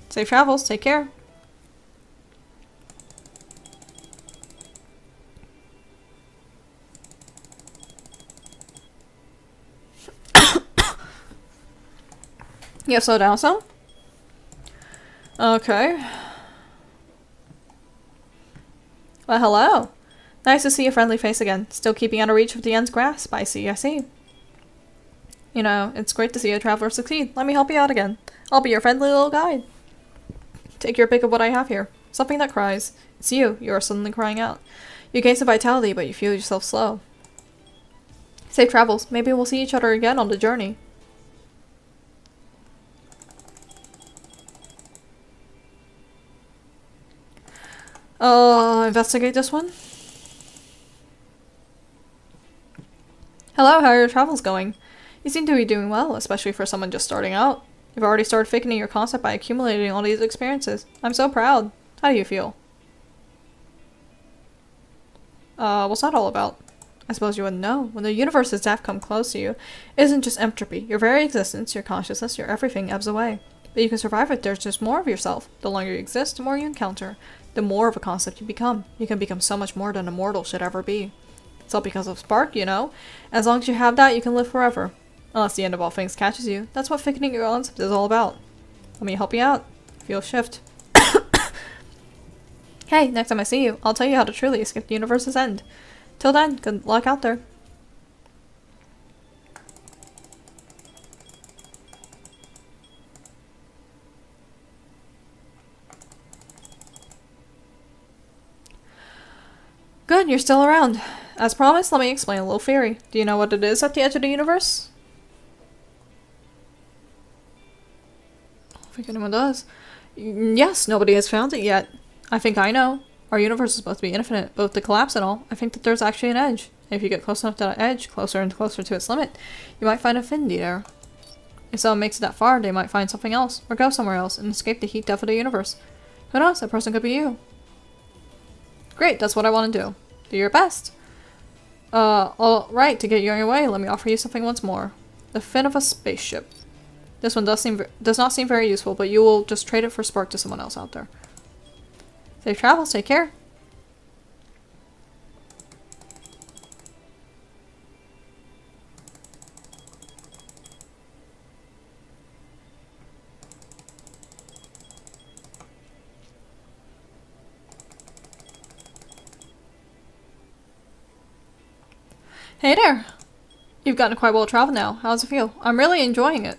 Safe travels. Take care. Yeah, slow down some. Okay. Well, hello. Nice to see a friendly face again. Still keeping out of reach of the end's grasp. I see. You know, it's great to see a traveler succeed. Let me help you out again. I'll be your friendly little guide. Take your pick of what I have here. Something that cries. It's you. You are suddenly crying out. You gain some vitality, but you feel yourself slow. Safe travels. Maybe we'll see each other again on the journey. Investigate this one. Hello, how are your travels going? You seem to be doing well, especially for someone just starting out. You've already started faking your concept by accumulating all these experiences. I'm so proud. How do you feel? What's that all about? I suppose you wouldn't know. When the universe's death come close to you, it isn't just entropy. Your very existence, your consciousness, your everything ebbs away. But you can survive it. There's just more of yourself. The longer you exist, the more you encounter. The more of a concept you become. You can become so much more than a mortal should ever be. It's all because of spark, you know? As long as you have that, you can live forever. Unless the end of all things catches you. That's what thickening your concept is all about. Let me help you out. Feel shift. Hey, next time I see you, I'll tell you how to truly escape the universe's end. Till then, good luck out there. Good, you're still around. As promised, let me explain a little theory. Do you know what it is at the edge of the universe? think anyone does. Yes, nobody has found it yet. I think I know. Our universe is supposed to be infinite, both the collapse and all. I think that there's actually an edge. If you get close enough to that edge, closer and closer to its limit, you might find infinity there. If someone makes it that far, they might find something else, or go somewhere else, and escape the heat death of the universe. Who knows, that person could be you. Great, that's what I want to do. Do your best. Alright, to get you on your way, let me offer you something once more. The fin of a spaceship. This one does not seem very useful, but you will just trade it for spark to someone else out there. Safe travels, take care. Hey there! You've gotten quite well traveled now. How does it feel? I'm really enjoying it.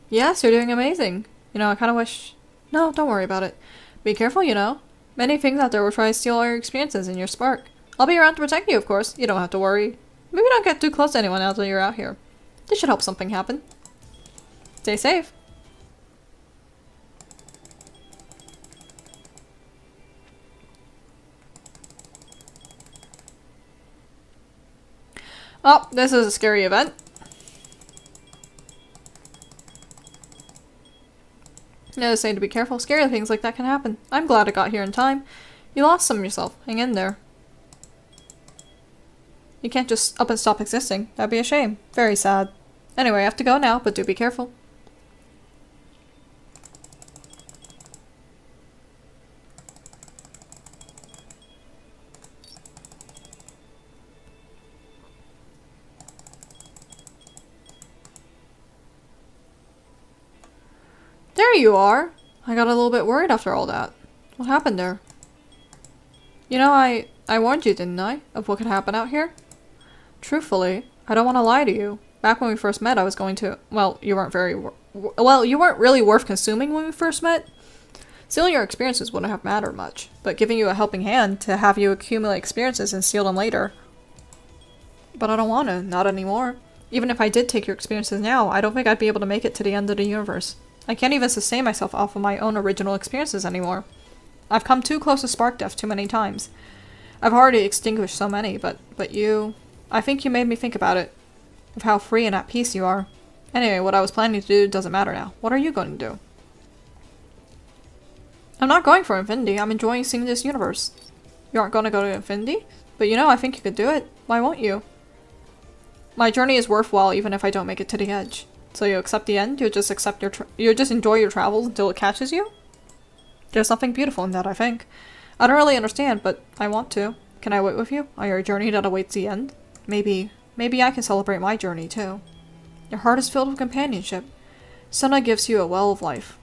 Yes, you're doing amazing. You know, I kind of wish... No, don't worry about it. Be careful, you know. Many things out there will try to steal all your experiences and your spark. I'll be around to protect you, of course. You don't have to worry. Maybe don't get too close to anyone until you're out here. This should help something happen. Stay safe. Oh, this is a scary event. No, say to be careful. Scary things like that can happen. I'm glad I got here in time. You lost some of yourself. Hang in there. You can't just up and stop existing. That'd be a shame. Very sad. Anyway, I have to go now, but do be careful. There you are! I got a little bit worried after all that. What happened there? You know, I warned you, didn't I? Of what could happen out here? Truthfully, I don't want to lie to you. Back when we first met, I was going to... Well, you weren't you weren't really worth consuming when we first met. Stealing your experiences wouldn't have mattered much, but giving you a helping hand to have you accumulate experiences and steal them later. But I don't want to. Not anymore. Even if I did take your experiences now, I don't think I'd be able to make it to the end of the universe. I can't even sustain myself off of my own original experiences anymore. I've come too close to spark death too many times. I've already extinguished so many, but you... I think you made me think about it. Of how free and at peace you are. Anyway, what I was planning to do doesn't matter now. What are you going to do? I'm not going for infinity. I'm enjoying seeing this universe. You aren't going to go to infinity? But you know, I think you could do it. Why won't you? My journey is worthwhile even if I don't make it to the edge. So you accept the end? You just accept you just enjoy your travels until it catches you? There's something beautiful in that, I think. I don't really understand, but I want to. Can I wait with you on your journey that awaits the end? Maybe I can celebrate my journey too. Your heart is filled with companionship. Sona gives you a well of life.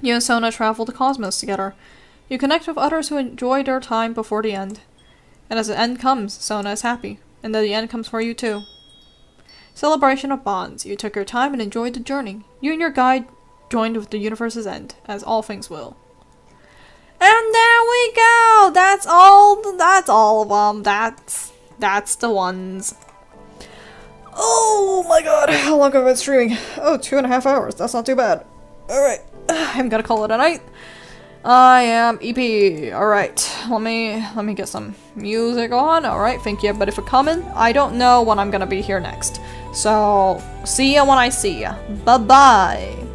You and Sona travel the cosmos together. You connect with others who enjoy their time before the end. And as the end comes, Sona is happy. And then the end comes for you too. Celebration of bonds. You took your time and enjoyed the journey. You and your guide joined with the universe's end, as all things will. And there we go! That's all of them. That's the ones. Oh my god, how long have I been streaming? Oh, 2.5 hours. That's not too bad. Alright, I'm gonna call it a night. I am EP. Alright, let me get some music on. Alright, thank you everybody for coming. I don't know when I'm gonna be here next. So, see ya when I see ya. Bye-bye.